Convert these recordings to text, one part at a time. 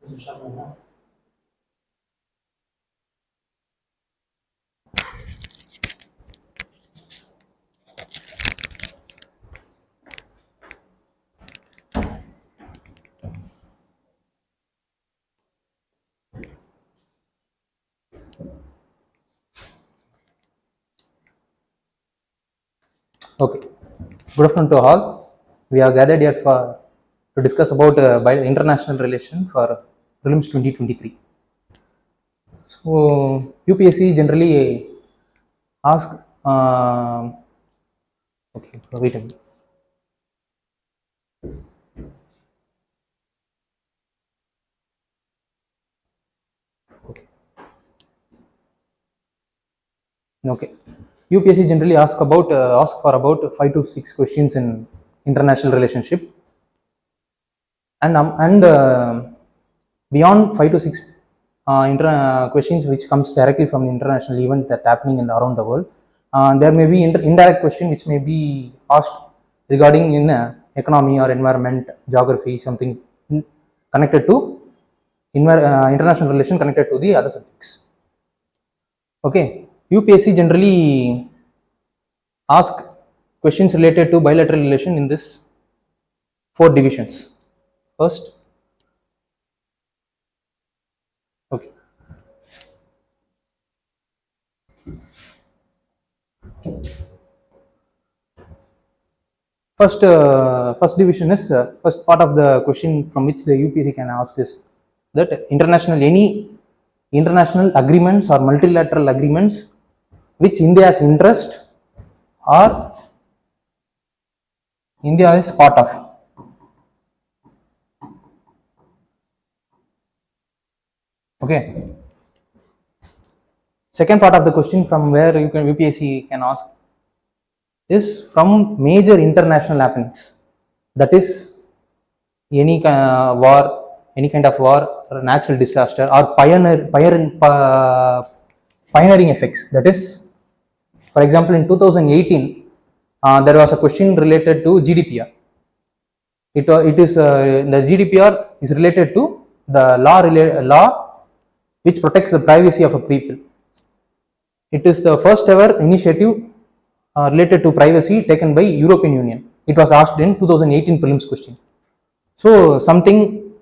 Okay, good afternoon to all. We are gathered here to discuss about international relation for prelims 2023. So UPSC generally ask. Okay, wait a minute. Okay. Okay. UPSC generally ask for about 5 to 6 questions in international relationship, and beyond 5 to 6 questions which comes directly from the international event that happening in around the world. There may be indirect question which may be asked regarding in economy or environment, geography, something connected to international relation connected to the other subjects. Okay, UPSC generally ask questions related to bilateral relation in this 4 divisions. First, okay. First division is first part of the question from which the UPSC can ask is that any international agreements or multilateral agreements which India has interest or India is part of. Okay. Second part of the question from where UPSC can ask is from major international happenings. That is any war, any kind of war, or natural disaster, or pioneering effects. That is, for example, in 2018, there was a question related to GDPR. It is the GDPR is related to the law which protects the privacy of a people. It is the first ever initiative related to privacy taken by European Union. It was asked in 2018 prelims question. So something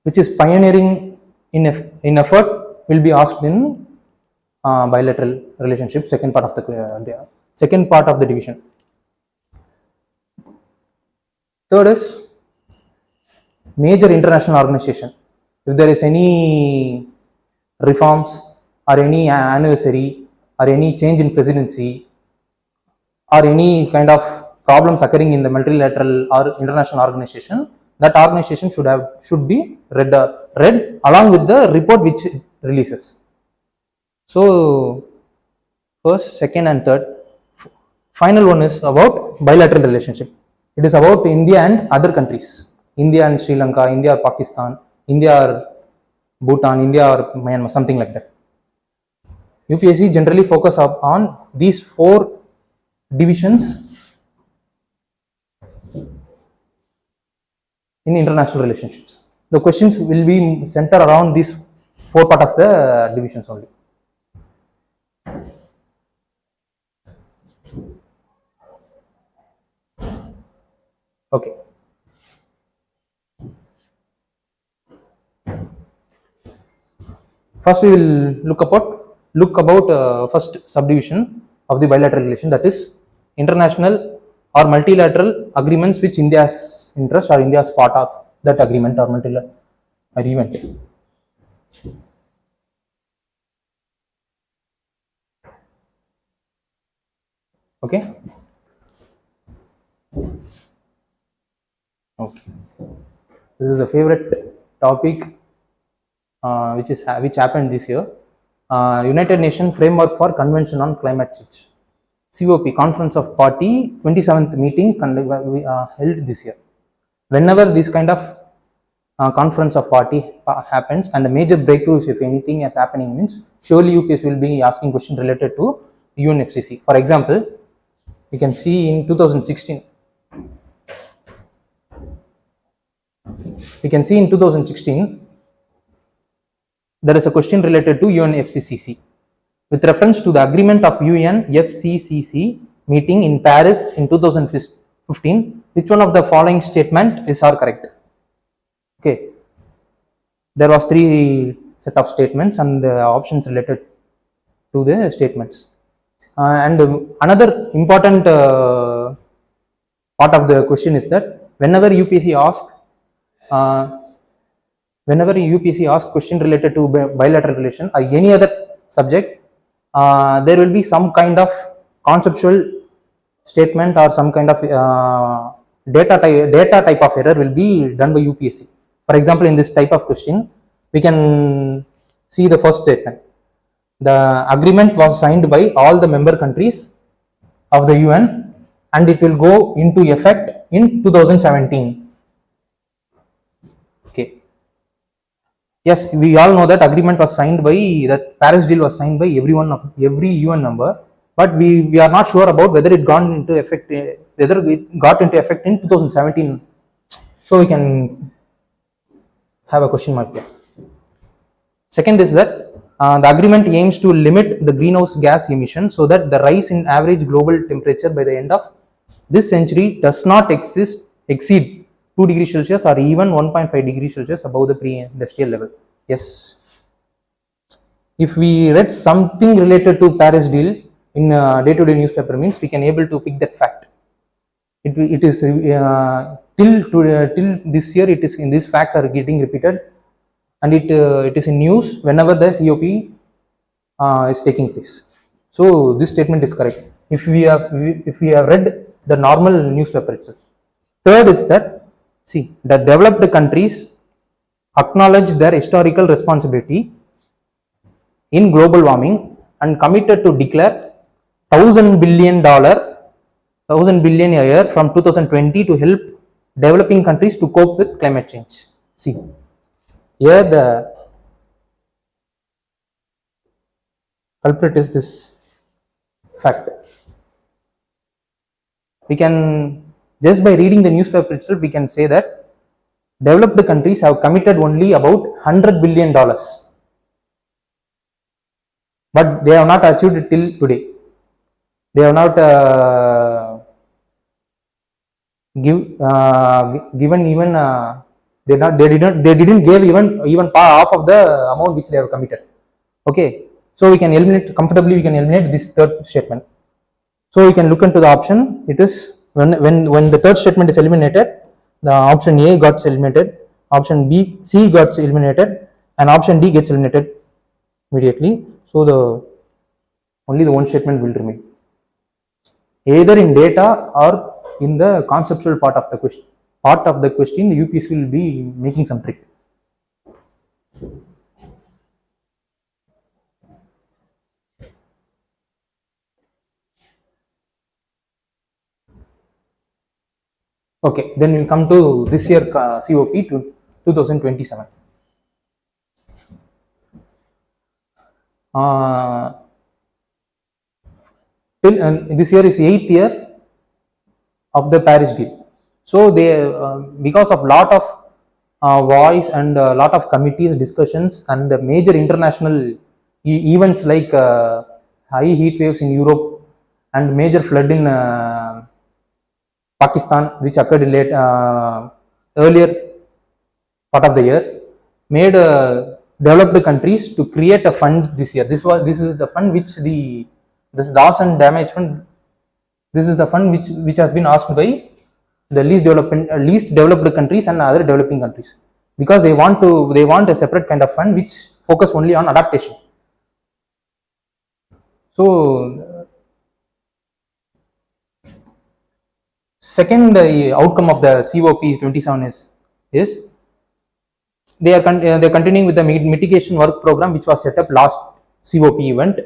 which is pioneering in effort will be asked in bilateral relationship. Second part of the division. Third is major international organization. If there is any reforms or any anniversary or any change in presidency or any kind of problems occurring in the multilateral or international organization, that organization should be read along with the report which it releases. So first, second, and third. Final one is about bilateral relationship. It is about India and other countries. India and Sri Lanka, India or Pakistan, India or Bhutan, India or Myanmar, something like that. UPSC generally focus on these 4 divisions in international relationships. The questions will be centered around these 4 part of the divisions only. Okay. First, we will look about first subdivision of the bilateral relation, that is international or multilateral agreements which India has interest or India is part of that agreement or multilateral event. Okay. Okay. This is a favorite topic which happened this year. United Nations Framework for Convention on Climate Change. COP, Conference of Party, 27th meeting held this year. Whenever this kind of conference of party happens and the major breakthroughs, if anything is happening, means surely UPS will be asking questions related to UNFCCC. For example, you can see in 2016. We can see in 2016 there is a question related to UNFCCC. With reference to the agreement of UNFCCC meeting in Paris in 2015, which one of the following statement is correct? Okay, there was 3 set of statements and the options related to the statements. And another important part of the question is that whenever UPSC asks question related to bilateral relation or any other subject, there will be some kind of conceptual statement or some kind of data type of error will be done by UPSC. For example, in this type of question, we can see the first statement. The agreement was signed by all the member countries of the UN and it will go into effect in 2017. Okay. Yes, we all know that agreement was signed by, that Paris deal was signed by every UN member, but we are not sure about whether it got into effect in 2017. So we can have a question mark here. Second is that the agreement aims to limit the greenhouse gas emission so that the rise in average global temperature by the end of this century does not exceed 2 degrees Celsius or even 1.5 degrees Celsius above the pre-industrial level. Yes. If we read something related to Paris deal in day-to-day newspaper means we can able to pick that fact. It is till this year it is in these facts are getting repeated, and it is in news whenever the COP is taking place. So this statement is correct if we have read the normal newspaper itself. Third is that, see, the developed countries acknowledge their historical responsibility in global warming and committed to declare $1,000 billion a year from 2020 to help developing countries to cope with climate change. See, here the culprit is this fact. We can, just by reading the newspaper itself, we can say that developed countries have committed only about $100 billion, but they have not achieved it till today. They have not given even they didn't give even half of the amount which they have committed. Okay, so we can eliminate comfortably. We can eliminate this third statement. So we can look into the option. It is when the third statement is eliminated, the option A got eliminated, option B, C got eliminated, and option D gets eliminated immediately. So only the one statement will remain, either in data or in the conceptual part of the question. The UPSC will be making some trick. Okay, then we'll come to this year COP to 2027. This year is 8th year of the Paris deal. So they, because of lot of voice and a lot of committees, discussions, and major international events like high heat waves in Europe and major flood in Pakistan, which occurred in earlier part of the year, made developed countries to create a fund this year. This is the fund which this loss and damage fund. This is the fund which has been asked by the least developed countries and other developing countries, because they want a separate kind of fund which focus only on adaptation. So second outcome of the COP 27 is they're continuing with the mitigation work program which was set up last COP event,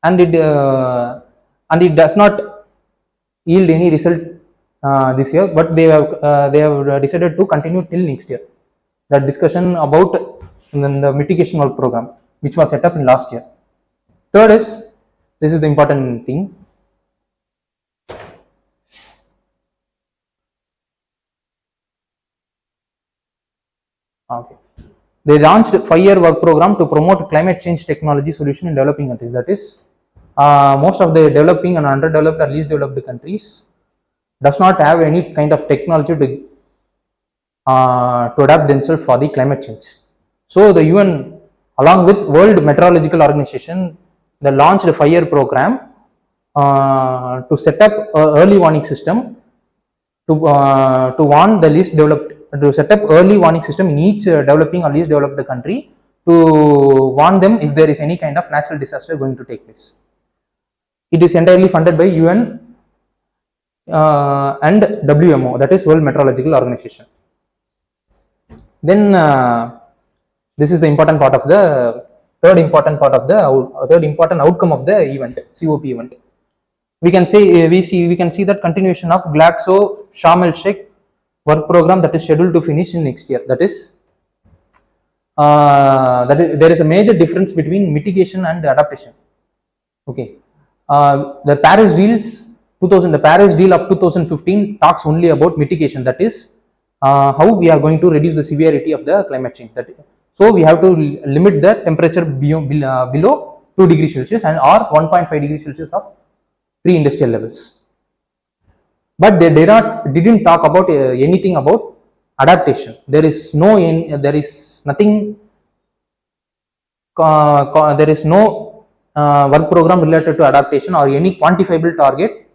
and it does not yield any result this year, but they have decided to continue till next year. That discussion about the mitigation work program which was set up in last year. Third is, this is the important thing. Okay. They launched a 5-year work program to promote climate change technology solution in developing countries. That is, most of the developing and underdeveloped or least developed countries does not have any kind of technology to adapt themselves for the climate change. So the UN, along with World Meteorological Organization, they launched a 5-year program to set up an early warning system to warn the least developed, to set up early warning system in each developing or least developed country to warn them if there is any kind of natural disaster going to take place. It is entirely funded by UN and WMO, that is World Meteorological Organization. Then this is the important part of the third important outcome of the event, COP event. We can see that continuation of Glaxo Sharm el-Sheikh work program that is scheduled to finish in next year. That is there is a major difference between mitigation and adaptation. Okay, the Paris Deal of 2015 talks only about mitigation. That is how we are going to reduce the severity of the climate change. So we have to limit the temperature below 2 degrees Celsius and or 1.5 degrees Celsius of pre-industrial levels. But they didn't talk about anything about adaptation. There is no work program related to adaptation or any quantifiable target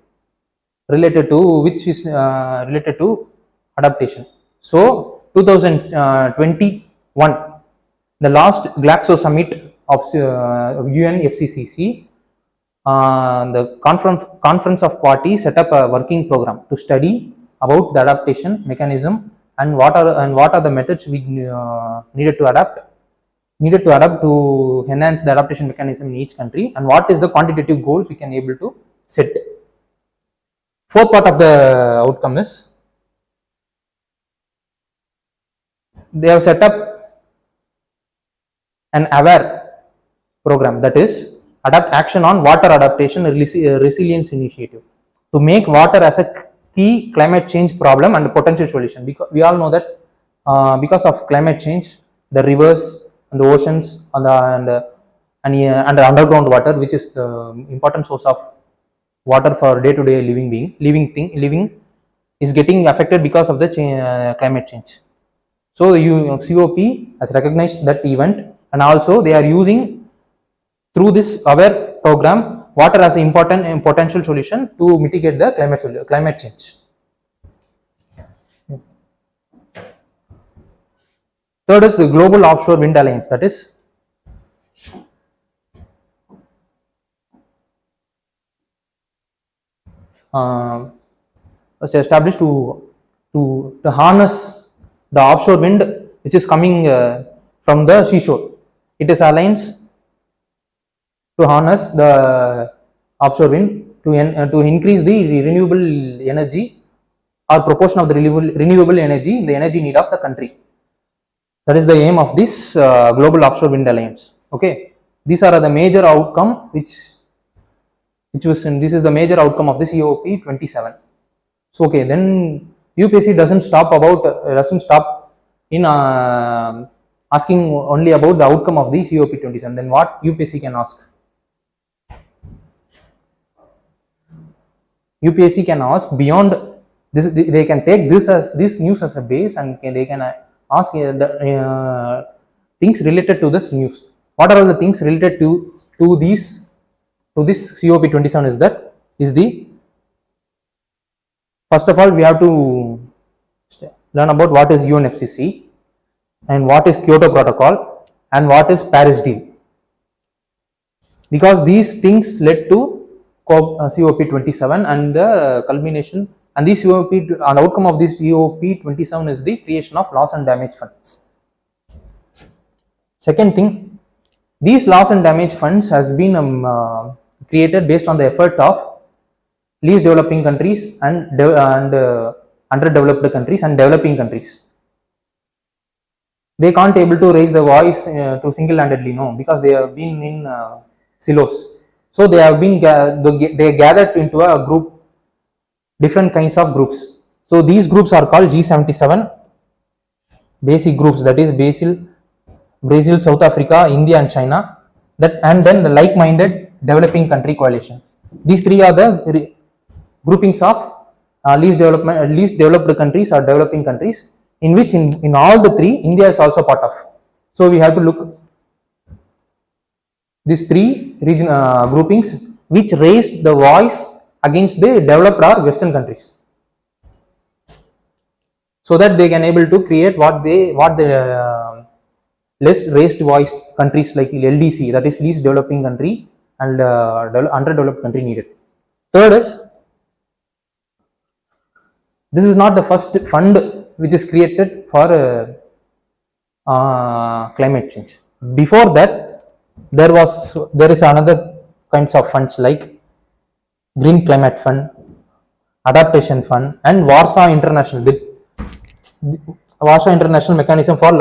related to related to adaptation. So 2021, the last Glaxo summit of UNFCCC, the conference of parties set up a working program to study about the adaptation mechanism and what are the methods we needed to adapt to enhance the adaptation mechanism in each country, and what is the quantitative goals we can able to set. Fourth part of the outcome is they have set up an AWARE program, that is action on water adaptation resilience initiative, to make water as a key climate change problem and potential solution. Because we all know that because of climate change, the rivers and the oceans and the underground water, which is the important source of water for day-to-day living, is getting affected because of the climate change. So the COP has recognized that event, and also they are using through this AWARE program water as an important and potential solution to mitigate the climate change. Third is the Global Offshore Wind Alliance, that is was established to harness the offshore wind which is coming from the seashore. It is alliance to harness the offshore wind to increase the renewable energy or proportion of the renewable energy in the energy need of the country. That is the aim of this Global Offshore Wind Alliance. Okay, these are the major outcome this is the major outcome of the COP 27. So okay, then UPSC doesn't stop in asking only about the outcome of the COP 27. Then what UPSC can ask? UPSC can ask beyond this. They can take this news as a base, and they can ask things related to this news. What are all the things related to this COP 27? First of all, we have to learn about what is UNFCCC and what is Kyoto Protocol and what is Paris Deal, because these things led to COP 27 and the culmination, and this an outcome of this COP 27 is the creation of loss and damage funds. Second thing, these loss and damage funds has been created based on the effort of least developing countries and underdeveloped countries and developing countries. They can't able to raise the voice to single-handedly, no, because they have been in silos. So they have been they gathered into a group, different kinds of groups. So these groups are called G77 basic groups, that is Basel Brazil, South Africa, India, and China. That and then the like-minded developing country coalition. These three are the groupings of least developed countries or developing countries, in which in all the three India is also part of. So we have to look these three region groupings which raised the voice against the developed or Western countries, so that they can able to create what the less raised voiced countries like LDC, that is least developing country, and underdeveloped country needed. Third is, this is not the first fund which is created for climate change. Before that, there is another kinds of funds like Green Climate Fund, Adaptation Fund, and Warsaw International Mechanism for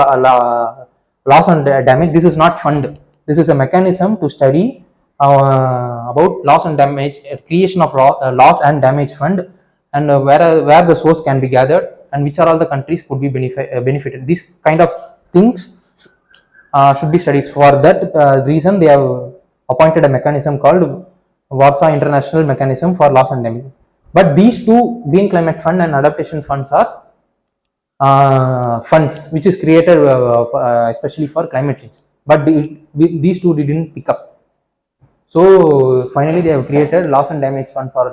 loss and damage. This is not fund. This is a mechanism to study about loss and damage, creation of loss and damage fund, and where the source can be gathered, and which are all the countries could be benefited. These kind of things should be studied. For that reason, they have appointed a mechanism called Warsaw International Mechanism for Loss and Damage. But these two, Green Climate Fund and Adaptation Funds, are funds which is created especially for climate change. But these two didn't pick up. So finally, they have created Loss and Damage Fund for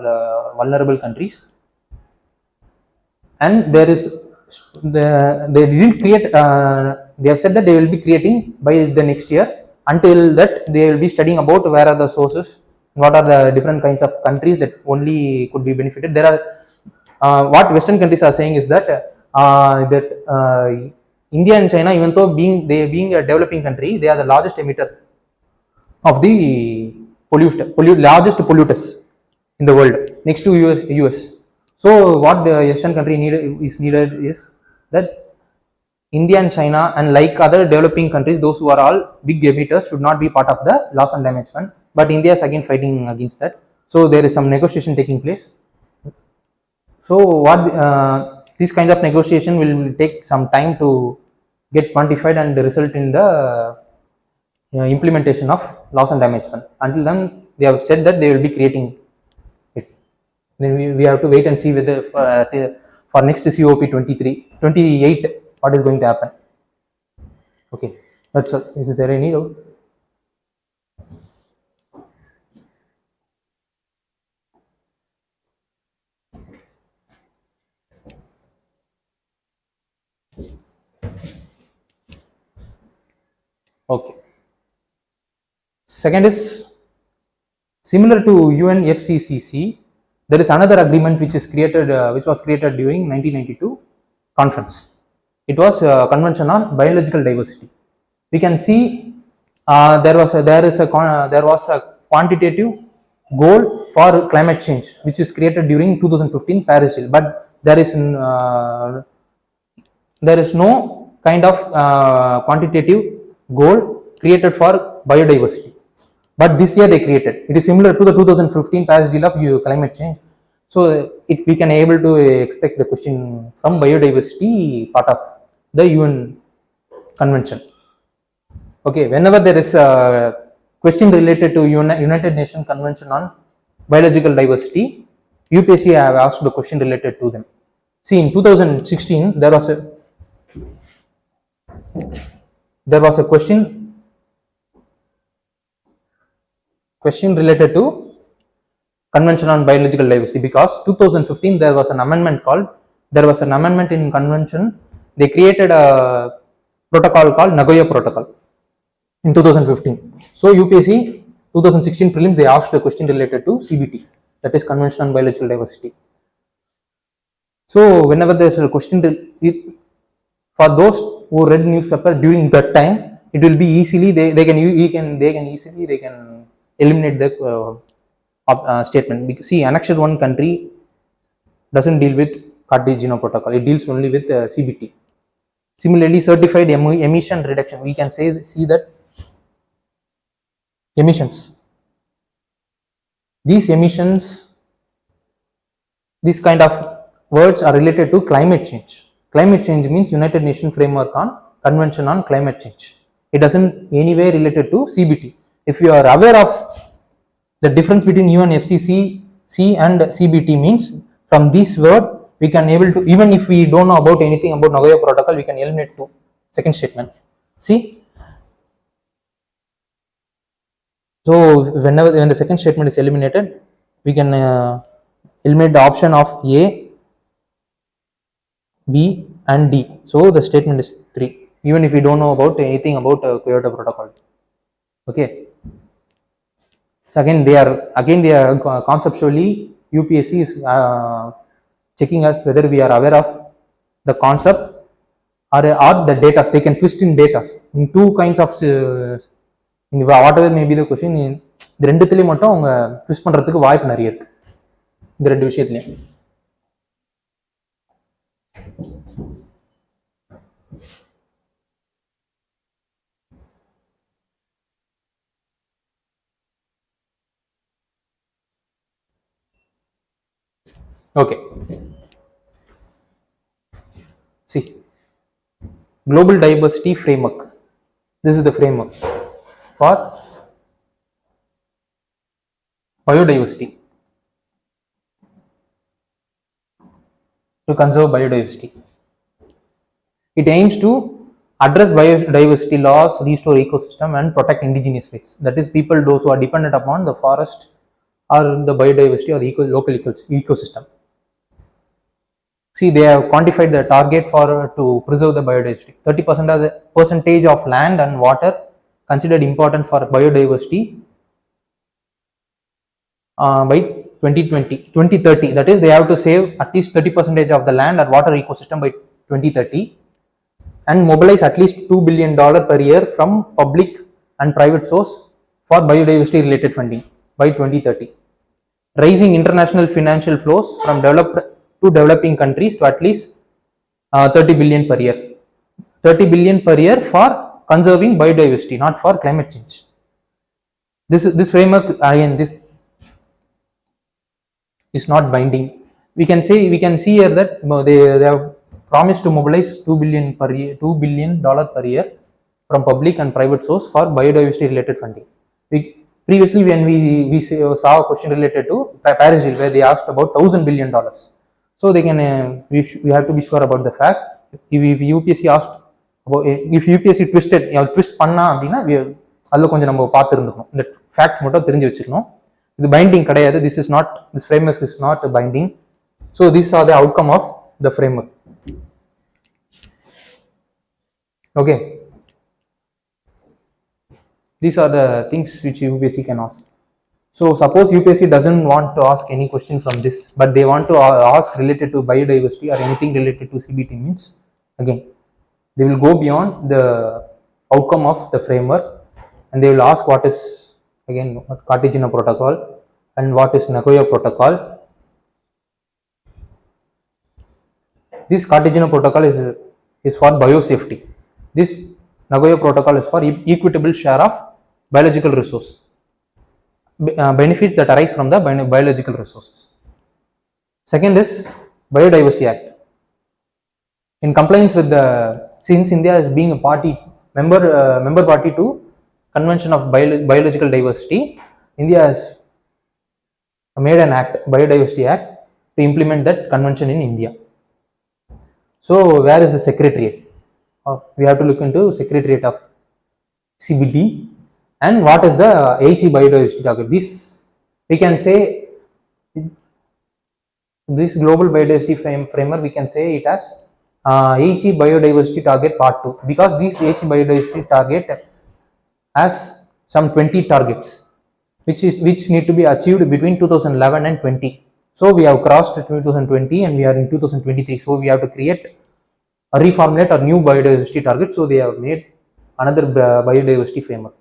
vulnerable countries. And there is they didn't create. They have said that they will be creating by the next year. Until that, they will be studying about where are the sources, what are the different kinds of countries that only could be benefited. There are what Western countries are saying is that India and China, even though being a developing country, they are the largest emitter of the largest polluters in the world, next to US. So what the Western country is needed is that India and China, and like other developing countries, those who are all big emitters, should not be part of the loss and damage fund. But India is again fighting against that. So there is some negotiation taking place. So what this kind of negotiation will take some time to get quantified and result in the implementation of loss and damage fund. Until then, they have said that they will be creating it. Then we have to wait and see whether for next COP 28 what is going to happen. Okay, that's all. Is there any doubt? Okay. Second is similar to UNFCCC. There is another agreement which is created, which was created during 1992 conference. It was a convention on biological diversity. We can see there was a quantitative goal for climate change which is created during 2015 Paris deal, but there is no kind of quantitative goal created for biodiversity. But this year they created. It is similar to the 2015 Paris deal of climate change. So we can able to expect the question from biodiversity part of the UN convention. Okay, whenever there is a question related to United Nations Convention on Biological Diversity, UPSC have asked the question related to them. See, in 2016 there was a question related to Convention on Biological Diversity, because 2015 there was an amendment in convention. They created a protocol called Nagoya Protocol in 2015. So UPSC 2016 prelims, they asked a question related to CBT, that is Convention on Biological Diversity. So whenever there is a question for those who read newspaper during that time, it will be easily they can eliminate the statement. Because see, annexed one country doesn't deal with Cartagena protocol; it deals only with CBT. Similarly, certified emission reduction, we can see that emissions. These kind of words are related to climate change. Climate change means United Nations Framework on Convention on Climate Change. It doesn't anywhere related to CBT. If you are aware of the difference between UN FCC C and CBT means from this word we can able to, even if we don't know about anything about Nagoya protocol, we can eliminate to second statement. See, so when the second statement is eliminated, we can eliminate the option of A, B and D. So the statement is 3, even if we don't know about anything about Kyoto protocol. Okay. So again they are conceptually UPSC is checking us whether we are aware of the concept or the data. They can twist in data in two kinds of whatever may be the question. இந்த ரெண்டுத்துலயும் மட்டும் அவங்க twist பண்றதுக்கு வாய்ப்பு நிறைய இருக்கு இந்த ரெண்டு விஷயத்துலயும். Okay. See, global diversity framework. This is the framework for biodiversity, to conserve biodiversity. It aims to address biodiversity loss, restore ecosystem and protect indigenous rights. That is people those who are dependent upon the forest or the biodiversity or the local ecosystem. See, they have quantified the target for to preserve the biodiversity. 30% of the percentage of land and water considered important for biodiversity by 2030. That is, they have to save at least 30% of the land or water ecosystem by 2030 and mobilize at least $2 billion per year from public and private source for biodiversity related funding by 2030. Raising international financial flows from developed to developing countries to at least 30 billion per year. 30 billion per year for conserving biodiversity, not for climate change. This framework, again, this is not binding. We can see here that they have promised to mobilize $2 billion per year from public and private source for biodiversity related funding. Previously, when we saw a question related to Paris deal where they asked about $1,000 billion. So they can we have to be sure about the fact. If UPSC asked about, if UPSC twist பண்ணா அப்படின்னா அதில் கொஞ்சம் நம்ம பார்த்துருந்துக்கணும். இந்த facts மட்டும் தெரிஞ்சு வச்சுக்கணும். இது பைண்டிங் கிடையாது. This framework is not binding. So these are the outcome of the framework. Okay. These are the things which UPSC can ask. So suppose UPSC doesn't want to ask any question from this, but they want to ask related to biodiversity or anything related to CBT means, again, they will go beyond the outcome of the framework and they will ask what is, again, what Cartagena protocol and what is Nagoya protocol. This Cartagena protocol is for biosafety. This Nagoya protocol is for equitable share of biological resource. Benefits that arise from the biological resources. Second is Biodiversity Act. In compliance with since India is being a member party to Convention of Biological Diversity, India has made an act, Biodiversity Act, to implement that convention in India. So where is the secretariat? We have to look into secretariat of CBD. And what is the HE biodiversity target? This we can say, this global biodiversity framework, we can say it as HE biodiversity target part 2, because this HE biodiversity target has some 20 targets which need to be achieved between 2011 and 20. So we have crossed 2020 and we are in 2023. So we have to create a reformulate or new biodiversity target. So they have made another biodiversity framework.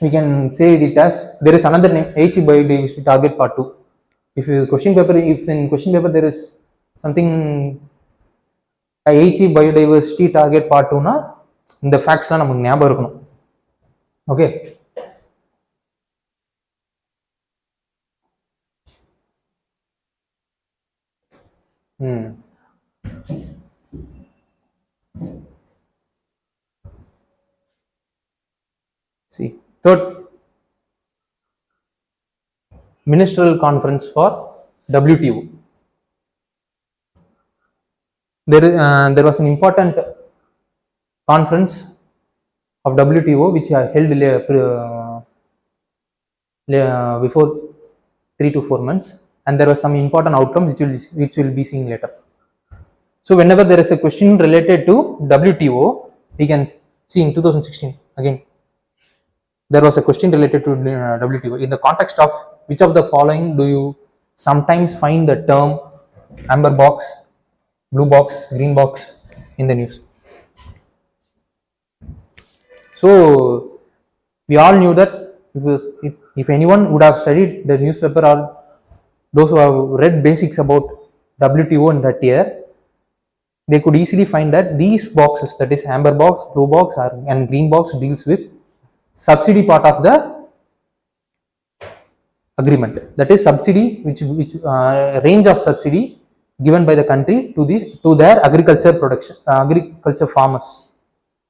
We can say it as, there is another name, HE biodiversity target part 2. If in question paper there is something HE biodiversity target part 2 na, இந்த ஃபேக்ட்ஸ்லாம் நமக்கு ஞாபகம் இருக்கணும். Okay. See, third, ministerial conference for WTO. There was an important conference of WTO which are held before 3 to 4 months, and there was some important outcomes which will be seen later. So whenever there is a question related to WTO, we can see in 2016 again there was a question related to WTO. In the context of which of the following do you sometimes find the term amber box, blue box, green box in the news? So we all knew that if anyone would have studied the newspaper or those who have read basics about WTO in that year, they could easily find that these boxes, that is amber box, blue box and green box, deals with subsidy part of the agreement. That is subsidy which range of subsidy given by the country to their agriculture production, agriculture farmers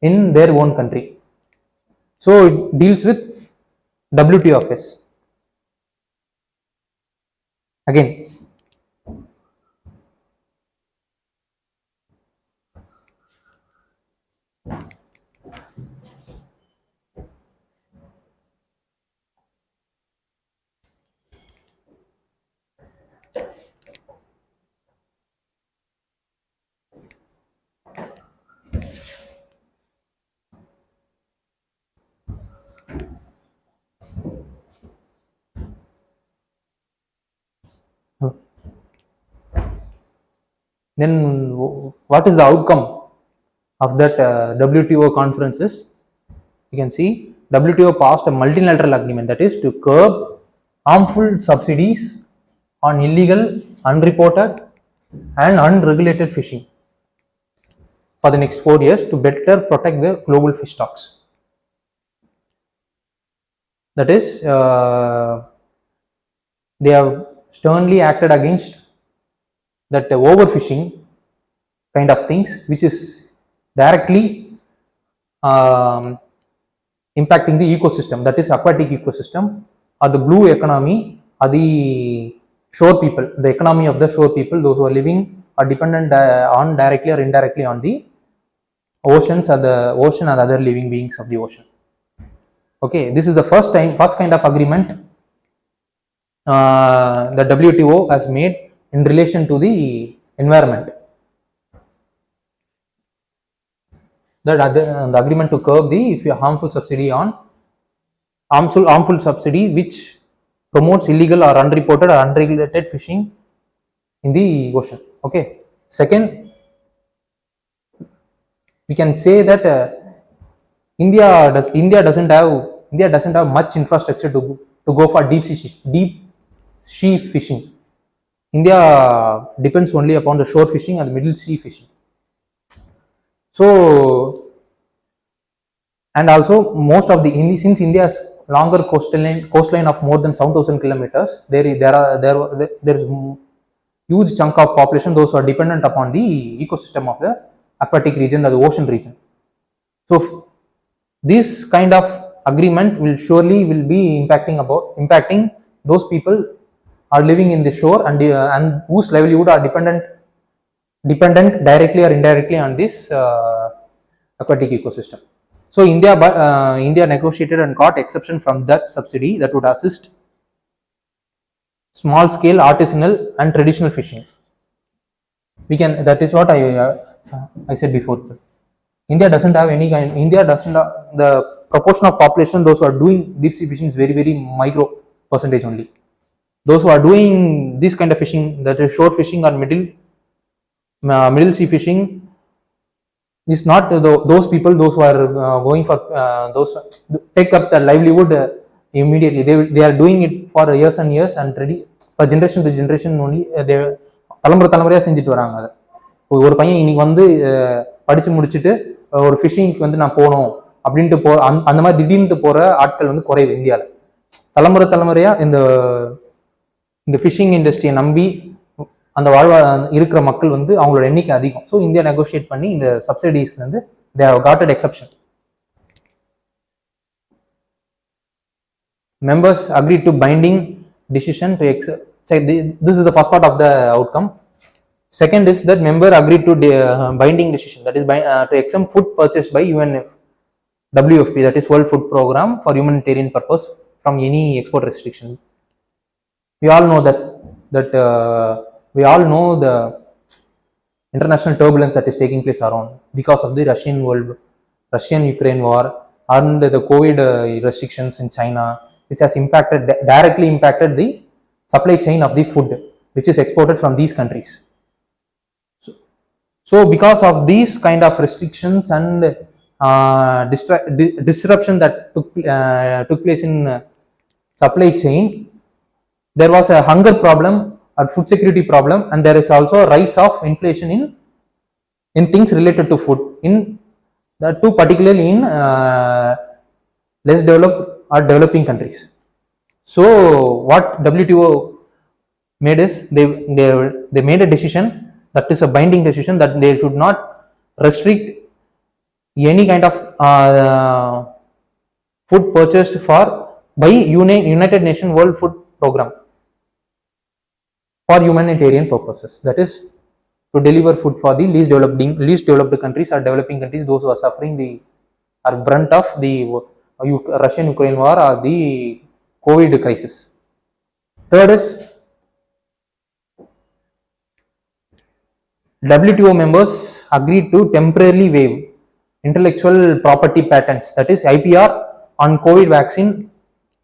in their own country. So it deals with WTO affairs. Again, then what is the outcome of that WTO conferences? You can see WTO passed a multilateral agreement, that is to curb harmful subsidies on illegal, unreported and unregulated fishing for the next 4 years to better protect the global fish stocks. That is, they have sternly acted against that overfishing kind of things, which is directly impacting the ecosystem, that is aquatic ecosystem or the blue economy or the shore people, the economy of the shore people, those who are living are dependent on directly or indirectly on the oceans or the ocean and other living beings of the ocean. Okay, this is the first kind of agreement the WTO has made in relation to the environment. The agreement to curb the harmful subsidy which promotes illegal or unreported or unregulated fishing in the ocean. Okay, second, we can say that India doesn't have much infrastructure to go for deep sea fishing. India depends only upon the shore fishing and middle sea fishing. So, and also most of since India's longer coastline of more than 7,000 kilometers, there is huge chunk of population those who are dependent upon the ecosystem of the aquatic region or the ocean region. So this kind of agreement will be impacting those people are living in the shore and whose livelihood are dependent directly or indirectly on this aquatic ecosystem. So India negotiated and got exception from that subsidy that would assist small scale artisanal and traditional fishing. That is what I said before. India doesn't have the proportion of population those who are doing deep sea fishing is very, very micro percentage only. Those who are doing this kind of fishing, that is shore fishing or middle sea fishing, is not those people those who are going for those take up the livelihood immediately. They are doing it for years and years and ready for generation to generation only. தலைமுறையா செஞ்சுட்டு வராங்க. அதை ஒரு பையன் இன்னைக்கு வந்து படிச்சு முடிச்சுட்டு ஒரு ஃபிஷிங்க்கு வந்து நான் போகணும் அப்படின்ட்டு அந்த மாதிரி திடீர்னு போற ஆட்கள் வந்து குறைவு இந்தியாவில். தலைமுறையா இந்த ஃபிஷிங் இண்டஸ்ட்ரியை நம்பி அந்த இருக்கிற மக்கள் வந்து அவங்களோட எண்ணிக்கை அதிகம். ஸோ இந்தியா நெகோசியேட் பண்ணி இந்த சப்சிடிஸ்ல இருந்து they have got an exception. members agreed to binding decision to this is the first part of the outcome. Second is that member agreed to binding decision, that is to exempt food purchased by WFP, that is World Food Program, for humanitarian purpose from any export restriction. We all know we all know the international turbulence that is taking place around because of the Russian-Ukraine war and the COVID restrictions in China, which has directly impacted the supply chain of the food which is exported from these countries. So because of these kind of restrictions and disruption that took place in supply chain, there was a hunger problem or food security problem, and there is also a rise of inflation in things related to food, in the two particularly in less developed or developing countries. So what WTO made is they made a decision, that is a binding decision, that they should not restrict any kind of food purchased by United Nations World Food Program for humanitarian purposes, that is to deliver food for the least developed countries or developing countries, those who are suffering the brunt of the Russian-Ukraine war or the COVID crisis. Third is WTO members agreed to temporarily waive intellectual property patents, that is IPR, on COVID vaccine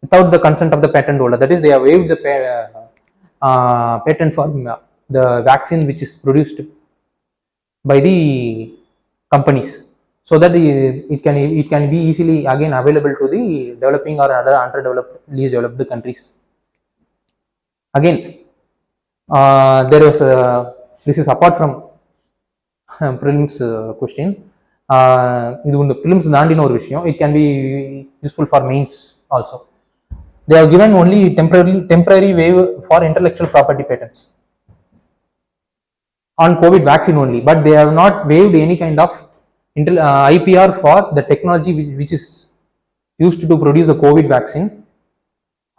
without the consent of the patent holder. That is, they have waived the patent for the vaccine which is produced by the companies, so that it can be easily again available to the developing or other underdeveloped, least developed countries. Again, there is this is apart from prelims question. இது வந்து prelims தாண்டின ஒரு விஷயம். It can be useful for mains also. They have given only temporary waiver for intellectual property patents on COVID vaccine only, but they have not waived any kind of IPR for the technology which is used to produce the COVID vaccine,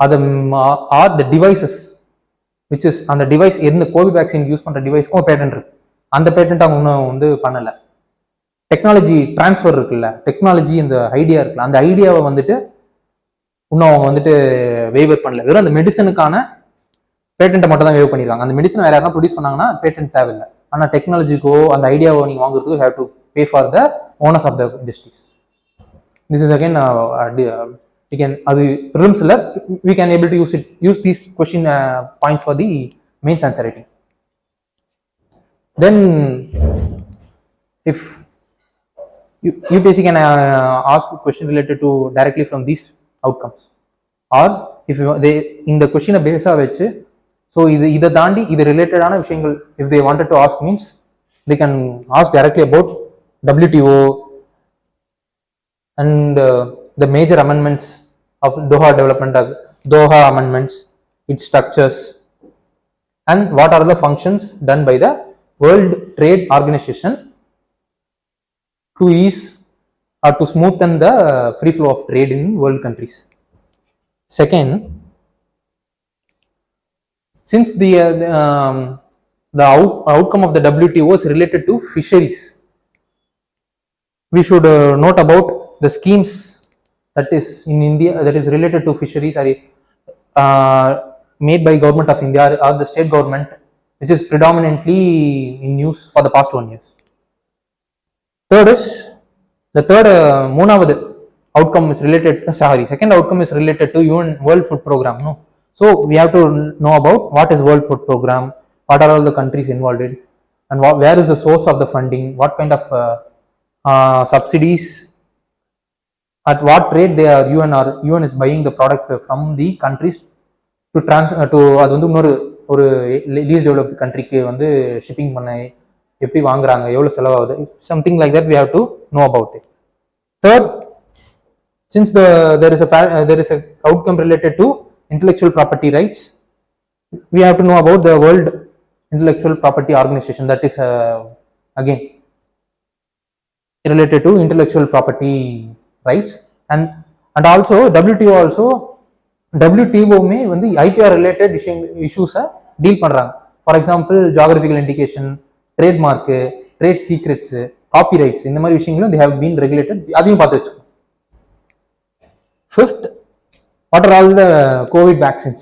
or the devices which is on the device, in the COVID vaccine use பண்ற டிவைஸ்க்கும் patent இருக்கு. அந்த patent அவங்க இன்னும் வந்து பண்ணல. Technology transfer இருக்குல்ல, technology இந்த idea இருக்குல்ல, அந்த ஐடியாவை வந்துட்டு இன்னும் அவங்க வந்துட்டு வேவர் பண்ணல. வெறும் அந்த மெடிசனுக்கான பேட்டன்ட்டை மட்டும் தான் வேவ் பண்ணிருக்காங்க. அந்த மெடிசன் வேற யாராவது ப்ரொடியூஸ் பண்ணாங்கன்னா பேட்டன்ட் தேவையில்லை. ஆனால் டெக்னாலஜிக்கோ அந்த ஐடியாவோ நீங்க வாங்குறதுக்கு have to pay for the owners of the industries. This is again we can அது prelims-ல we can able to use these question points for the mains answer writing. Then if you basically can ask a question related to directly from these outcomes, or if they in the question base வச்சு so இதை தாண்டி இது ரிலேட்டடான விஷயங்கள் if they wanted to ask means they can ask directly about WTO and the major amendments of Doha amendments, its structures, and what are the functions done by the World Trade Organization to ease or to smoothen the free flow of trade in world countries. Second, since the outcome of the WTO is related to fisheries, we should note about the schemes that is in India that is related to fisheries are made by government of India or the state government, which is predominantly in use for the past 1 year. Third is the மூணாவது outcome is related second outcome is related to UN World Food Program. No, so we have to know about what is World Food Program, what are all the countries involved in, and where is the source of the funding, what kind of subsidies, at what rate they are UN is buying the product from the countries to அது வந்து ஒரு least developed கண்ட்ரிக்கு வந்து shipping பண்ண எப்படி வாங்குறாங்க, எவ்வளவு செலவாகுது, something like that we have to know about it. Third, since there is a outcome related to intellectual property rights, we have to know about the World Intellectual Property Organization, that is again related to intellectual property rights, and also WTO also WTOமே வந்து IPR related இஷ்யூஸை deal பண்றாங்க. For example geographical indication, trademark, trade secrets, copyrights, இந்த மாதிரி விஷயங்களும் they have been regulated. அதையும் பார்த்து வச்சுக்கோங்க. Fifth, what are all the COVID vaccines?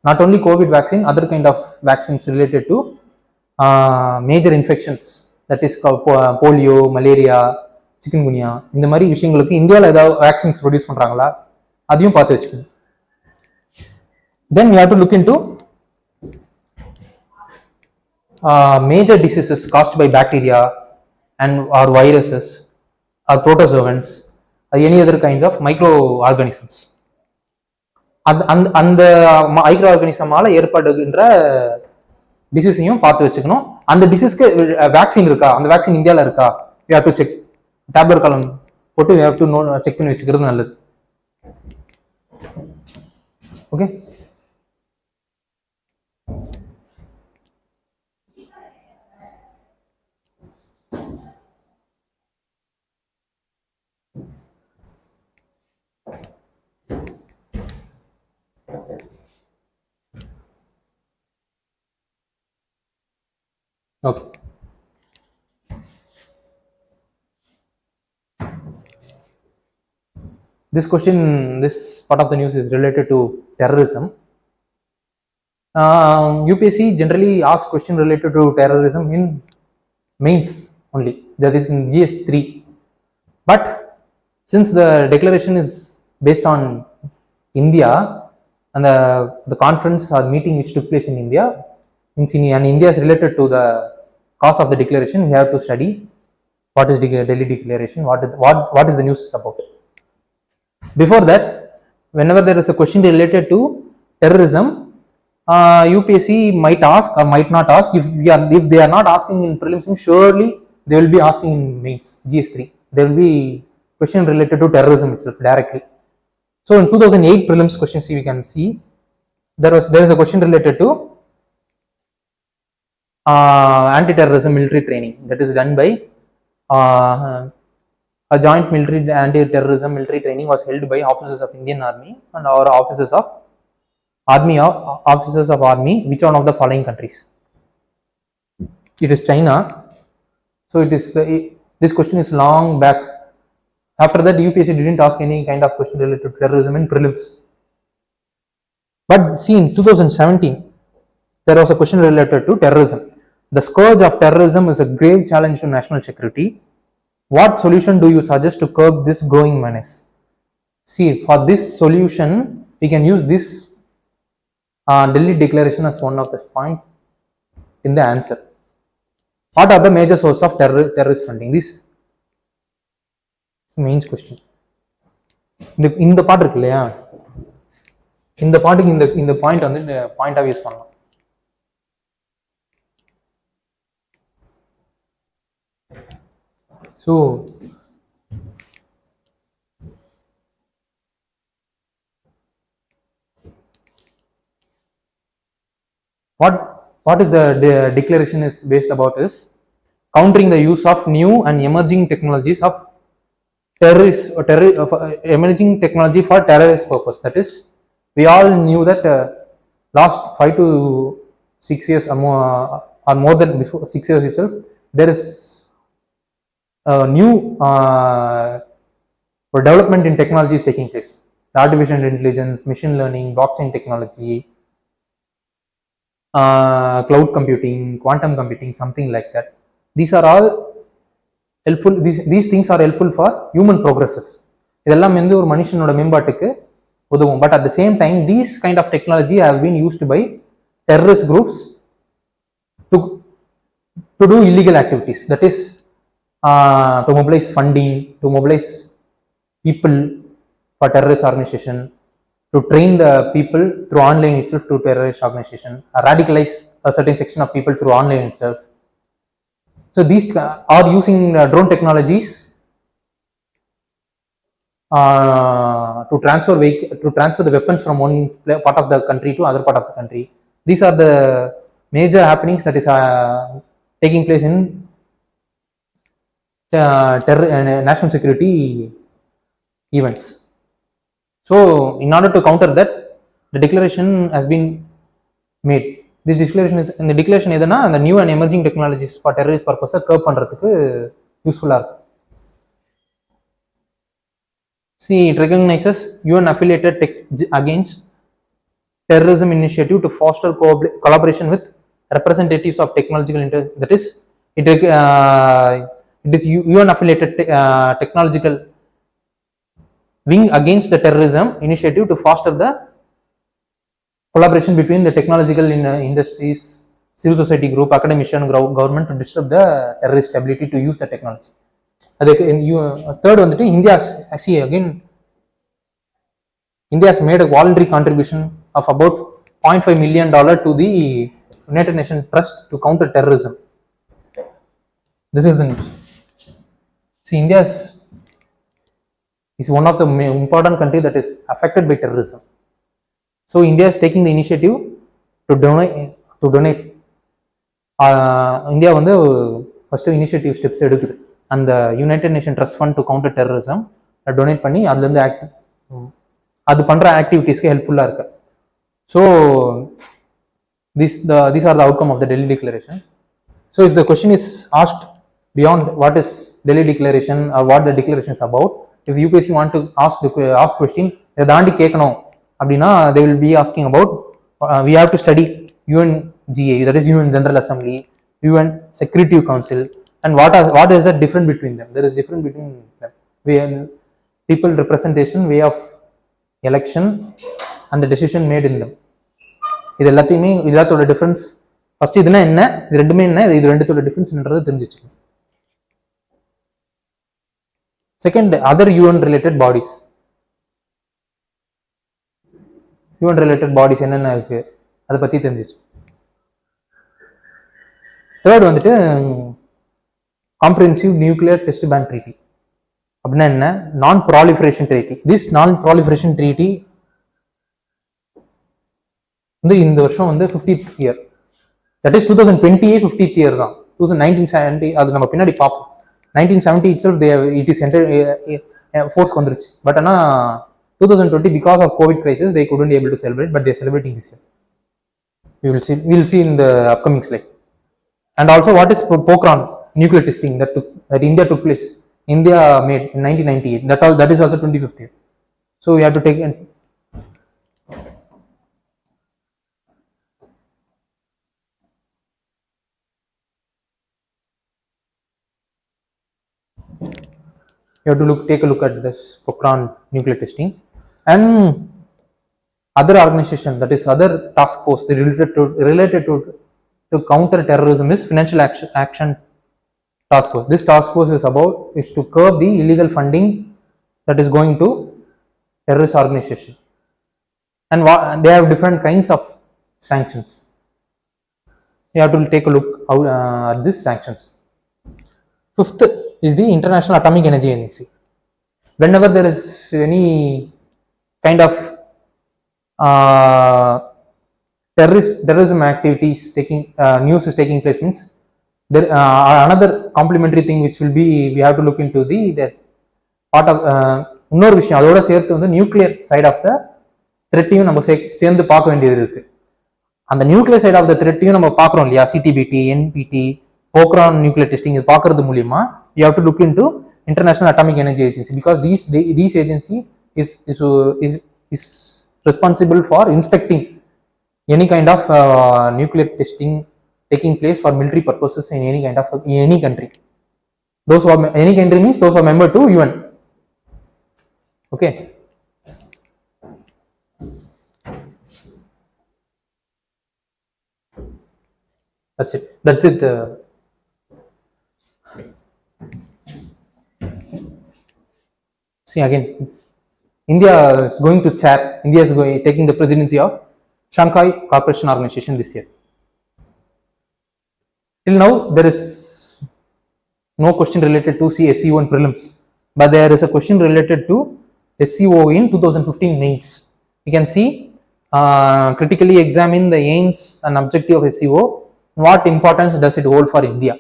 Not only COVID vaccine, other kind of vaccines related to major infections, that is polio, malaria, chikungunya, இந்த மாதிரி விஷயங்களுக்கு இந்தியாவில் ஏதாவது வேக்சின்ஸ் ப்ரொடியூஸ் பண்றாங்களா அதையும் பார்த்து வச்சுக்கோங்க. Then we have to look into major diseases caused by bacteria and or viruses or protozoans or any other kinds of microorganisms. அந்த மைக்ரோ ஆர்கானிசமால ஏற்படுகின்ற டிசீஸையும் பார்த்து வச்சுக்கணும். அந்த டிசீஸ்க்கு வேக்சின் இருக்கா, அந்த வேக்சின் இந்தியாவில் இருக்கா, you have to check. Tablet காலம் போட்டு யூ ஹேவ் டு செக் பண்ணி வச்சுக்கிறது நல்லது. Okay, okay. This question, this part of the news is related to terrorism. UPSC generally asks question related to terrorism in mains only, that is in GS3. But since the declaration is based on India and the conference or meeting which took place in India, and India is related to the cause of the declaration, we have to study what is Delhi Declaration, what is the news about. Before that, whenever there is a question related to terrorism, UPSC might ask or might not ask. If they are not asking in prelims, surely they will be asking in mains GS3. There will be question related to terrorism itself directly. So in 2008 prelims question C, we can see there is a question related to anti-terrorism military training that is done by a joint military anti-terrorism military training was held by officers of Indian Army and our officers of Army. Which one of the following countries? It is China. So it is this question is long back. After that, UPSC didn't ask any kind of question related to terrorism in prelims. But see, in 2017, there was a question related to terrorism. The scourge of terrorism is a grave challenge to national security. What solution do you suggest to curb this growing menace? See, for this solution, we can use this Delhi Declaration as one of the point in the answer. What are the major sources of terrorist funding? This main question. இந்த பாட்டு இருக்கு இல்லையா, இந்த பாட்டுக்கு இந்த point வந்து பாயிண்டா use பண்ணலாம். So what is the declaration is based about is countering the use of new and emerging technologies of emerging technology for terrorist purpose. That is, we all knew that last 5 to 6 years or more than before 6 years itself, there is new development in technology is taking place. Artificial intelligence, machine learning, blockchain technology, cloud computing, quantum computing, something like that. These are all helpful. These things are helpful for human progresses. இதெல்லாம் வந்து ஒரு மனுஷனோட மேம்பாட்டுக்கு உதவும். But at the same time, these kind of technology have been used by terrorist groups to do illegal activities. That is, to mobilize funding, to mobilize people for terrorist organization, to train the people through online itself to terrorist organization, radicalize a certain section of people through online itself. So these are using drone technologies to transfer the weapons from one part of the country to other part of the country. These are the major happenings that is taking place in national security events. So in order to counter that, the declaration has been made. This declaration is இந்த declaration எதுனா அந்த new and emerging technologies for terrorist purpose curb பண்றதுக்கு யூஸ்ஃபுல்லா இருக்கு. See, it recognizes UN affiliated against terrorism initiative to foster collaboration with representatives of technological that is it is UN affiliated technological wing against the terrorism initiative to foster the collaboration between the technological industries, civil society group, academician, government to disrupt the terrorist ability to use the technology. Third வந்துட்டு India has made a voluntary contribution of about $0.5 million to the United Nations Trust to counter terrorism. This is the news. See, India is one of the important country that is affected by terrorism. So India is taking the initiative to donate. India வந்து first initiative steps எடுக்குது. அந்த United Nation trust fund to counter terrorism donate பண்ணி அதுலேருந்து அது பண்ணுற ஆக்டிவிட்டீஸ்க்கு ஹெல்ப்ஃபுல்லாக இருக்கு. So these are the outcome of the Delhi Declaration. So if the question is asked beyond what is Delhi Declaration or what the declaration is about, if UPSC want to ask question இதை தாண்டி கேட்கணும் அப்படின்னா they will be asking about we have to study UNGA, that is UN General Assembly, UN Security Council, and what is the difference between them? There is difference between them. People representation, way of election, and the decision made in them. இது எல்லாத்தையுமே இதோட difference first இதுனா என்ன, இது ரெண்டுமே என்ன, இது ரெண்டுத்தோட டிஃபரன்ஸ்ன்றதை தெரிஞ்சிச்சு. Second, other UN related bodies. UN related bodies என்னென்ன இருக்கு அதை பத்தி தெரிஞ்சிச்சு. தேர்ட் வந்துட்டு comprehensive nuclear test ban treaty அப்படின்னா என்ன, non proliferation treaty. This non proliferation treaty வந்து இந்த வருஷம் வந்து 50th year, that is 2020 50th year தான். 1970 அது நம்ம பின்னாடி பார்ப்போம். 1970 itself it is ஃபோர்ஸ்க்கு வந்துருச்சு. பட் ஆனால் 2020 because of COVID crisis they couldn't able to celebrate, but they are celebrating this year. We will see in the upcoming slide. And also what is Pokhran nuclear testing that India took place, India made in 1998, that is also 25th year. So we have to take you have to take a look at this Pokhran nuclear testing. And other organization, that is other task force related to counter terrorism is Financial Action Task Force. This task force is to curb the illegal funding that is going to terrorist organization, and they have different kinds of sanctions. You have to take a look at these sanctions. Fifth is the International Atomic Energy Agency. Whenever there is any kind of terrorism activities news is taking place, means there another complementary thing which will be we have to look into the part of இன்னொரு விஷயம் அதோட சேர்த்து வந்து nuclear side of the த்ரெட்டையும் நம்ம சேர்ந்து பார்க்க வேண்டியது இருக்கு. அந்த நியூக்ளியர் சைட் ஆஃப் த த்ரெட்டையும் நம்ம பார்க்குறோம் இல்லையா, சிடிபிடி, என்பிடி, போக்ரான் நியூக்ளியர் டெஸ்டிங், இது பார்க்கறது மூலியமா you have to look into International Atomic Energy Agency, because these agency is responsible for inspecting any kind of nuclear testing taking place for military purposes in any country. Those who are any country means those who are member to UN. Okay. That's it. See again, India is taking the presidency of Shanghai Cooperation Organization this year. Till now there is no question related to SCO and prelims, but there is a question related to SCO in 2015 mains. You can see critically examine the aims and objective of SCO. What importance does it hold for India?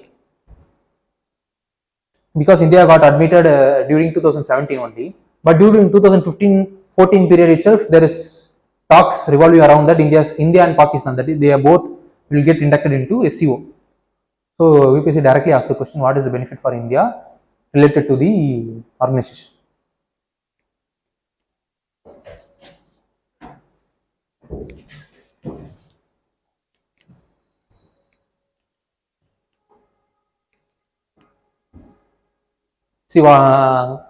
Because India got admitted during 2017 only, but during 2015-14 period itself there is talks revolving around that India and Pakistan, that is, they are both will get inducted into SCO. So VPSC directly asked the question, what is the benefit for India related to the organization? See, what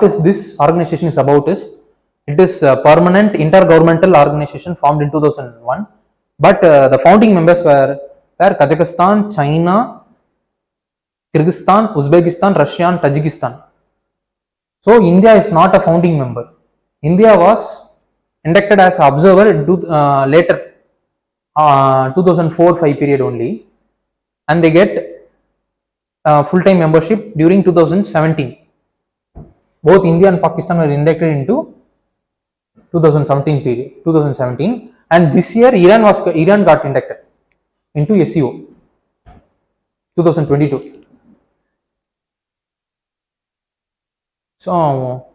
is this organization is about is, it is a permanent intergovernmental organization formed in 2001, but the founding members were Kazakhstan, China, Kyrgyzstan, Uzbekistan, Russia and Tajikistan. So India is not a founding member. India was inducted as observer later 2004-5 period only, and they get full-time membership during 2017. Both India and Pakistan were inducted into 2017 period, 2017, and this year Iran got inducted into SCO 2022. So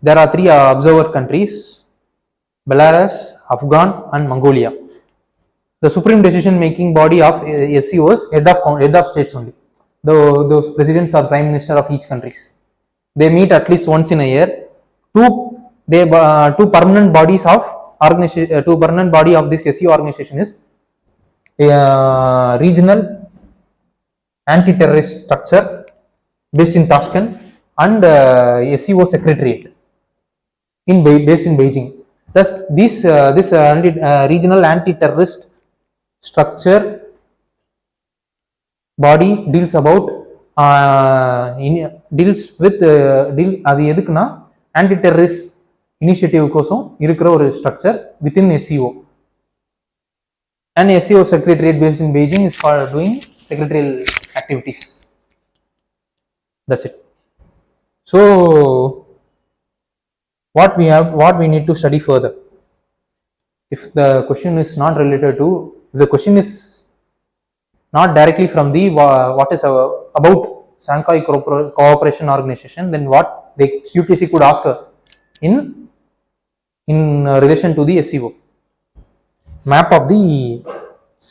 there are 3 observer countries: Belarus, Afghan and Mongolia. The supreme decision making body of SCO is head of states only. Those presidents or prime minister of each countries. They meet at least once in a year. Two permanent bodies of organization. Two permanent body of this SCO organization is regional anti-terrorist structure based in Tashkent and SCO secretariat based in Beijing. Thus, this regional anti-terrorist structure body deals with அது எதுக்குன்னா anti terrorist initiative கோசம் இருக்கிற ஒரு structure within SCO. And SCO secretariat based in Beijing is for doing secretarial activities. That's it. So what we need to study further, if the question is not related to, if the question is not directly from the what is about Shanghai Cooperation Organization, then what the UPSC could ask in relation to the SCO. Map of the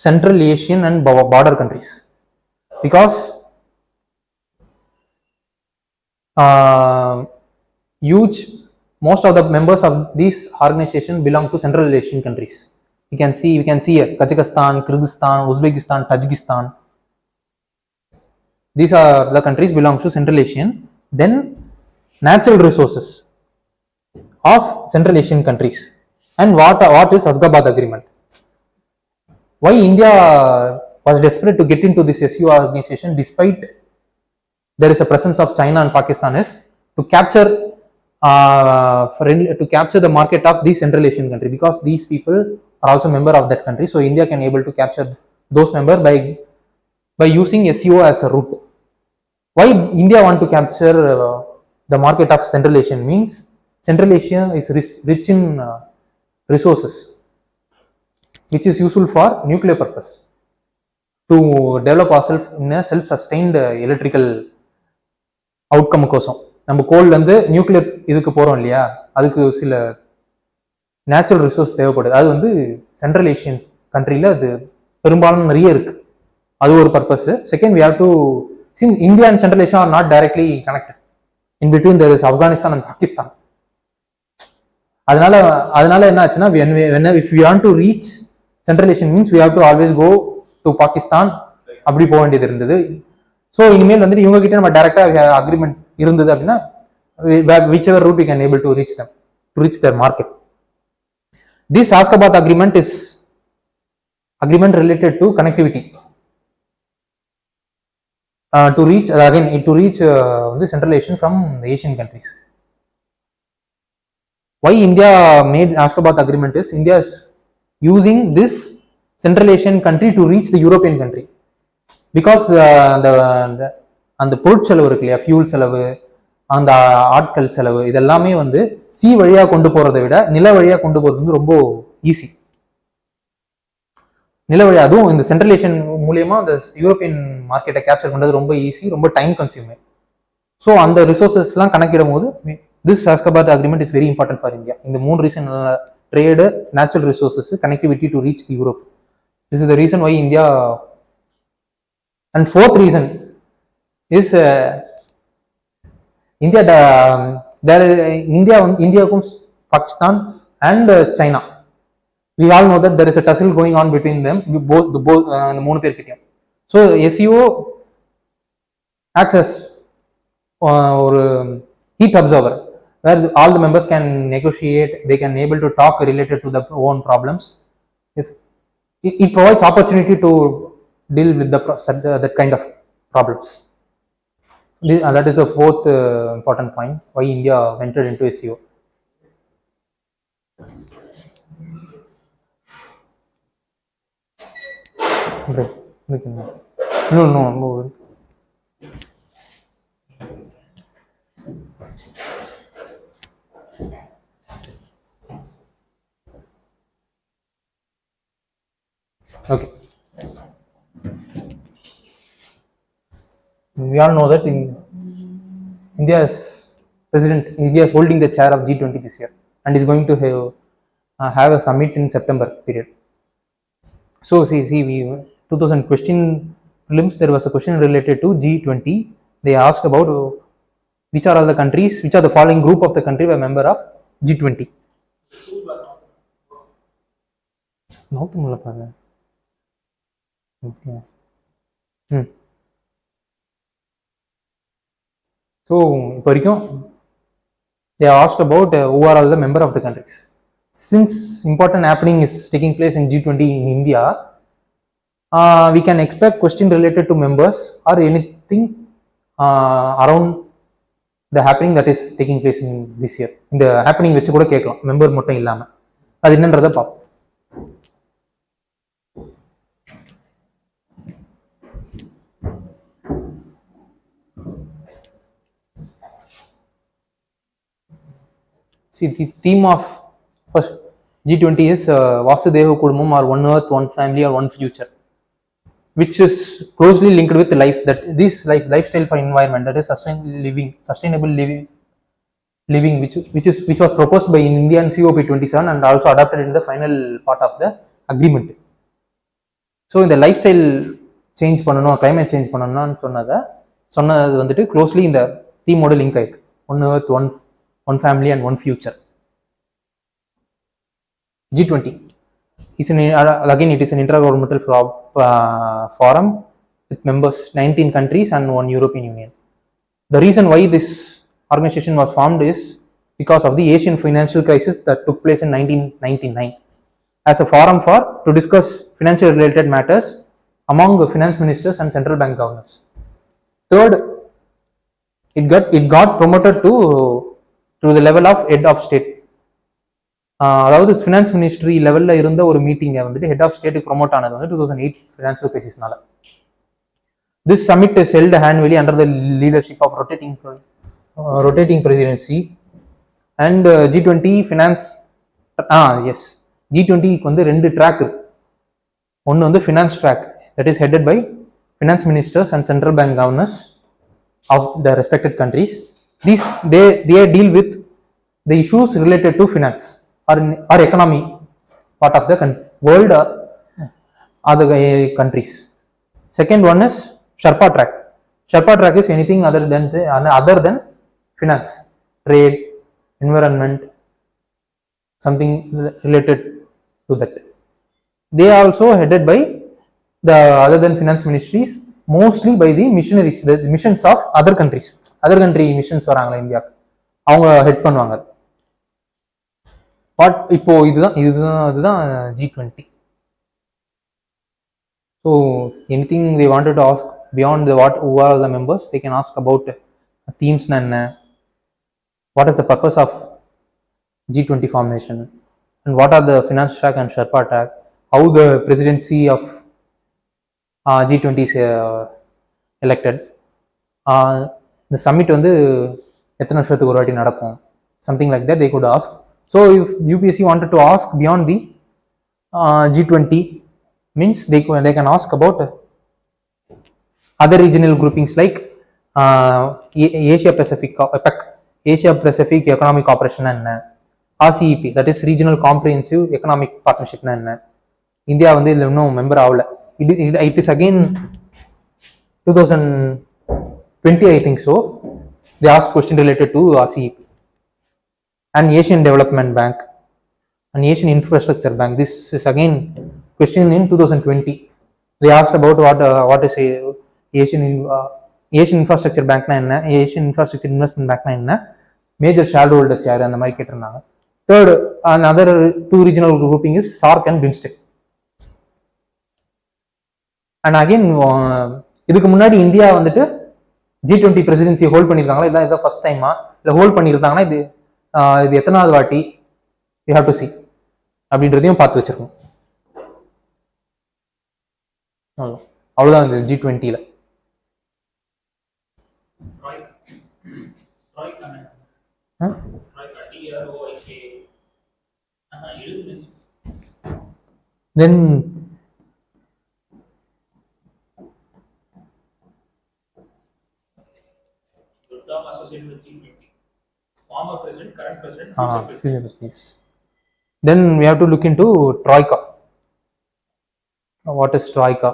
Central Asian and border countries, because most of the members of this organization belong to Central Asian countries. We can see here Kazakhstan, Kyrgyzstan, Uzbekistan, Tajikistan. These are the countries belong to Central Asian. Then natural resources of Central Asian countries, and what is Ashgabat Agreement. Why India was desperate to get into this SCO organization despite there is a presence of China and Pakistan is to capture the market of the Central Asian country, because these people are also member of that country. So India can able to capture those member by using SCO as a route. Why India want to capture the market of Central Asian means Central Asia is rich in resources which is useful for nuclear purpose, to develop ourselves in a self-sustained electrical outcome கோசம். நம்ம கோல்ல இருந்து nuclear இதுக்கு போறோம் இல்லையா, அதுக்கு சில natural resource தேவைப்படுது. அது வந்து சென்ட்ரல் ஏஷியன் கண்ட்ரில அது பெரும்பாலும் நிறைய இருக்கு. அது ஒரு purpose. Second, we have to, since India and Central Asia are not directly connected, in between there is Afghanistan and Pakistan. அதனால என்ன ஆச்சுன்னா, if we want to reach Central Asian means we have to always go to Pakistan, அப்படி போக வேண்டியது இருந்தது. So இனிமேல் வந்துட்டு இவங்க கிட்ட நம்ம டைரக்டா அக்ரிமெண்ட் இருந்தது அப்படின்னா, whichever route we can able to reach them, to reach their market. This Ashgabat agreement is agreement related to connectivity, to reach the Central Asian from the Asian countries. Why India made Ashgabat agreement is, India is using this Central Asian country to reach the European country, because அந்த பொருட்செலவு இருக்கு இல்லையா, fuel செலவு, அந்த ஆட்கள் செலவு, இதெல்லாமே வந்து சி வழியா கொண்டு போறதை விட நில வழியா கொண்டு போறது வந்து ரொம்ப ஈஸி. நில வழியா, அதுவும் இந்த சென்ட்ரல் ஏஷியன் மூலியமா அந்த யூரோப்பியன் மார்க்கெட்டை கேப்சர் பண்றது ரொம்ப ஈஸி, ரொம்ப டைம் கன்சியூமிங். ஸோ அந்த ரிசோர்சஸ் எல்லாம் கணக்கிடும் போது this Ashgabat agreement is very important for India. இந்த 3 reason trade, natural resources, connectivity to reach the Europe. This is the reason why India. And fourth reason is India. India comes Pakistan and China. We all know that there is a tussle going on between them, both the மூணு பேர்கிட்டயும். So SEO acts as ஒரு heat absorber where all the members can negotiate, they can able to talk related to their own problems. If it provides opportunity to deal with that kind of problems. That is the fourth important point why India entered into SEO. No. Okay. We all know that India is holding the chair of G20 this year and is going to have a summit in September period. So see, 2000 question prelims, there was a question related to G20. They asked about which are all the countries, which are the following group of the country were member of G20. Okay. So they asked about who are all the member of the countries. Since important happening is taking place in G20 in India, we can expect question related to members or anything around the happening that is taking place in this year. இந்த happening வச்சு கூட கேட்கலாம், member மட்டும் இல்லாம. அது என்னன்றதை பார்ப்போம். See, the theme of first G20 is Vasudeva Kudumam, or one earth, one family, or one future, which is closely linked with life. That this lifestyle for environment, that is sustainable living, which was proposed by Indian COP27 and also adopted in the final part of the agreement. So in the lifestyle change பண்ணனும், climate change பண்ணனும்னு சொன்னது வந்துட்டு closely இந்த theme ஓட link ஆயிருக்கு. One earth, one family and one future. G20 is again it is an intergovernmental forum with members 19 countries and one European Union. The reason why this organization was formed is because of the Asian financial crisis that took place in 1999 as a forum to discuss financial related matters among the finance ministers and central bank governors. Third, it got promoted to the level of head of state. அதாவது finance ministry லெவலில் இருந்த ஒரு மீட்டிங்கை வந்துட்டு head of ஸ்டேட்டுக்கு promote ஆனது வந்து 2008 financial கிரைசிஸ்னால. This summit is held annually under the leadership of rotating presidency and G20 finance. G20க்கு வந்து ரெண்டு ட்ராக் இருக்கு. ஒன்று வந்து finance track, that is headed by finance ministers and central bank governors of the respected countries. They deal with the issues related to finance or economy part of the world or other countries. Second one is Sherpa track. Sherpa track is anything other than finance, trade, environment, something related to that. They are also headed by the other than finance ministries, mostly by the missionaries, the missions of other countries. Other country missions வராங்களா இந்தியாவுக்கு, அவங்க head பண்ணுவாங்க. But இப்போ இதுதான் G20. So anything they wanted to ask beyond who are the members, they can ask about themes and what is the purpose of G20 formation and what are the finance track and Sherpa track, how the presidency of G20 is elected, the summit வந்து எத்தனை வருஷத்துக்கு ஒரு வாட்டி நடக்கும், something like that they could ask. So if UPSC wanted to ask beyond the G20 means they can ask about other regional groupings like Asia Pacific, APEC, Asia Pacific Economic Cooperation என்ன, RCEP, that is Regional Comprehensive Economic Partnership னா என்ன? India வந்து இதுல இன்னும் member ஆகல. It is again 2020 I think so. They asked question related to RCEP. And Asian Development Bank, an Asian Infrastructure Bank. This is again question in 2020. They asked about what is a Asian Infrastructure Bank na enna, Asian Infrastructure Investment Bank na enna, major shareholders yaar அந்த மாதிரி கேட்டிருந்தாங்க. Third, another two regional grouping is SAARC and BIMSTEC. And again இதுக்கு முன்னாடி India வந்துட்டு G20 presidency hold பண்ணிருக்காங்களா, இதான் first டைமா இல்ல hold பண்ணிருந்தாங்கன்னா இது எத்தனாவது வாட்டி யூ ஹேவ் டு சி அப்படின்றதையும் பார்த்து வச்சிருக்கோம். அவ்வளவுதான் இந்த G20ல. Then associated with G20. Former president, current president, future president. Yes. Then we have to look into Troika. What is Troika?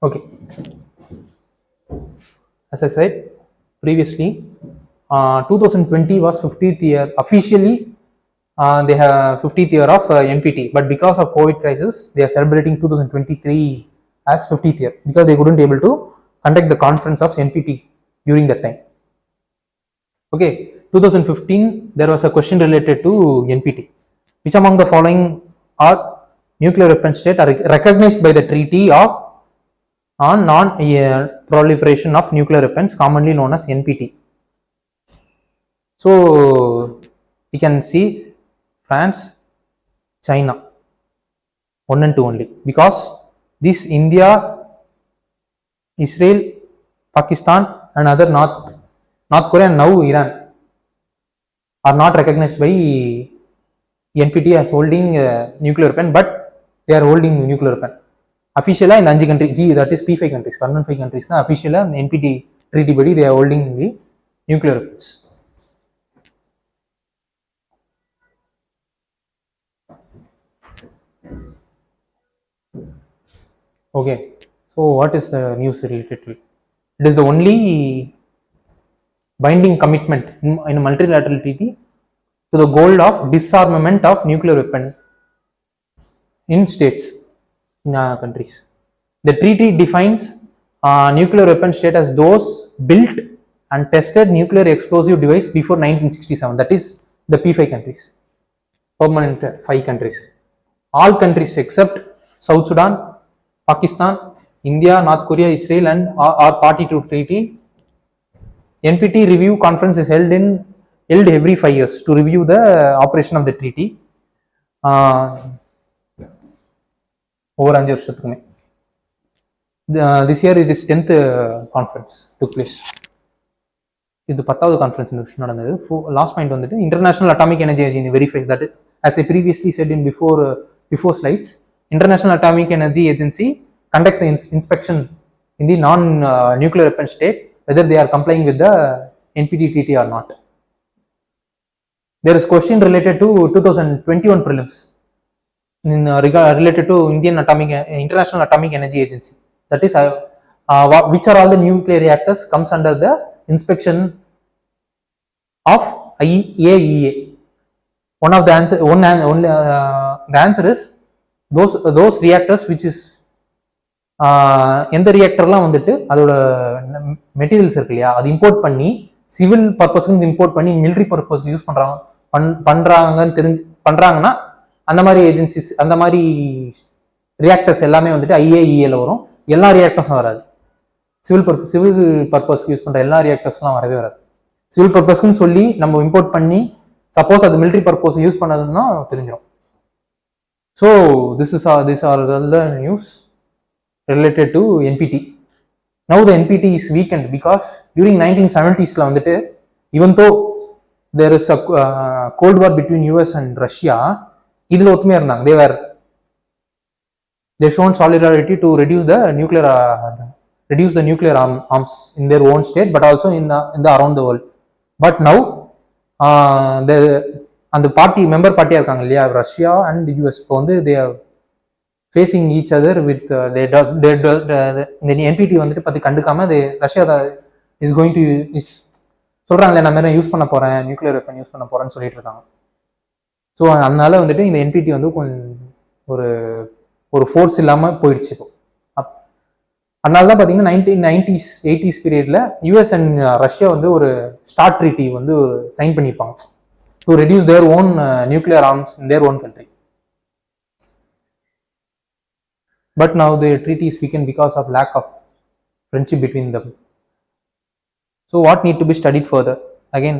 Okay, as I said previously, 2020 was 50th year officially. They have 50th year of NPT, but because of COVID crisis they are celebrating 2023 as 50th year because they couldn't able to conduct the conference of NPT during that time. Okay, 2015 there was a question related to NPT. Which among the following are nuclear weapon state are recognized by the Treaty of on non-proliferation of nuclear weapons, commonly known as NPT? So you can see France, China, 1 and 2 only, because this India, Israel, Pakistan and other North Korea and now Iran are not recognized by NPT as holding nuclear weapon, but they are holding nuclear weapon. Officially in 5 countries, that is P5 countries, permanent 5 countries na officially NPT treaty body they are holding the nuclear weapons. Okay, so what is the news related to it? It is the only binding commitment in a multilateral treaty to the goal of disarmament of nuclear weapon in states. In countries, the treaty defines nuclear weapon state as those built and tested nuclear explosive device before 1967. That is the P5 countries, permanent 5 countries. All countries except South Sudan, Pakistan, India, North Korea, Israel and are party to treaty. NPT review conference is held every 5 years to review the operation of the treaty. Over 5 வருஷத்துக்குமே. This year it is 10th conference took place. இது 10வது conference இந்த விஷயம் நடந்தது. Last point வந்துட்டு international atomic energy agency verify that as I previously said in before slides, International Atomic Energy Agency conducts the inspection in the non nuclear weapon state whether they are complying with the NPT treaty or not. There is question related to 2021 prelims in related to International Atomic Energy Agency, that is which are all the nuclear reactors comes under the inspection of IAEA. One of the answer the answer is those reactors which is எந்த ரியாக்டர்லாம் வந்துட்டு அதோட materials இருக்கு இல்லையா அது import பண்ணி civil பர்பஸ்க்கு import பண்ணி military பர்பஸ்க்கு யூஸ் பண்றாங்கன்னா அந்த மாதிரி ஏஜென்சிஸ் அந்த மாதிரி ரியாக்டர்ஸ் எல்லாமே வந்துட்டு IAEAல வரும். எல்லா ரியாக்டர்ஸும் வராது. சிவில் பர்பஸ்க்கு யூஸ் பண்ற எல்லா ரியாக்டர்ஸ்லாம் வரவே வராது. சிவில் பர்பஸ்க்குன்னு சொல்லி நம்ம இம்போர்ட் பண்ணி சப்போஸ் அது மிலிட்டரி பர்பஸ் யூஸ் பண்ணதுன்னா தெரிஞ்சிடும். So these are all the news related to NPT. Now the NPT is weakened because during 1970s la வந்துட்டு, even though there is a cold war between US and Russia, இதுல ஒத்துமையா இருந்தாங்க. They shown solidarity to reduce the nuclear arms in their own state, but also in the around the world. But now the அந்த party member பார்ட்டியா இருக்காங்க இல்லையா, Russia and US, இப்போ வந்து they are facing each other with இந்த என்பிடி வந்துட்டு பத்தி கண்டுக்காம Russia is going to சொல்றாங்களே, நான் மாதிரி யூஸ் பண்ண போறேன், நியூக்ளியர் வெப்பன் யூஸ் பண்ண போறேன்னு சொல்லிட்டு இருக்காங்க. ஸோ அதனால வந்துட்டு இந்த என்பிடி வந்து கொஞ்சம் ஒரு ஃபோர்ஸ் இல்லாமல் போயிடுச்சு இப்போ. அதனால தான் பார்த்தீங்கன்னா 1990s 80s பீரியட்ல யூஎஸ் அண்ட் ரஷ்யா வந்து ஒரு ஸ்டார்ட் ட்ரீட்டி வந்து சைன் பண்ணியிருப்பாங்க to reduce their own nuclear arms in their own country. But now the treaty is weakened because of lack of friendship between them. So what need to be studied further? Again,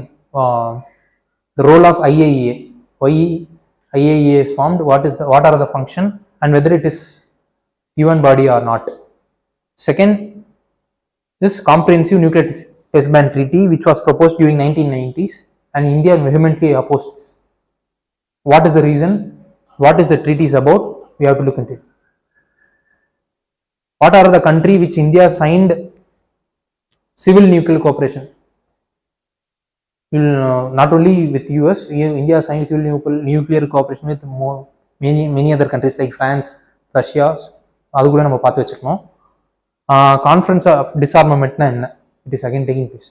the role of IAEA. Why IAEA is formed? What are the function and whether it is UN body or not. Second, this comprehensive nuclear test ban treaty, which was proposed during 1990s, and India vehemently opposed. What is the reason? What is the treaty is about? We have to look into it. What are the country which India signed civil nuclear cooperation? Not only with US, India signed civil nuclear cooperation with many other countries like France, Russia. அது கூட நம்ம பார்த்து வச்சுக்கணும். Conference of டிஸ்ஆர்மமெண்ட்னா என்ன, it is again taking place.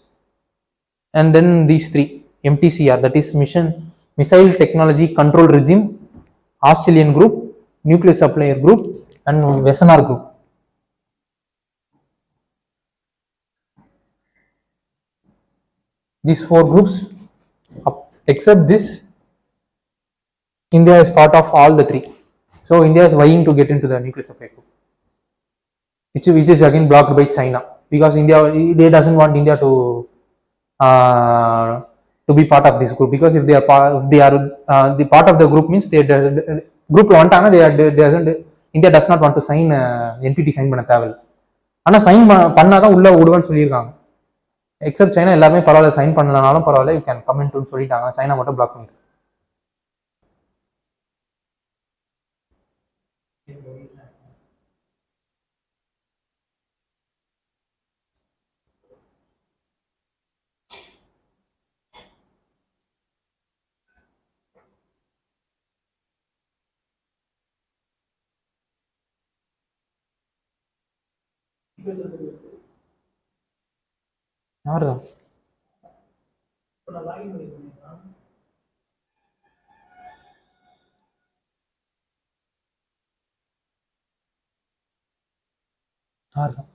And then these three MTCR, that is missile technology control regime, Australian group, nuclear supplier group and Wassenaar group. These four groups, except this, India is part of all the three. So India is vying to get into the nuclear supply group, which is again blocked by China, because they doesn't want India to be part of this group, because if they are the part of the group means group India does not want to sign NPT sign பண்ண தேவையில்லை. ஆனால் sign பண்ணாதான் உள்ள விடுவேன்னு சொல்லியிருக்காங்க. Accept China எல்லாமே பரவாயில்ல, sign பண்ணலனாலும் பரவாயில்ல, you can come இன்டுன்னு சொல்லிட்டாங்க. சைனா மட்டும் பிளாக் பண்ணிட்டு. யாருதான் யாருதான்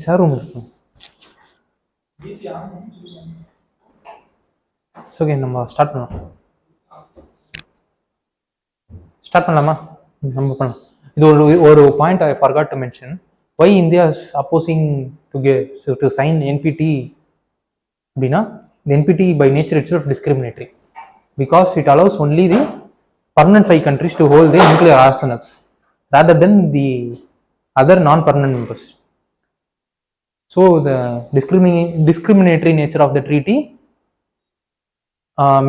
சார் ரூம் இருக்கு. ஓகே, நம்ம ஸ்டார்ட் பண்ணலாமா? நம்ம பண்ணலாம். இது ஒரு point I forgot to mention. Why India is opposing to sign NPT அப்படின்னா, the NPT by nature itself discriminatory, because it allows only the permanent 5 countries to hold the nuclear arsenals rather than the other non-permanent members. So the discriminatory nature of the treaty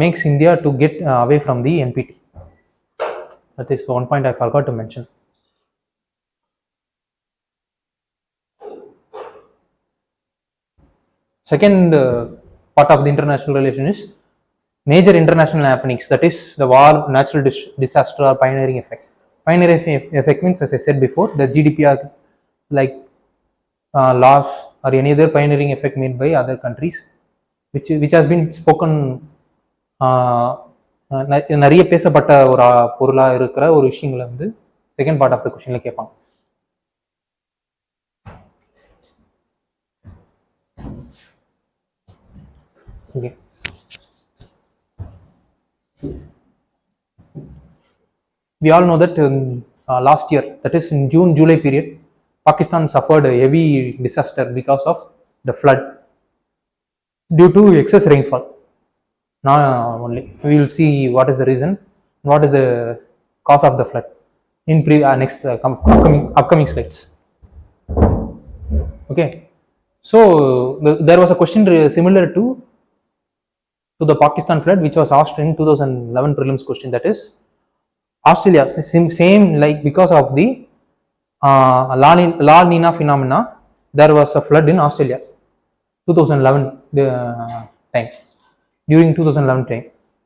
makes India to get away from the NPT. That is one point I forgot to mention. Second part of the international relation is Major international happenings, that is the war, natural disaster, or pioneering effect. Pioneering effect means, as I said before, the GDP are like laws or any other pioneering effect made by other countries, which has been spoken, நிறைய பேசப்பட்ட ஒரு பொருளா இருக்கிற ஒரு விஷயங்களை வந்து second part of the கொஸ்டின்ல கேட்பாங்க. Okay. We all know that last year, that is in June-July period, Pakistan suffered a heavy disaster because of the flood due to excess rainfall. Not only, we will see what is the reason, what is the cause of the flood in next upcoming slides. Okay, so there was a question similar to the Pakistan flood, which was asked in 2011 prelims question, that is Australia, same like because of the La Nina phenomena, there was a flood in Australia 2011 time, during 2011 time.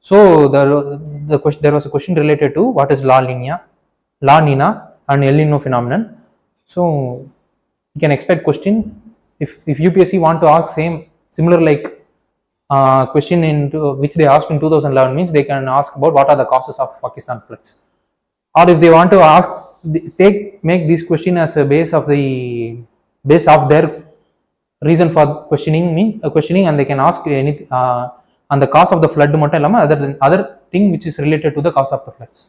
So there was a question related to what is La Nina and El Nino phenomenon. So you can expect question, if UPSC want to ask similar like question into which they asked in 2011, means they can ask about what are the causes of Pakistan floods, or if they want to ask, make this question as a base of their reason for questioning, and they can ask anything on the cause of the flood மட்டும் இல்லாம other thing which is related to the cause of the floods.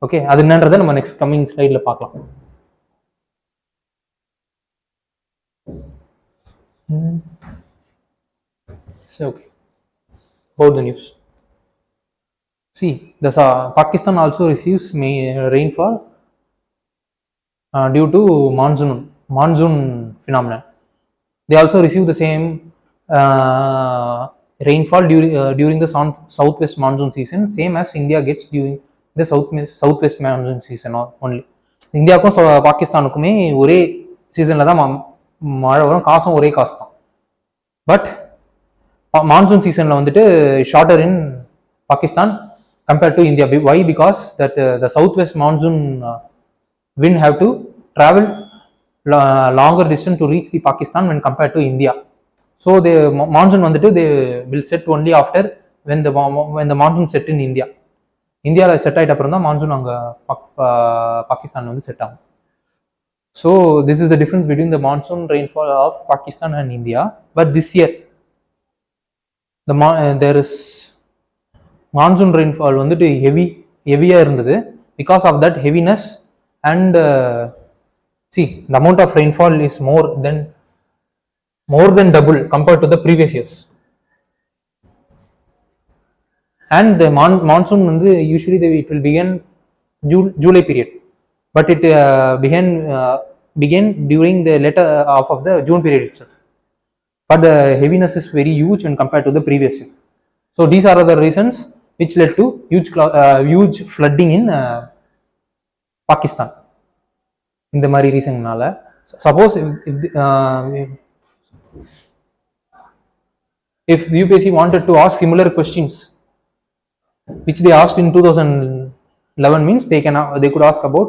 Okay, அது என்னன்றதை நம்ம next coming slideல பார்க்கலாம். So okay, about the news. See, the Pakistan also receives rainfall due to monsoon phenomenon. They also receive the same rainfall during the southwest monsoon season, same as India gets during the southwest monsoon season only. இந்தியாவுக்கும் பாகிஸ்தானுக்குமே ஒரே சீசன்ல தான் மழை வரும், காசும் ஒரே காசு தான். பட் மான்சூன் சீசன்ல வந்துட்டு shorter in Pakistan compared to India. Why? Because that the southwest monsoon wind have to travel longer distance to reach the Pakistan when compared to India. So the monsoon வந்துட்டு they will set only after when the monsoon set in India. இந்தியால set ஆயிட்ட அப்புறம் தான் monsoon அங்க பாகிஸ்தான் வந்து set ஆகும். So this is the difference between the monsoon rainfall of Pakistan and India. But this year there is monsoon rainfall வந்துட்டு heaviயா இருந்தது. Because of that heaviness and see, the amount of rainfall is more than double compared to the previous years. And the monsoon வந்து usually it will begin July period, but it began during the later half of the June period itself. But the heaviness is very huge when compared to the previous year. So these are the reasons which led to huge flooding in Pakistan. இந்த மாதிரி ரீசன்னால suppose if UPSC wanted to ask similar questions which they asked in 2011, means they could ask about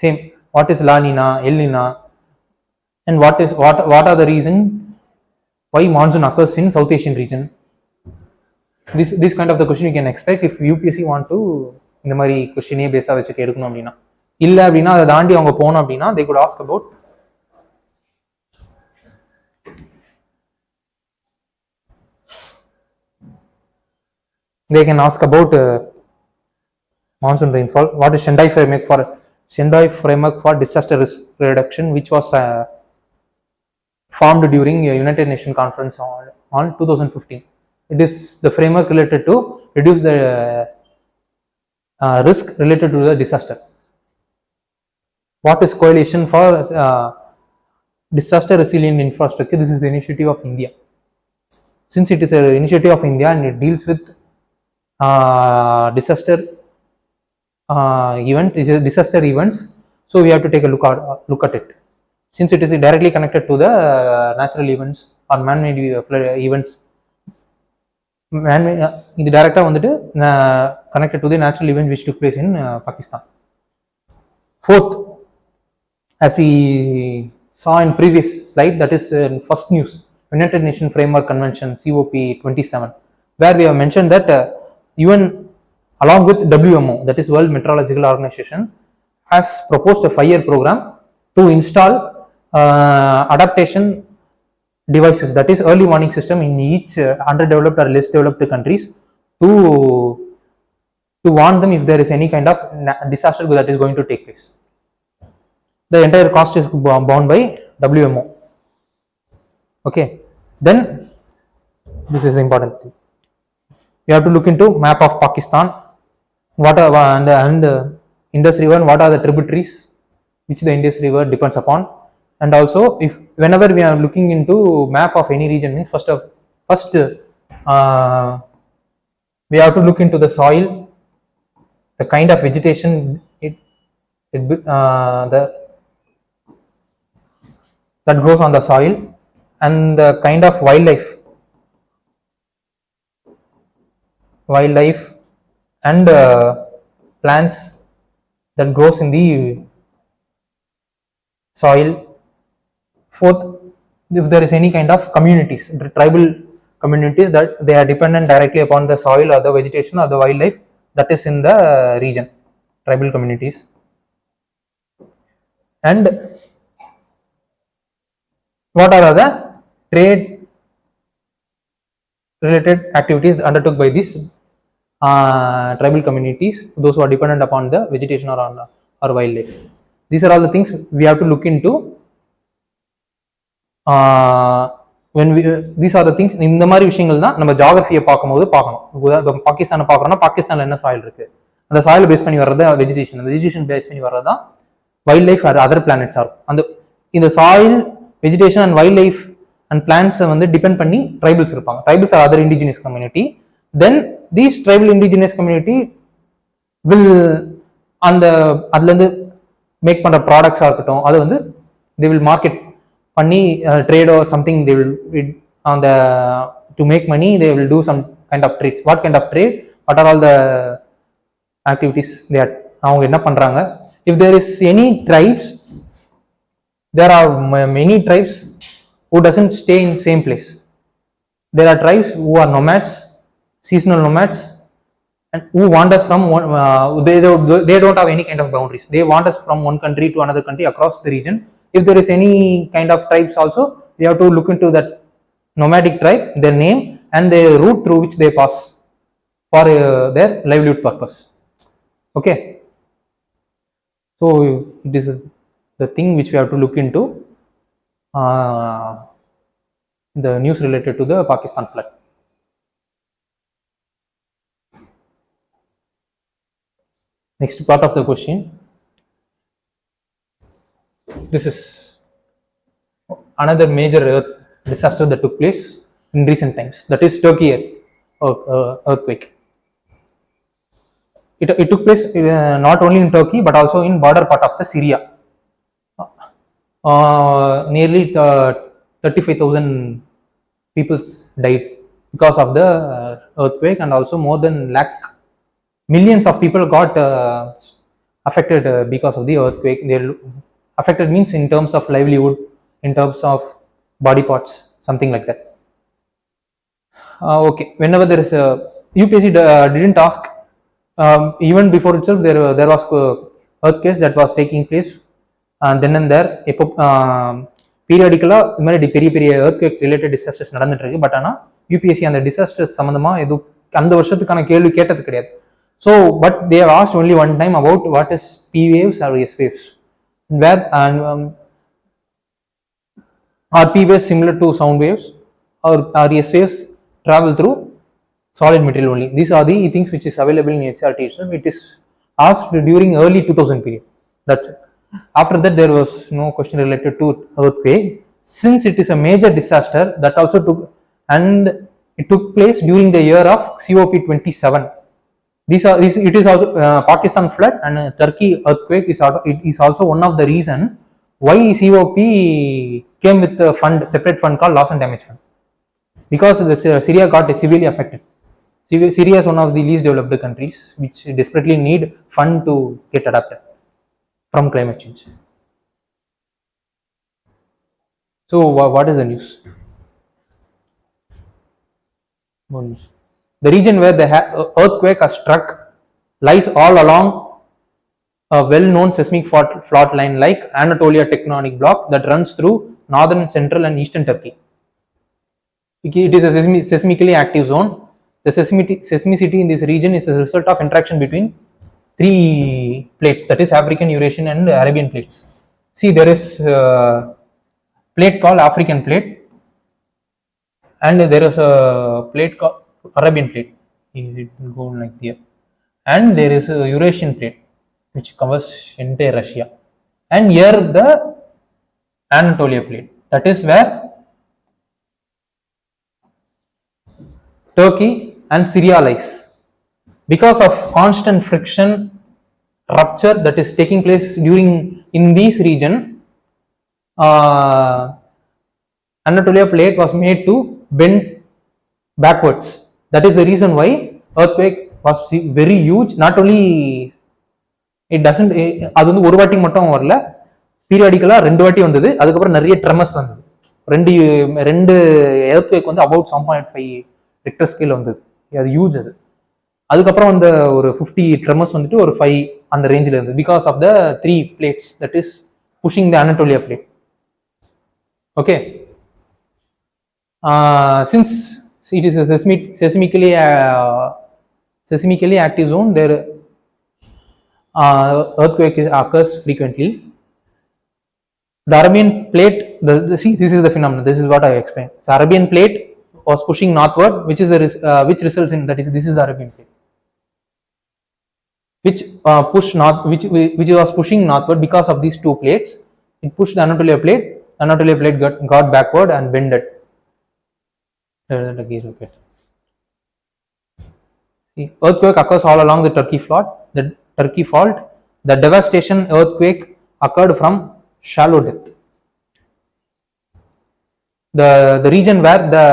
same, what is La Nina, El Nina, and what are the reason why monsoon occurs in South Asian region. This kind of the question you can expect if UPSC want to இந்த மாதிரி கொஸ்டினே பேஸா வச்சுட்டு எடுக்கணும் அப்படின்னா. இல்லை அப்படின்னா அதை தாண்டி அவங்க போனோம் அப்படின்னா they could ask about they can ask about monsoon rainfall. What is Sendai framework for disaster risk reduction, which was formed during a United Nations conference on 2015. It is the framework related to reduce the risk related to the disaster. What is coalition for disaster resilient infrastructure? This is the initiative of India. Since it is an initiative of India and it deals with disaster events, so we have to take a look at it. Since it is directly connected to the natural events or man-made events, இது டைரக்டா வந்துட்டு connected to the natural event which took place in Pakistan. Fourth, as we saw in previous slide, that is first news, United Nations Framework Convention COP27, where we have mentioned that UN along with WMO, that is World Meteorological Organization, has proposed a 5-year program to install adaptation devices, that is early warning system, in each underdeveloped or less developed countries to warn them if there is any kind of disaster that is going to take place. The entire cost is borne by WMO. Okay, then this is the important thing. You have to look into map of Pakistan, what are and Indus River, what are the tributaries which the Indus River depends upon, and also if whenever we are looking into map of any region, means first we have to look into the soil, the kind of vegetation that grows on the soil, and the kind of wildlife and plants that grows in the soil. Fourth, if there is any kind of communities, the tribal communities, that they are dependent directly upon the soil or the vegetation or the wildlife that is in the region, tribal communities. And what are the trade related activities undertook by these tribal communities, those who are dependent upon the vegetation or wildlife. These are all the things we have to look into when we these are the things. இந்த மாதிரி விஷயங்கள் தான் நம்ம ஜியோகிராஃபியை பார்க்கும்போது பார்க்கணும். பாகிஸ்தானை பார்க்குறோம்னா பாகிஸ்தானில் என்ன சாயில் இருக்கு, அந்த சாயில் பேஸ் பண்ணி வர்றது வெஜிடேஷன், அந்த வெஜிடேஷன் பேஸ் பண்ணி வர்றது தான் வைல்ட் லைஃப் அது அதர் பிளானட்ஸாக இருக்கும். அந்த இந்த soil, vegetation and wild life and பிளான்ட்ஸை வந்து டிபெண்ட் பண்ணி ட்ரைபிள்ஸ் இருப்பாங்க. Tribals or other indigenous community. Then these tribal indigenous community will அதுலேருந்து மேக் பண்ணுற ப்ராடக்ட்ஸாக இருக்கட்டும், அது வந்து தே வில் மார்க்கெட் பண்ணி trade or something, they will on the to make money they will do some kind of trades. What kind of trade, what are all the activities they are, அவங்க என்ன பண்ணுறாங்க. If there is any tribes, there are many tribes who doesn't stay in same place. There are tribes who are nomads, seasonal nomads, and who wanders from one, they don't have any kind of boundaries. They wanders from one country to another country across the region. If there is any kind of tribes also, we have to look into that nomadic tribe, their name and the route through which they pass for their livelihood purpose. Okay, so it is the thing which we have to look into the news related to the Pakistan flood. Next part of the question, this is another major earth disaster that took place in recent times, that is Turkey earthquake. It took place not only in Turkey but also in border part of the Syria. Nearly 35,000 people died because of the earthquake, and also more than millions of people got affected because of the earthquake. They affected means in terms of livelihood, in terms of body parts, something like that. Okay, whenever there is a UPSC didn't ask, even before itself there was earthquakes that was taking place then and there. இப்போ பீரியாடிக்கலாக இது மாதிரி பெரிய பெரிய earthquake related disasters நடந்துட்டு இருக்கு. But ஆனால் UPSC அந்த disasters சம்மந்தமாக எதுவும் அந்த வருஷத்துக்கான கேள்வி கேட்டது கிடையாது. So but they have asked only one time about what is P waves or S waves, where are P waves similar to sound waves or S waves travel through solid material only. These are the things which is available in HRT. It is asked during early 2000 period. That's it. After that there was no question related to earthquake. Since it is a major disaster that also took, and it took place during the year of COP27. It is also Pakistan flood and Turkey earthquake is also one of the reason why COP came with a separate fund called loss and damage fund, because the Syria got severely affected. Syria is one of the least developed countries which desperately need fund to get adapted from climate change. So what is the news? The region where the earthquake has struck lies all along a well-known seismic fault line like Anatolia tectonic block that runs through northern, central and eastern Turkey. It is a seismically active zone. The seismicity in this region is a result of interaction between three plates, that is African, Eurasian and Arabian plates. See, there is a plate called African plate and there is a plate called Arabian plate. It will go like here. And there is a Eurasian plate which covers entire Russia. And here the Anatolia plate. That is where Turkey and Syria lies. Because of constant friction rupture that is taking place in this region, Anatolia plate was made to bend backwards. That is the reason why earthquake was very huge. Not only it doesn't, அது வந்து ஒரு வாட்டி மட்டும் வரல, பீரியாடிக்கலா ரெண்டு வாட்டி வந்தது. அதுக்கப்புறம் நிறைய ட்ரெமர்ஸ் வந்தது. ரெண்டு எர்த்குவேக் வந்து அபவுட் 7.5 ரிக்டர் ஸ்கேல் வந்தது. அது ஹியூஜ். அதுக்கப்புறம் அந்த ஒரு 50 ட்ரெமர்ஸ் வந்துட்டு ஒரு 5 அந்த ரேஞ்சில் இருந்தது. Because of the 3 plates that is pushing the Anatolia plate. Okay, since it is a seismically active zone, there earthquake occurs frequently. The Arabian plate, see, this is the phenomenon. This is what I explained. The Arabian plate was pushing northward, which is which results in, that is, this is the Arabian plate, which pushed north, which was pushing northward. Because of these two plates, it pushed the Anatolia plate. Anatolia plate got backward and bended. See, earthquake occurs all along the Turkey fault. The devastation earthquake occurred from shallow depth. The region where the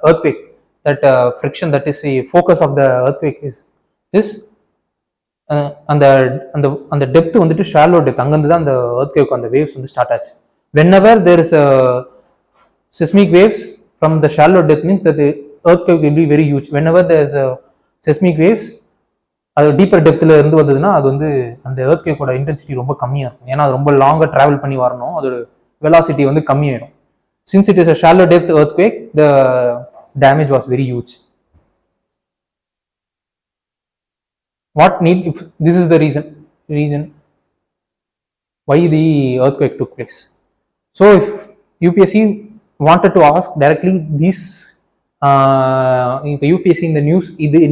earthquake, that friction, that is the focus of the earthquake is அந்த depth வந்துட்டு shallow depth. அங்கிருந்து தான் அந்த earthquake அந்த waves வந்து start ஆச்சு. Whenever there is a seismic waves from the shallow depth, means that the earthquake will be very huge. Whenever there is a seismic waves அது deeper டெப்த்ல இருந்து வந்ததுன்னா அது வந்து அந்த எர்த்குவேக்கோட இன்டென்சிட்டி ரொம்ப கம்மியாக இருக்கும். ஏன்னா அது ரொம்ப லாங்காக ட்ராவல் பண்ணி வரணும், அதோட வெலாசிட்டி வந்து கம்மியாயிடும். Since it is a shallow depth earthquake, the damage was very huge. This is the reason why the earthquake took place. So if UPSC wanted to ask directly these, இப்போ UPSC இந்த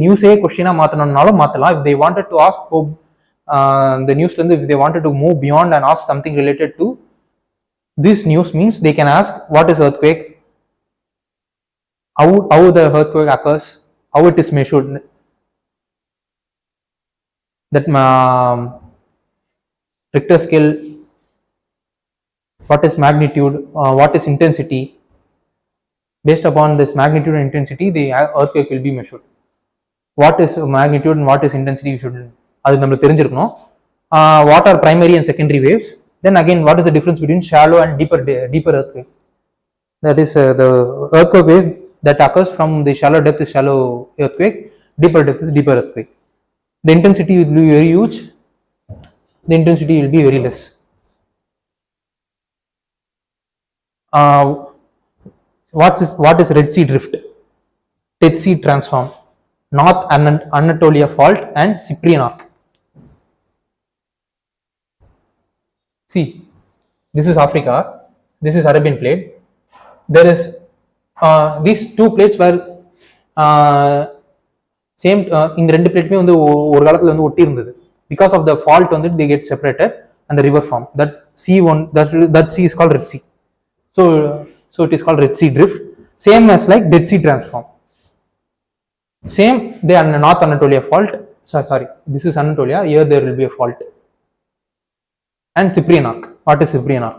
நியூஸே கொஸ்டினா மாற்றணும்னாலும் மாற்றலாம். if they wanted to ask the newsல இருந்து, if they wanted to move beyond and ask something related to this news, means they can ask what is earthquake, how the earthquake occurs, how it is measured, that Richter scale, what is magnitude, what is intensity. Based upon this magnitude and intensity, the earthquake will be measured. What is magnitude and what is intensity, அது நம்மளுக்கு தெரிஞ்சிருக்கணும். What are primary and secondary waves? Then again, what is the difference between shallow and deeper earthquake? That is the earthquake wave that occurs from the shallow depth is shallow earthquake, deeper depth is deeper earthquake. The intensity will be very huge, the intensity will be very less. What is Red Sea drift, Dead Sea transform, North Anatolia fault and Cyprian arc? See, this is Africa, this is Arabian plate. There is these two plates were same. இந்த ரெண்டு பிளேட்மே வந்து ஒரு காலத்துல வந்து ஒட்டி இருந்தது. Because of the fault வந்து they get separated and the river form. That sea is called Red Sea. So it is called Red Sea drift. Same as like Dead Sea transform. Same, they are North Anatolia fault. Sorry, this is Anatolia. Here there will be a fault. And Cyprian arc. What is Cyprian arc?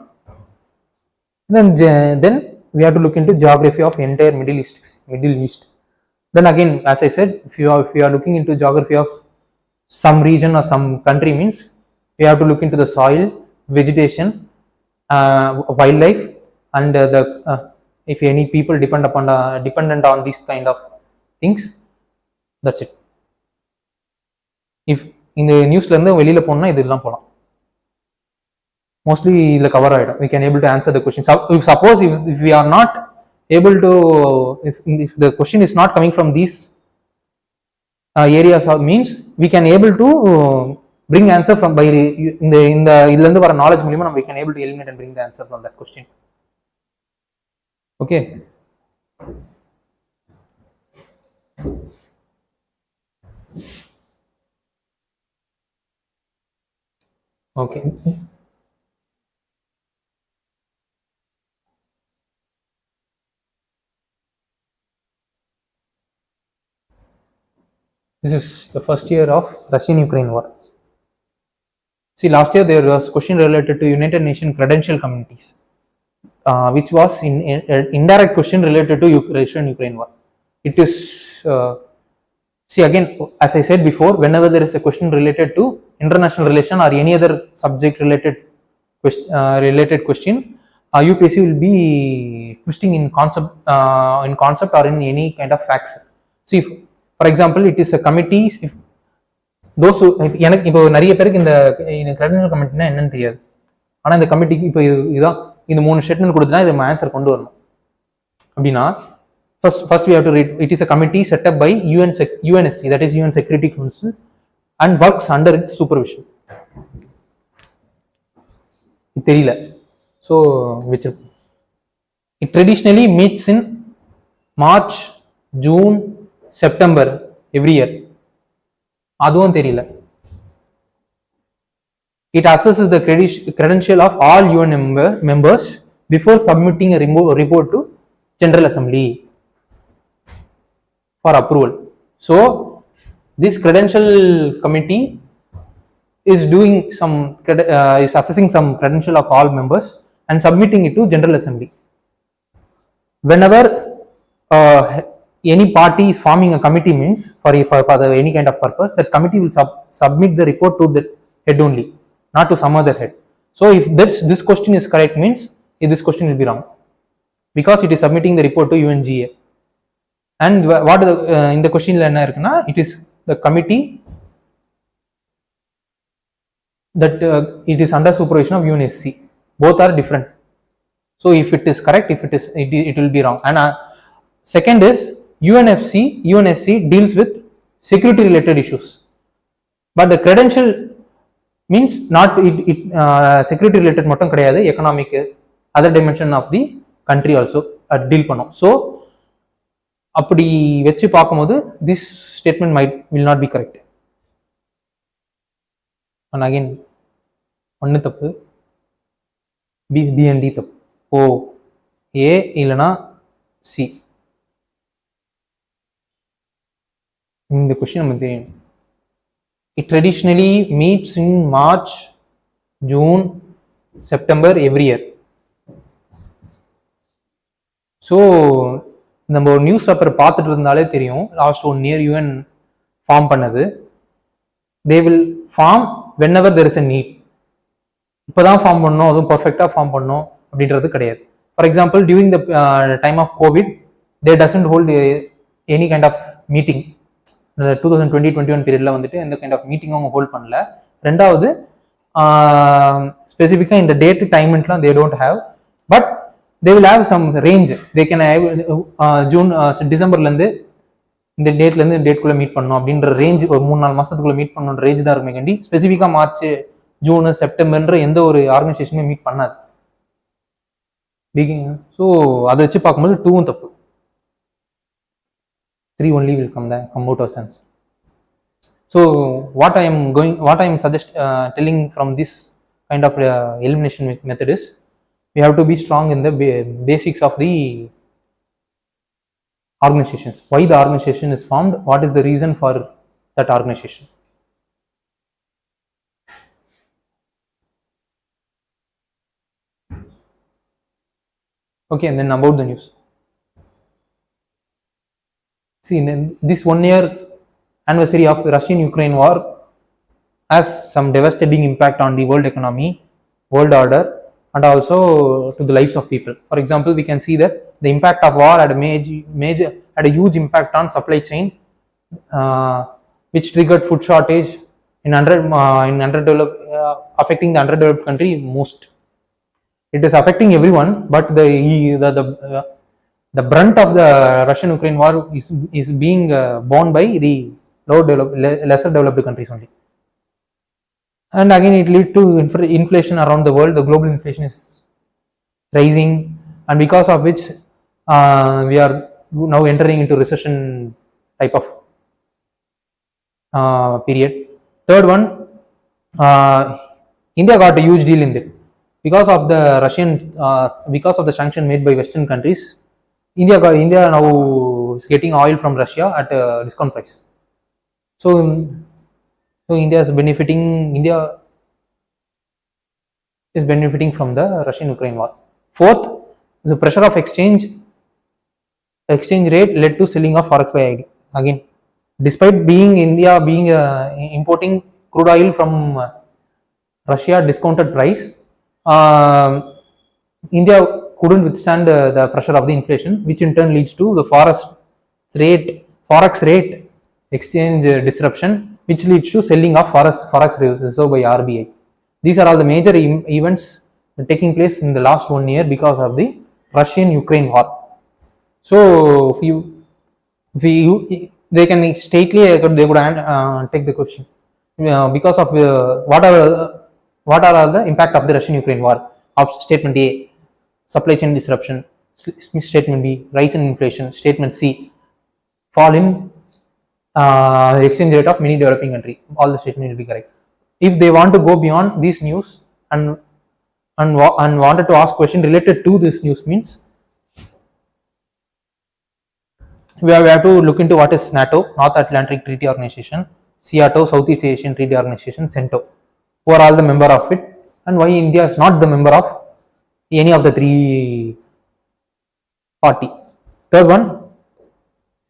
Then we have to look into geography of entire Middle East. Then again, as I said, if you are looking into geography of some region or some country, means you have to look into the soil, vegetation, wildlife, and the if any people dependent on these kind of things. That's it. If இந்த நியூஸ்ல இருந்து வெளியில போனா இதெல்லாம் போலாம். Mostly இதுல cover ஆயிடும். We can able to answer the question. If suppose if we are not able to, if the question is not coming from these areas, means we can able to bring answer from by இந்த இதுல இருந்து வர knowledge மூலமா நம்ம we can able to eliminate and bring the answer from that question. Okay. Okay. This is the first year of Russian-Ukraine war. See, last year there was question related to United Nations credential communities, which was in indirect question related to Russian-Ukraine war. It is see again, as I said before, whenever there is a question related to international relation or any other subject related question, UPSC will be twisting in concept or in any kind of facts. See, for example, it is a committee. If those எனக்கு இப்போ நிறைய பேருக்கு இந்த credential கமிட்டினா என்னன்னு தெரியாது. ஆனால் இந்த கமிட்டிக்கு இப்போ இதுதான் இந்த 3 ஸ்டேட்மெண்ட் கொடுத்தா இது ஆன்சர் கொண்டு வரணும் அப்படின்னா, first we have to read. It is a committee set up by UNSC, that is UN Security Council, and works under its supervision. இது தெரியல, ஸோ வச்சிருப்போம். It traditionally meets in March, June, September every year. அதுவும் தெரியல. It assesses the credential of all UN members before submitting a report to General Assembly for approval. So this credential committee is doing some is assessing some credential of all members and submitting it to General Assembly. Whenever any party is forming a committee, means for any kind of purpose, that committee will submit the report to the head only, not to some other head. So if this question is correct, means this question will be wrong, because it is submitting the report to UNGA. And what in the question la enna irukna, it is the committee that it is under supervision of UNSC. Both are different. So if it is correct, if it is it will be wrong. And second is UNSC deals with security related issues, but the credential means not it security related மட்டும் கிடையாது, economic other dimension of the country also deal பண்ணும். So அப்படி வச்சு பார்க்கும்போது this statement will not be correct. And again, ஒன்று தப்பு, B and D தப்பு. ஓ A இல்லைனா C. இந்த கொஸ்டின் நமக்கு தெரியும். It traditionally meets in March, June, September every year. So நம்ம ஒரு நியூஸ் பேப்பர் பார்த்துட்டு இருந்தாலே தெரியும், லாஸ்ட் 1 year UN ஃபார்ம் பண்ணது. They will form whenever there is a need. இப்போதான் ஃபார்ம் பண்ணணும், அதுவும் பர்ஃபெக்டாக ஃபார்ம் பண்ணணும் அப்படின்றது கிடையாது. For example, during the time of COVID, they doesn't hold any kind of meeting. 2020-21 பீரியட்ல வந்துட்டு எந்த கைண்ட் ஆஃப் மீட்டிங் அவங்க ஹோல்ட் பண்ணல. ரெண்டாவது, ஸ்பெசிஃபிக்காக இந்த டேட் டைம்லாம் they don't have, but they will have some range. They can have June டிசம்பர்லேருந்து இந்த டேட்லேருந்து இந்த டேட்குள்ளே மீட் பண்ணணும் அப்படின்ற ரேஞ்ச், ஒரு 3-4 மாதத்துக்குள்ளே மீட் பண்ணணுன்ற ரேஞ்ச் தான் இருக்குமே கண்டி ஸ்பெசிஃபிக்காக மார்ச், ஜூன், செப்டம்பர்ன்ற எந்த ஒரு ஆர்கனைசேஷனுமே மீட் பண்ணாது. ஸோ அதை வச்சு பார்க்கும்போது 2 தப்பு, 3 only will come out of sense. So what I am telling from this kind of elimination method is, we have to be strong in the basics of the organizations. Why the organization is formed, what is the reason for that organization. Okay, and then about the news. See, this 1 year anniversary of Russian-Ukraine war has some devastating impact on the world economy, world order, and also to the lives of people. For example, we can see that the impact of war had a huge impact on supply chain, which triggered food shortage in underdeveloped, affecting the underdeveloped country most. It is affecting everyone, but the brunt of the Russian-Ukraine war is being borne by the lesser developed countries only. And again, it lead to inflation around the world. The global inflation is rising, and because of which we are now entering into recession type of period. Third one, India got a huge deal in there because of the because of the sanction made by Western countries. India now is getting oil from Russia at a discount price. So India is benefiting. India is benefiting from the Russian-Ukraine war. Fourth, the pressure of exchange rate led to selling of forex by ID. Again, despite India being importing crude oil from Russia at discounted price, India couldn't withstand the pressure of the inflation, which in turn leads to the forex rate exchange disruption, which leads to selling of forex reserve by RBI. These are all the major events taking place in the last 1 year because of the Russian-Ukraine war. So they can straightly they could take the question because of what are the impact of the Russian-Ukraine war. Of statement A, supply chain disruption. Statement B, rise in inflation. Statement C, fall in exchange rate of many developing country. All the statement will be correct. If they want to go beyond these news and wanted to ask question related to this news, means we have to look into what is NATO, North Atlantic Treaty Organization, SEATO, Southeast Asian Treaty Organization, CENTO, who are all the member of it, and why India is not the member of any of the three party. Third one,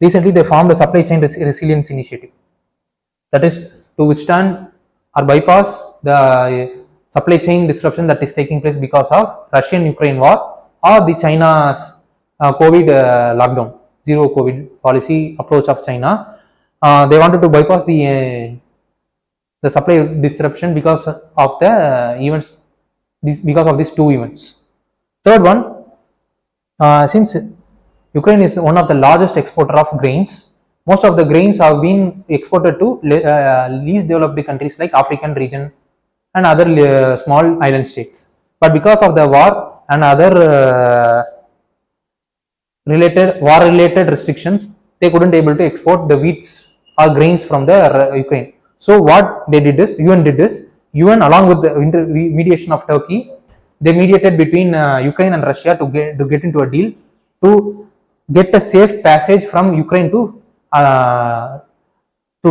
recently they formed a supply chain resilience initiative, that is to withstand or bypass the supply chain disruption that is taking place because of Russian-Ukraine war or the China's COVID lockdown, zero COVID policy approach of China. They wanted to bypass the supply disruption because of the events, because of these two events. Third one, since Ukraine is one of the largest exporter of grains, most of the grains have been exported to least developed countries like African region and other small island states. But because of the war and other war-related restrictions, they couldn't able to export the wheats or grains from the Ukraine. So what they did is, UN along with the mediation of Turkey, they mediated between Ukraine and Russia to get into a deal to get a safe passage from Ukraine to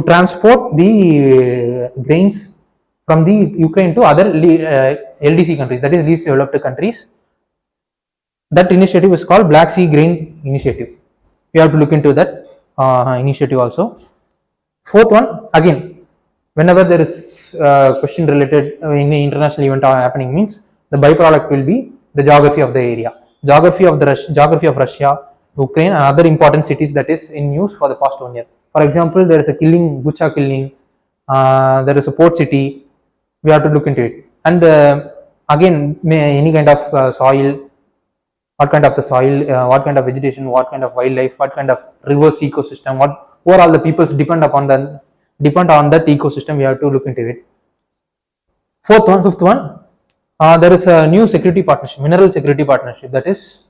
transport the grains from the Ukraine to other LDC countries, that is least developed countries. That initiative is called Black Sea Grain Initiative. We have to look into that initiative also. Fourth one, again, whenever there is question related in the international event happening, means the byproduct will be the geography of the area, geography of Russia, Ukraine, and other important cities that is in news for the past 1 year. For example, there is a killing, Bucha killing, there is a port city. We have to look into it. And again, any kind of soil, what kind of the soil, what kind of vegetation, what kind of wildlife, what kind of rivers ecosystem, who are all the peoples depend on that ecosystem. We have to look into it. Fifth one, there is a new security partnership, mineral security partnership, that is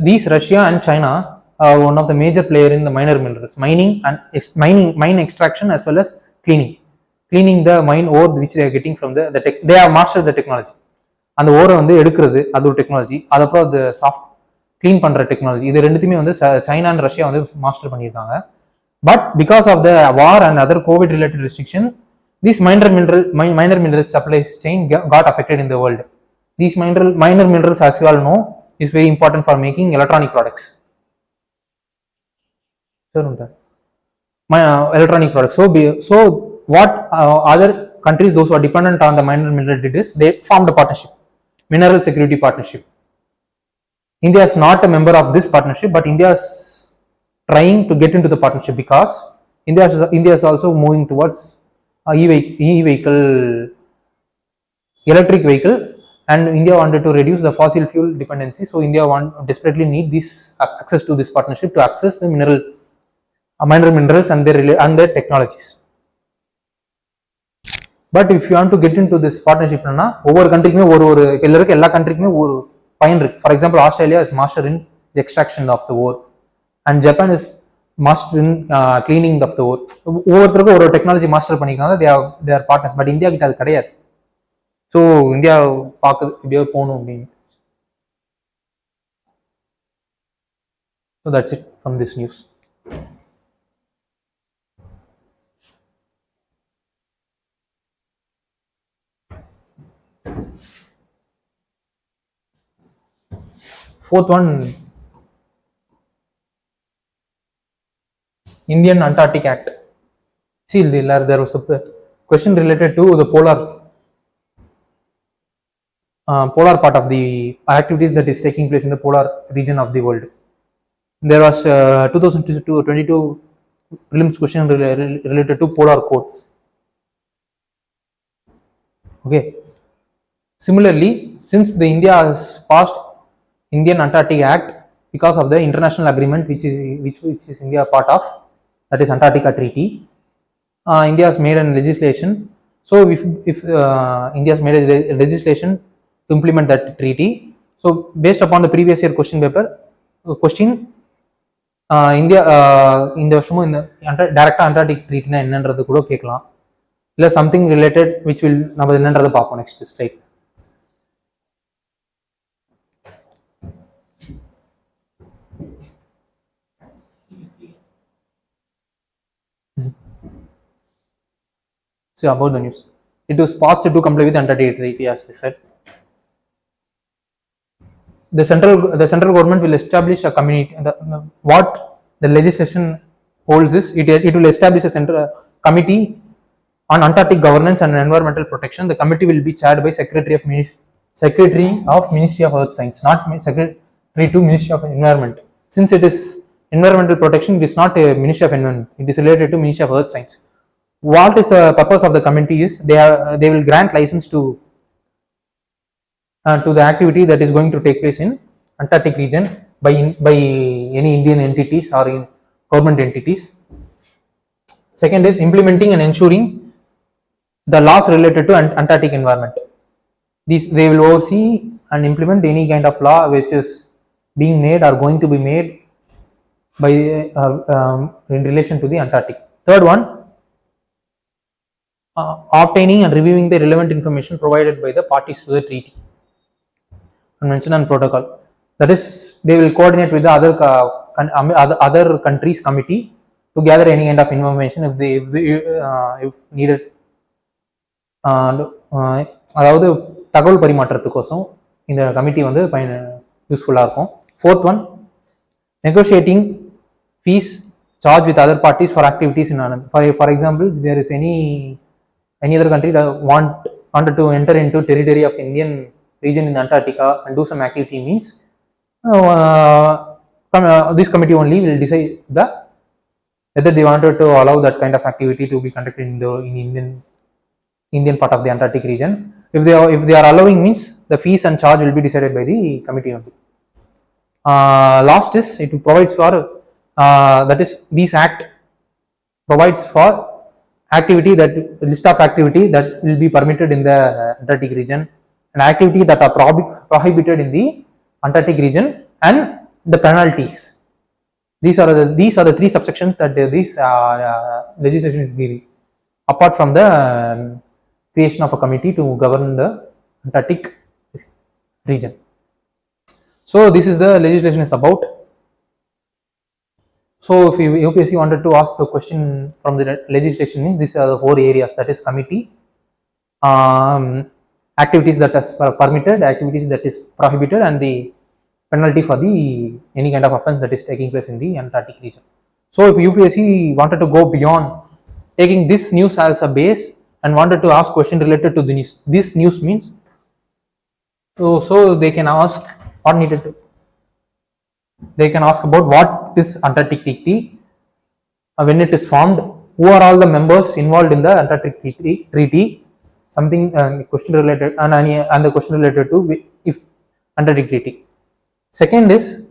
these Russia and China are one of the major player in the minor minerals, mine extraction as well as cleaning the mine ore which they are getting from they have mastered the technology. அந்த ஓரை வந்து எடுக்கிறது அது ஒரு technology, அதுக்கப்புறம் அது soft clean பண்ற technology, இது ரெண்டுத்தையுமே வந்து சைனா அண்ட் ரஷ்யா வந்து மாஸ்டர் பண்ணியிருக்காங்க. But because of the war and other COVID related restriction, these minor mineral supply chain got affected in the world. These minor minerals, as you all know, is very important for making electronic products. My electronic products. So what other countries, those who are dependent on the mineral did is they formed a partnership, mineral security partnership. India is not a member of this partnership, but India is trying to get into the partnership because India is also moving towards e-vehicle, electric vehicle, and India wanted to reduce the fossil fuel dependency. So India desperately need this access to this partnership to access the minerals and their technologies. But if you want to get into this partnership, over countryக்குமே ஒரு எல்லா countryக்குமே ஒரு பயன் இருக்கு. For example, Australia is master in the extraction of the ore, and Japan is master in cleaning of the ore. ஒவ்வொருத்தருக்கும் ஒரு technology master பண்ணிக்கிறாங்க, they are partners. But India கிட்ட அது கிடையாது. ஸோ இந்தியா பார்க்குது இப்படியோ போகணும் அப்படின்னு. So that's it from this news. Fourth one, Indian Antarctic Act. See, there was a question related to the polar part of the activities that is taking place in the polar region of the world. There was 2022 prelims question related to polar code. Okay. Similarly, since the India has passed Indian Antarctic Act because of the international agreement which is India part of, that is Antarctica Treaty, India has made a legislation. So if India has made a legislation to implement that treaty, so based upon the previous year question paper question, India இந்த வருஷமும் இந்த டைரக்டா Antarctic ட்ரீட்னா என்னன்றது கூட கேட்கலாம், இல்லை something related which will நம்ம என்னன்றதை பார்ப்போம் next slide. So about the news, it was passed to comply with Antarctic Treaty, as I said. The central government will establish a committee. What the legislation holds is it will establish a central committee on Antarctic governance and environmental protection. The committee will be chaired by Secretary of Ministry of Earth Science, not Secretary to Ministry of Environment. Since it is environmental protection, it is not a Ministry of Environment. It is related to Ministry of Earth Science. What is the purpose of the committee is they will grant license to the activity that is going to take place in Antarctic region by any Indian entities or in government entities. Second is implementing and ensuring the laws related to Antarctic environment. They will oversee and implement any kind of law which is being made or going to be made by in relation to the Antarctic. Third one, obtaining and reviewing the relevant information provided by the parties to the treaty, convention and protocol. That is, they will coordinate with the other countries committee to gather any kind of information if needed. அதாவது தகவல் பரிமாற்றத்துக்கோசம் இந்த committee வந்து யூஸ்ஃபுல்லாக இருக்கும். Fourth one, negotiating fees charged with other parties for activities in Anand. For example, there is any other country that wanted to enter into territory of Indian region in Antarctica and do some activity, means this committee only will decide whether they wanted to allow that kind of activity to be conducted in Indian part of the Antarctic region. If they are allowing, means the fees and charge will be decided by the committee only. Last is it provides for that is this act provides for activity, that list of activity that will be permitted in the Antarctic region and activity that are prohibited in the Antarctic region and the penalties. These are the three subsections that this legislation is giving, apart from the creation of a committee to govern the Antarctic region. So this is the legislation is about. So if UPSC wanted to ask the question from the legislation, these are the 4 areas, that is committee, activities that are permitted, activities that is prohibited, and the penalty for the any kind of offense that is taking place in the Antarctic region. So if UPSC wanted to go beyond taking this news as a base and wanted to ask question related to the news, this news means, so they can ask what needed to, they can ask about what is Antarctic Treaty, when it is formed, who are all the members involved in the Antarctic Treaty, something question related, and the question related to if Antarctic Treaty. Second is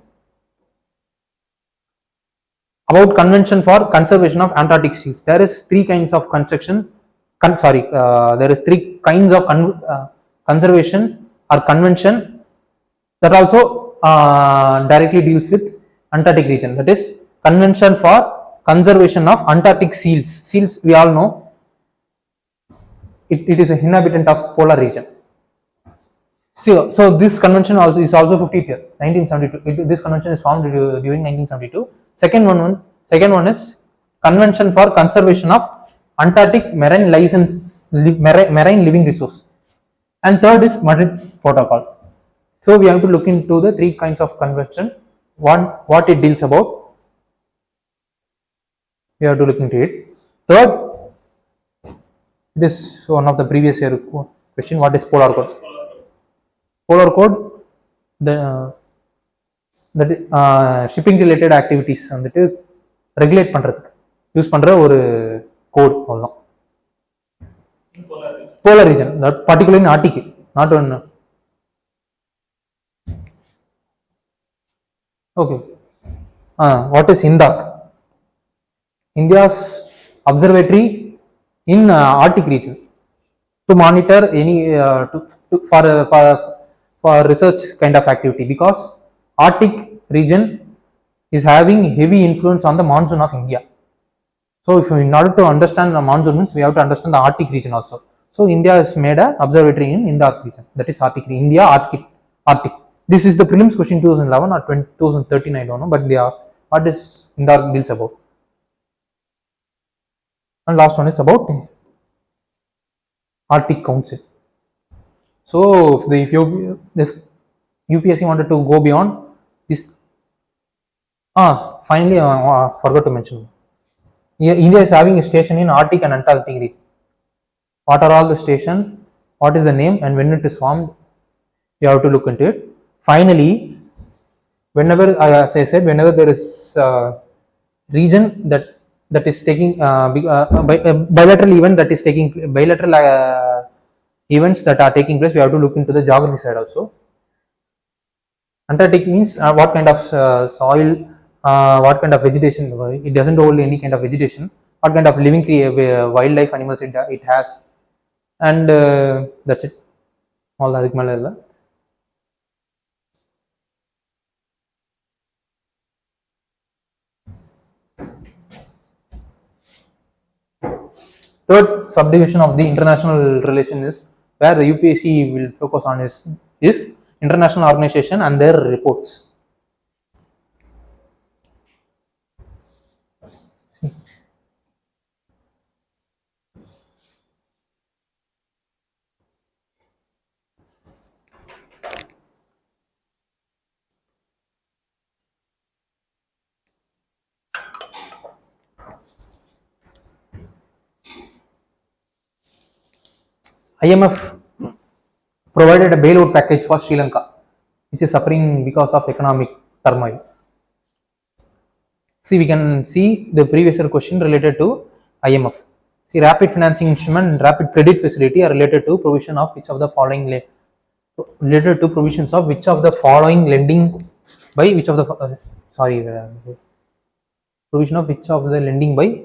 about Convention for Conservation of Antarctic Seas. There is three kinds of there is three kinds of conservation or convention that also directly deals with Antarctic region. That is Convention for Conservation of Antarctic Seals. Seals, we all know, it is an inhabitant of polar region. So this convention also is also 50th year, 1972. This convention is formed during 1972. Second one is Convention for Conservation of Antarctic Marine Living Resource, and third is Madrid Protocol. So we have to look into the three kinds of convention. One, what it deals about, we have to look into it. Third, it is one of the previous year question. What is polar code? Polar code, the shipping related activities வந்துட்டு regulate பண்றதுக்கு use பண்ற ஒரு code அவ்வளவுதான். Polar region, that particularly in Arctic, not on. Okay. What is INDAC? India's observatory in Arctic region to monitor any for research kind of activity, because Arctic region is having heavy influence on the monsoon of India. So if in order to understand the monsoon means, we have to understand the Arctic region also. So India has made a observatory in INDAC region, that is Arctic, India Arctic. This is the prelims question 2011 or 2013, I don't know, but they asked what is INDAC deals about. And last one is about Arctic Council. So if UPSC wanted to go beyond this, finally forgot to mention, India is having a station in Arctic and Antarctic region. What are all the station? What is the name and when it is formed? You have to look into it. Finally, whenever, as I said, whenever there is region that is taking bilateral event that is taking bilateral events that are taking place, we have to look into the geography side also. Antarctic means what kind of soil, what kind of vegetation. It doesn't hold any kind of vegetation. What kind of living wildlife animals it has, and that's it. All adukku mela illa. Third subdivision of the international relation is where the UPSC will focus on is international organization and their reports. IMF provided a bailout package for Sri Lanka, which is suffering because of economic turmoil. See, we can see the previous year question related to IMF. See, rapid financing instrument and rapid credit facility are related to provision of which of the following provisions of which of the following lending by which of the provision of which of the lending by,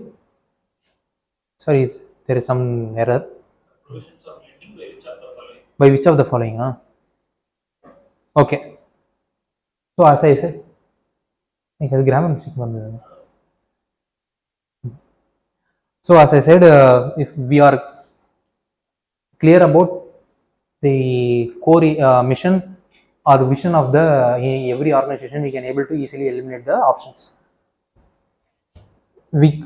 sorry, there is some error. Provisions of lending by which of the following? By which of the following? Okay. So as I said, grammar mistake. So as I said, if we are clear about the core mission or the vision of the every organization, we can able to easily eliminate the options. We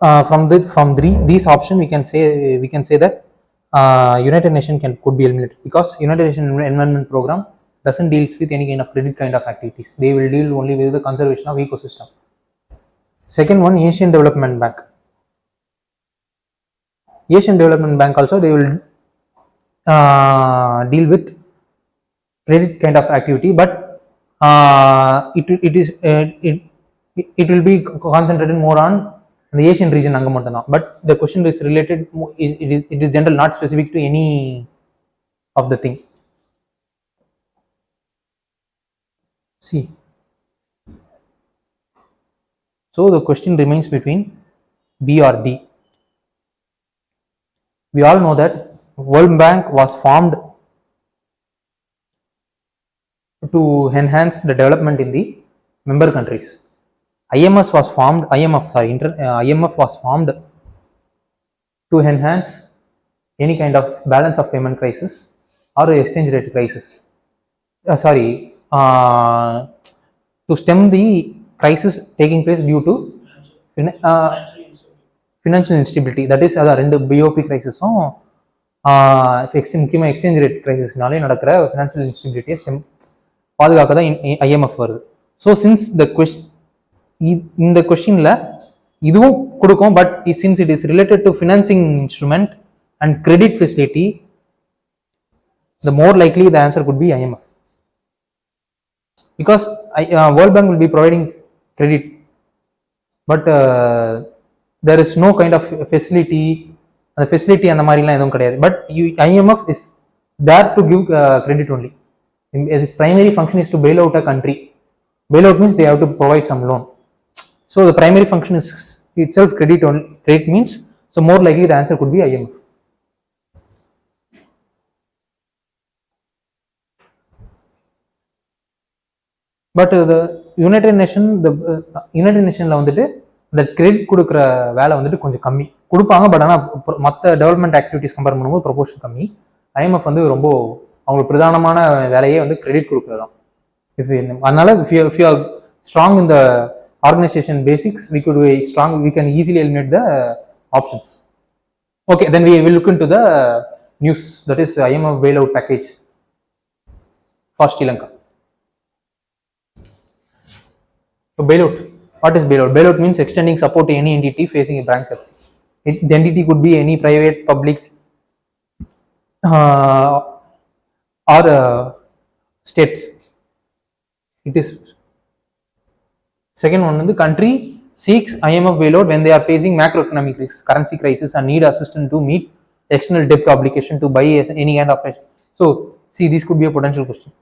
from these options we can say that United Nations could be eliminated, because United Nations Environment Program doesn't deals with any kind of credit kind of activities. They will deal only with the conservation of ecosystem. Second one, Asian Development Bank. Asian Development Bank also, they will deal with credit kind of activity, but it will be concentrated more on the Asian region anga mattum dhaan. But the question is related, it is general, not specific to any of the thing. See, so the question remains between B or D. We all know that World Bank was formed to enhance the development in the member countries. IMF was formed to enhance any kind of balance of payment crisis or exchange rate crisis. To stem the crisis taking place due to financial instability. That is ரெண்டு BOP crisis-உம் முக்கியமாக exchange rate கிரைசிஸ்னாலே நடக்கிற financial இன்ஸ்டபிலிட்டியை பாதுகாக்க தான் IMF வருது. So since இந்த கொஸ்டினில் இதுவும் கொடுக்கும், but since it is related to financing instrument and credit facility, the more likely the answer could be IMF, because World Bank will be providing credit, but there is no kind of facility, அந்த facility அந்த மாதிரிலாம் எதுவும் கிடையாது. But IMF is there to give credit only. Its primary function is to bail out a country. Bail out means they have to provide some loan. So the primary function is itself credit only. Credit means, so more likely the answer could be IMF. But united நேஷன்ல வந்துட்டு இந்த credit கொடுக்குற வேலை வந்துட்டு கொஞ்சம் கம்மி கொடுப்பாங்க. But ஆனால் மற்ற டெவலப்மெண்ட் ஆக்டிவிட்டிஸ் கம்பேர் பண்ணும்போது ப்ரொபோர்ஷன் கம்மி. IMF வந்து ரொம்ப அவங்களுக்கு பிரதானமான வேலையே வந்து கிரெடிட் கொடுக்குறது தான். அதனால if you are strong in the organization basics, we can easily eliminate the options. Okay, then we will look into the news, that is IMF bailout package for Sri Lanka. So bailout, what is bailout? Bailout means extending support to any entity facing a bankruptcy. The entity could be any private, public, or states. It is second one, the country seeks IMF bailout when they are facing macroeconomic risks, currency crisis, and need assistance to meet external debt obligation to buy any kind of. So see, this could be a potential question.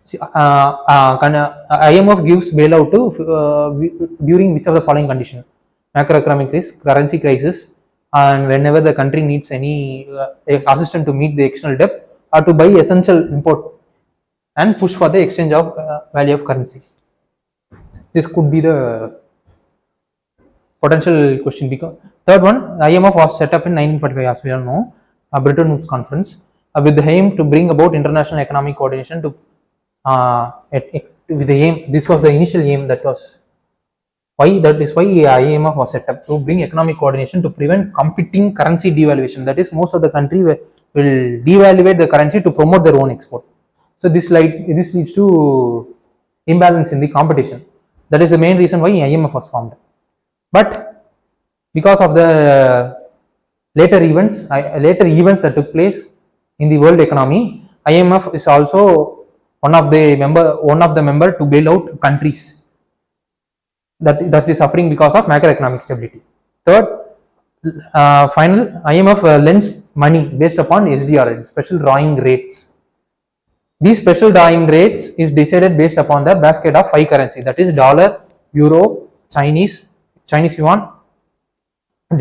See, IMF gives bailout to during which of the following condition: macroeconomic risk, currency crisis, and whenever the country needs any assistance to meet the external debt or to buy essential import and push for the exchange of value of currency. This could be the potential question. Because third one, IMF was set up in 1945, as we all know, a Bretton Woods conference with the aim to bring about international economic coordination to with the aim. This was the initial aim. That is why IMF was set up, to bring economic coordination to prevent competing currency devaluation. That is, most of the country will devaluate the currency to promote their own export. So this leads to imbalance in the competition. That is the main reason why IMF was formed. But because of the later events that took place in the world economy, IMF is also one of the member to bail out countries that is suffering because of macroeconomic stability. Third, final, IMF lends money based upon SDR, special drawing rates. These special drawing rates is decided based upon the basket of 5 currency, that is dollar, euro, Chinese yuan,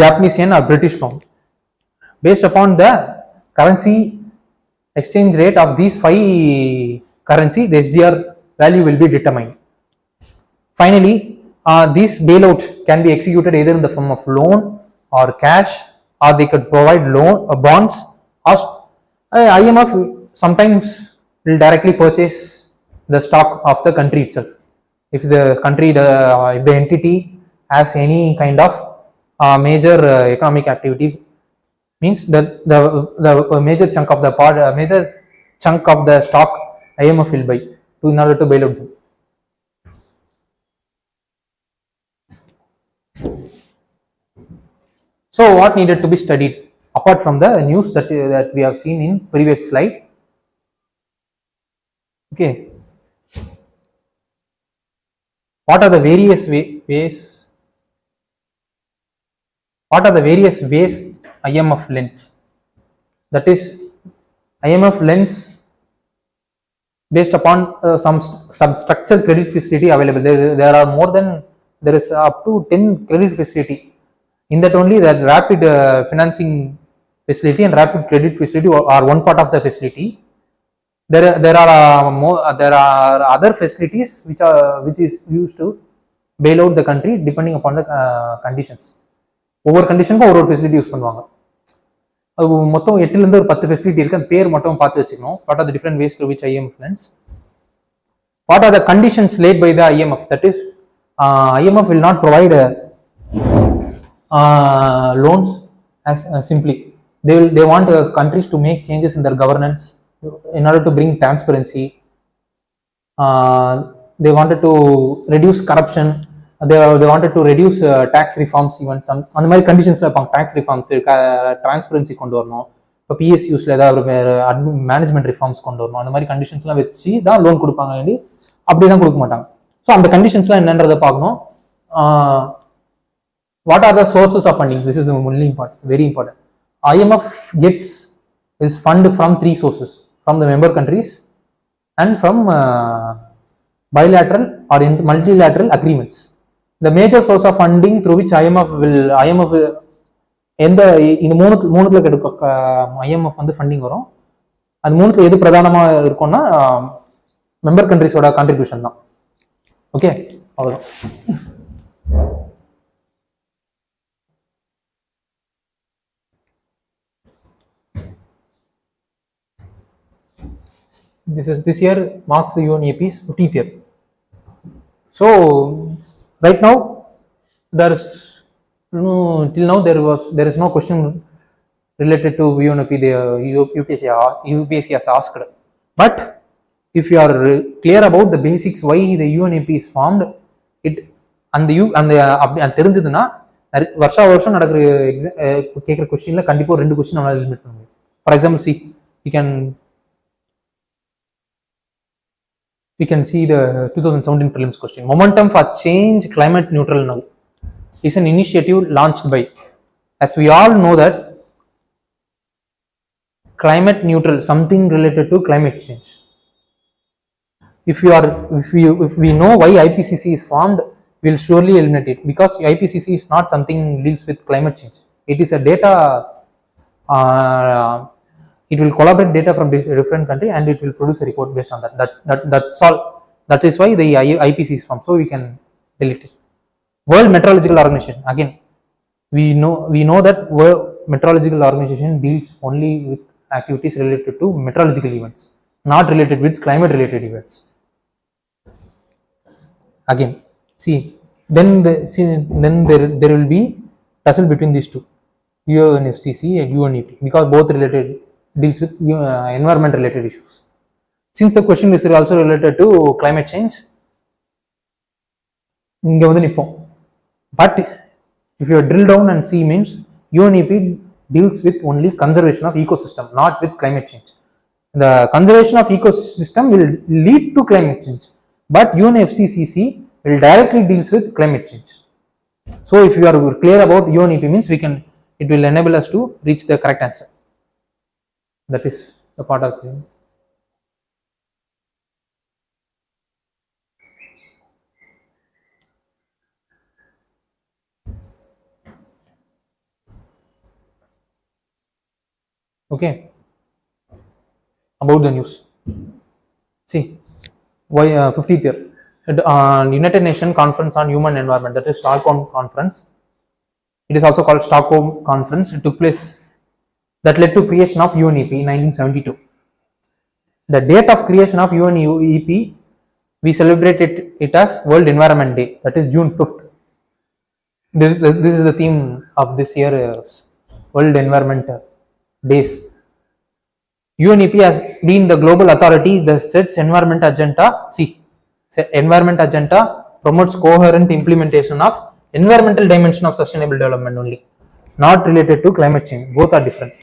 Japanese yen, or British pound. Based upon the currency exchange rate of these 5 currency, the SDR value will be determined. Finally, these bailouts can be executed either in the form of loan or cash, or they could provide loan bonds, or IMF sometimes will directly purchase the stock of the country itself. If the entity has any kind of major economic activity, means that the major chunk of the stock IMF will buy in order to bail out them. So what needed to be studied apart from the news that we have seen in previous slide? Okay, what are the various ways? What are the various ways IMF lends? That is, IMF lends based upon some structured credit facility available. There are more than, there is up to 10 credit facility. In that only, that rapid financing facility and rapid credit facility are one part of the facility. There are other facilities which is used to bail out the country depending upon the conditions. ஒவ்வொரு கண்டிஷனுக்கும் ஒரு facility use பண்ணுவாங்க. அது மொத்தம் 8 ல ஒரு 10 facility இருக்கு. அந்த பேர் மட்டும் பார்த்து வச்சுக்கணும். What are the different ways to which IMF lends? What are the conditions laid by the IMF? That is, IMF will not provide loans as simply. They want countries to make changes in their governance in order to bring transparency. They wanted to reduce corruption. They wanted to reduce tax reforms. Even some அந்த மாதிரி கண்டிஷன்ஸ்ல இருப்பாங்க. Tax reforms, transparency கொண்டு வரணும், இப்போ PSUஸ்ல ஏதாவது management reforms கொண்டு வரணும், அந்த மாதிரி கண்டிஷன்ஸ்லாம் வச்சு தான் லோன் கொடுப்பாங்க. வேண்டி அப்படிதான் கொடுக்க மாட்டாங்க. ஸோ அந்த கண்டிஷன்ஸ்லாம் என்னன்றதை பார்க்கணும். What are the sources of funding? This is only important, very important. IMF gets is fund from 3 sources: from the member countries and from bilateral or multilateral agreements. The major source of funding through which IMF எந்த இந்த மூணுத்துல IMF வந்து funding வரும். அது மூணுத்துல எது பிரதானமா இருக்கும்னா member கண்ட்ரிஸோட contribution தான். Okay, அவ்வளவுதான். This year marks the UNEP's 50th year. So right now there is till now there is no question related to UNEP. The UPSC has asked, but if you are clear about the basics why the UNEP is formed, it and தெரிஞ்சதுன்னா வருஷம் நடக்கிற கேட்குற கொஸ்டின்ல கண்டிப்பா 2 question நம்மளால eliminate பண்ண முடியும். For example, we can see the 2017 prelims question. Momentum for change climate neutral now is an initiative launched by, as we all know that climate neutral, something related to climate change. If we know why IPCC is formed, we'll surely eliminate it, because IPCC is not something deals with climate change. It is a data, it will collaborate data from different country and it will produce a report based on that. That's all. That is why the IPCC is formed. So we can delete it. World Meteorological Organization, again we know that World Meteorological Organization deals only with activities related to meteorological events, not related with climate related events. Again, then there will be tussle between these two, UNFCCC and UNEP, because both deals with environment related issues. Since the question is also related to climate change, இங்க வந்து நிப்போம். But if you drill down and see, means UNEP deals with only conservation of ecosystem, not with climate change. The conservation of ecosystem will lead to climate change, but UNFCCC will directly deals with climate change. So if you are clear about UNEP, means it will enable us to reach the correct answer. That is the part of the okay. About the news, see why 50th year United Nations Conference on Human Environment, that is Stockholm Conference. It is also called Stockholm Conference. It took place, that led to creation of UNEP in 1972. The date of creation of UNEP, we celebrated it as World Environment Day, that is June 5th. This is the theme of this year's World Environment Days. UNEP has been the global authority that sets environment agenda. Environment agenda promotes coherent implementation of environmental dimension of sustainable development only, not related to climate change. Both are different.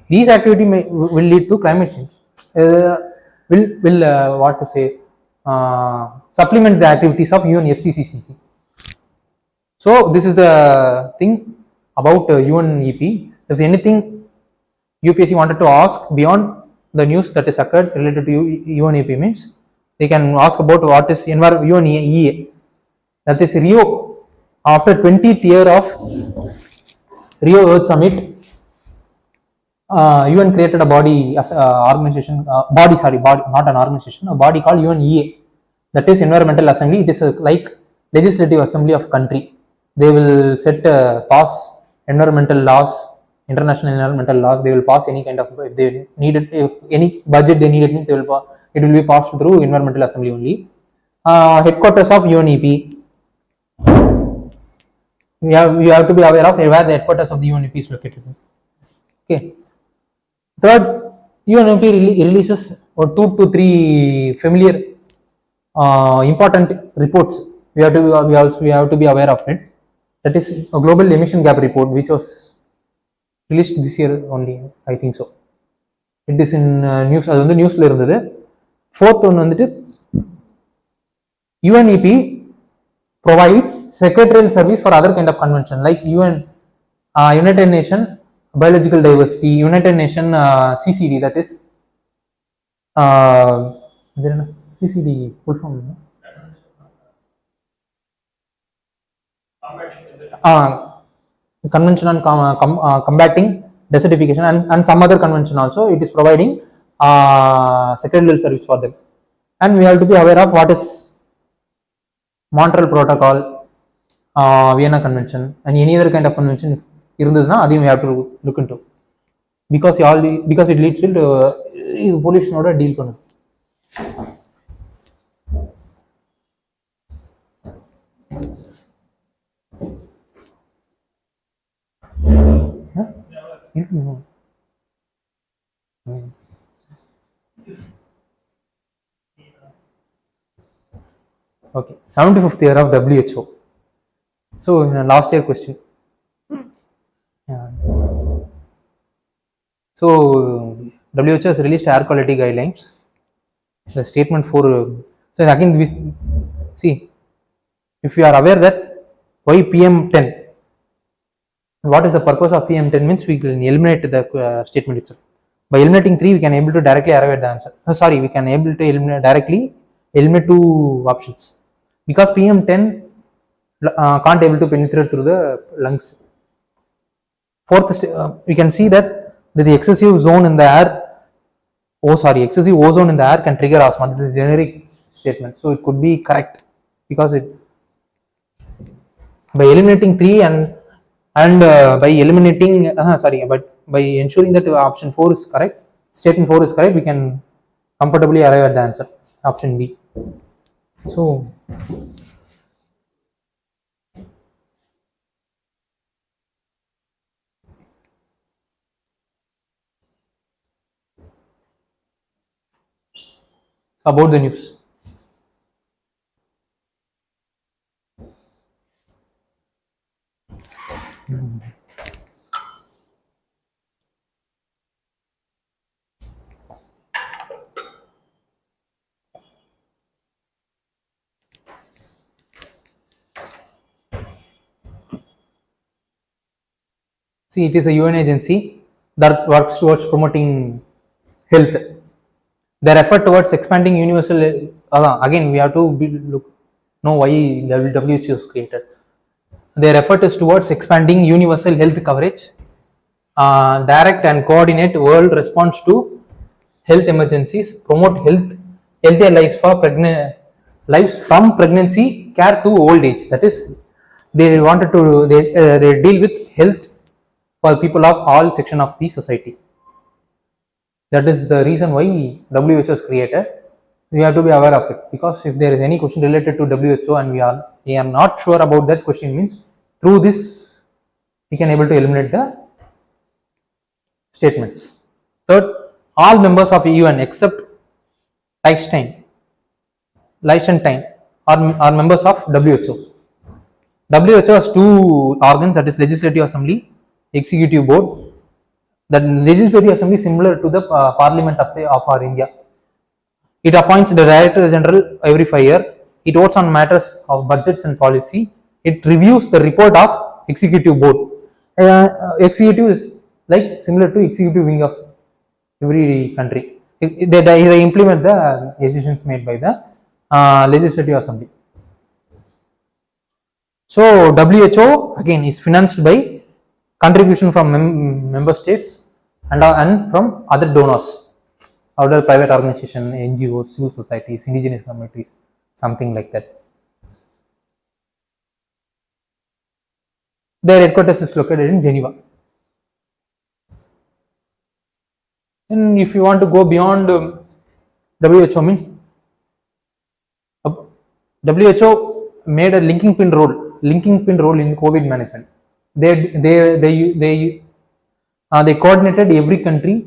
These activity will lead to climate change. Will what to say? Supplement the activities of UNFCCC. So this is the thing about UNEP. If anything UPSC wanted to ask beyond the news that is occurred related to UNEP means they can ask about what is UNEA. That is Rio. After 20th year of Rio Earth Summit, UN created a body as organization, body, not an organization, a body called UNEA. That is Environmental Assembly. It is like legislative assembly of country. They will set pass environmental laws, international environmental laws. They will pass any kind of, if they needed, if any budget they needed, it will be passed through Environmental Assembly only. Headquarters of UNEP. We have to be aware of where the headquarters of the UNEP is located. Okay. Third, UNEP releases 2 to 3 familiar important reports. We have to be aware of it. That is a global emission gap report, which was released this year only, I think so. It is in news. அது வந்து நியூஸ்ல இருந்தது. Fourth one வந்துட்டு UNEP provides secretarial service for other kind of convention like United Nations Biological Diversity, United Nations CCD, that is CCD full form. Convention on combating desertification and some other convention also. It is providing secretarial service for them, and we have to be aware of what is Montreal Protocol, Vienna Convention, and any other kind of convention irundhaduna adhum we have to look into, because it leads to pollution oda deal pannu. Okay, 75th year of WHO. So last year question. So WHO has released air quality guidelines. The statement for so again we see, if you are aware that why PM10, what is the purpose of PM10 means, we can eliminate the statement itself. By eliminating 3, we can able to directly arrive at the answer. We can able to eliminate 2 options, because PM10 can't able to penetrate through the lungs. Fourth, we can see that the excessive ozone in the air, excessive ozone in the air can trigger asthma. This is generic statement, so it could be correct, because it by eliminating 3 and by eliminating but by ensuring that option 4 is correct, statement 4 is correct, we can comfortably arrive at the answer, option B. So about the news. See, it is a UN agency that works towards promoting health. Their effort towards expanding universal, again we have to know why WHO was created. Their effort is towards expanding universal health coverage, direct and coordinate world response to health emergencies, promote healthier lives from pregnancy care to old age. That is, they wanted to they deal with health for people of all section of the society. That is the reason why WHO was created. We have to be aware of it, because if there is any question related to WHO and we are not sure about that question, means through this we can able to eliminate the statements. Third, all members of UN except Liechtenstein are members of WHO. WHO has 2 organs, that is Legislative Assembly executive board. That legislative assembly is similar to the parliament of our India. It appoints the director general every 5 years. It votes on matters of budgets and policy. It reviews the report of executive board. Executive is like similar to executive wing of every country. They implement the decisions made by the legislative assembly. So WHO again is financed by contribution from member states and from other donors, other private organization, NGOs, civil societies, indigenous communities, something like that. Their headquarters is located in Geneva. And if you want to go beyond WHO means WHO made a linking pin role in COVID management. They coordinated every country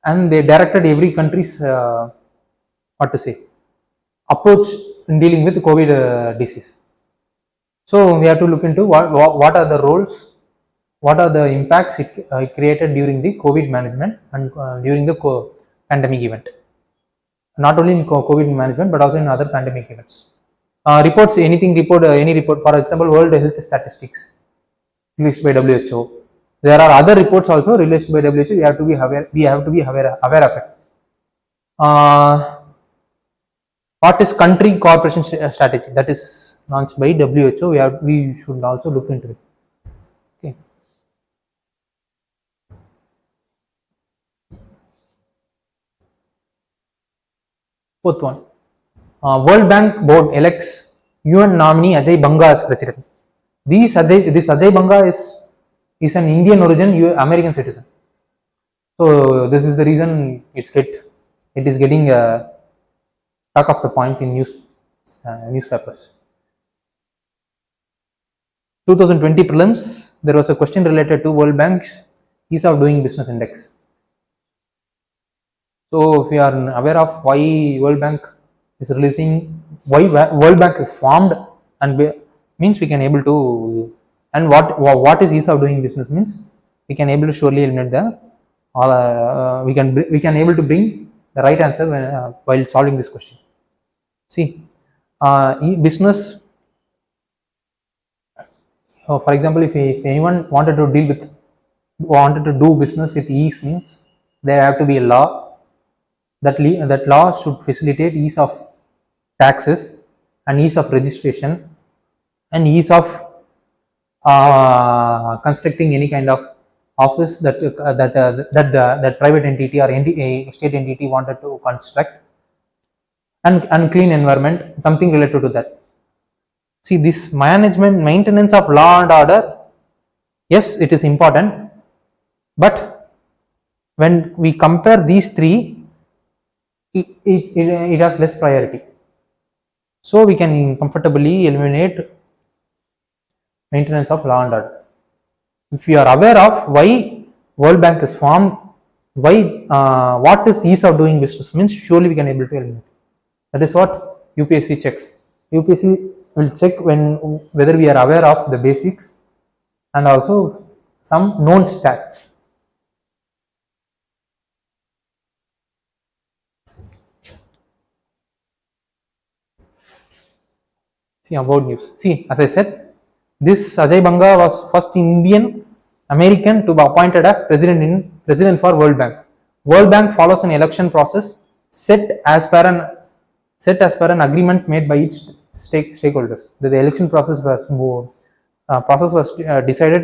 and they directed every country's approach in dealing with COVID disease. So we have to look into what are the roles, what are the impacts it created during the COVID management and during the pandemic event. Not only in COVID management but also in other pandemic events. Reports, any report, for example, World Health Statistics released by WHO. There are other reports also released by WHO. We have to be aware of it. What is country cooperation strategy? That is launched by WHO. We should also look into it. Okay. Fourth one. World Bank board elects UN nominee Ajay Banga as president. This Ajay Banga is an Indian origin American citizen. So this is the reason it is getting talk of the point in newspapers. 2020 prelims, there was a question related to World Bank's ease of doing business index. So if you are aware of why World Bank is releasing, why World Bank is formed, and means we can able to, and what is ease of doing business means we can able to surely eliminate the we can able to bring the right answer while solving this question. See, business. For example, if anyone wanted to do business with ease means there have to be a law. That law should facilitate ease of taxes and ease of registration and ease of constructing any kind of office that private entity or a state entity wanted to construct, and clean environment, something related to that. See, this maintenance of law and order, yes, it is important, but when we compare these three, it has less priority. So we can comfortably eliminate maintenance of law and order. If you are aware of why World Bank is formed, what is ease of doing business means, surely we can able to eliminate. That is what UPSC checks. UPSC will check whether we are aware of the basics and also some known stats. See, about news. See, as I said, this Ajay Banga was first Indian American to be appointed as president for World Bank. World Bank follows an election process set as per an agreement made by each stakeholders. The election process was decided.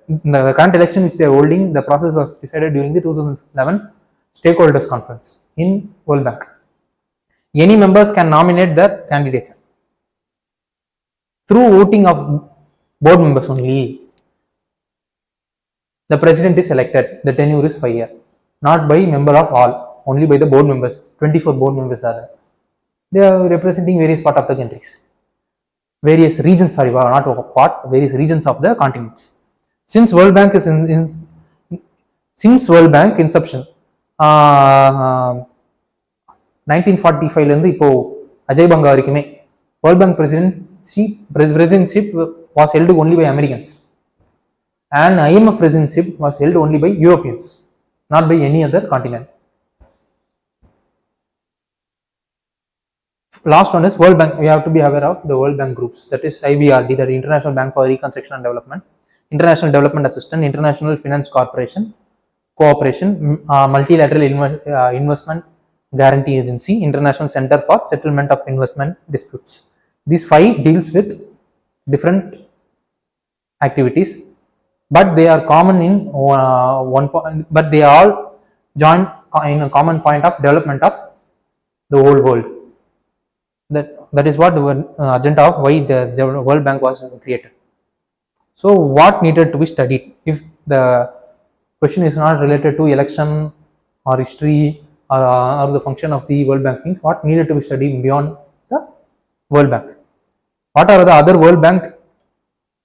The current election which they are holding, the process was decided during the 2011 stakeholders conference in World Bank. Any members can nominate their candidature through voting of board members only. The president is elected. The tenure is 5 years, not by member of all, only by the board members. 24 board members are there. They are representing various part of the countries, various regions. Various regions of the continents. Since World Bank is since World Bank inception, 1945 ல இருந்து இப்போ அஜய் பங்கா வரைக்குமே World Bank presidency was held only by Americans, and IMF presidency was held only by Europeans, not by any other continent. Last one is World Bank. We have to be aware of the World Bank groups. That is IBRD, that is International Bank for Reconstruction and Development, International Development Assistance, International Finance Corporation, Cooperation, Multilateral Investment Guarantee Agency, International Center for Settlement of Investment Disputes. These 5 deals with different activities, but they are common in one point, but they all join in a common point of development of the whole world. That is what the agenda of why the World Bank was created. So what needed to be studied? If the question is not related to election or history or the function of the World Bank, means what needed to be studied beyond the World Bank? What are the other World Bank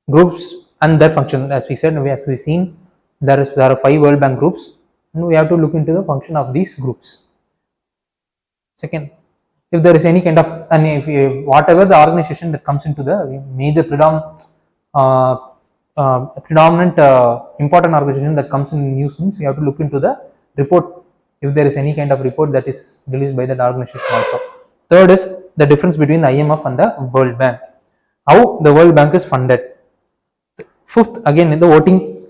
groups and their function? As we said, as we seen, there are 5 World Bank groups, and we have to look into the function of these groups. Second, if there is any kind of, and if whatever the organization that comes into the major predominant important organization that comes in news, means we have to look into the report, if there is any kind of report that is released by that organization also. Third is the difference between the IMF and the World Bank, how the World Bank is funded. Fifth, again in the voting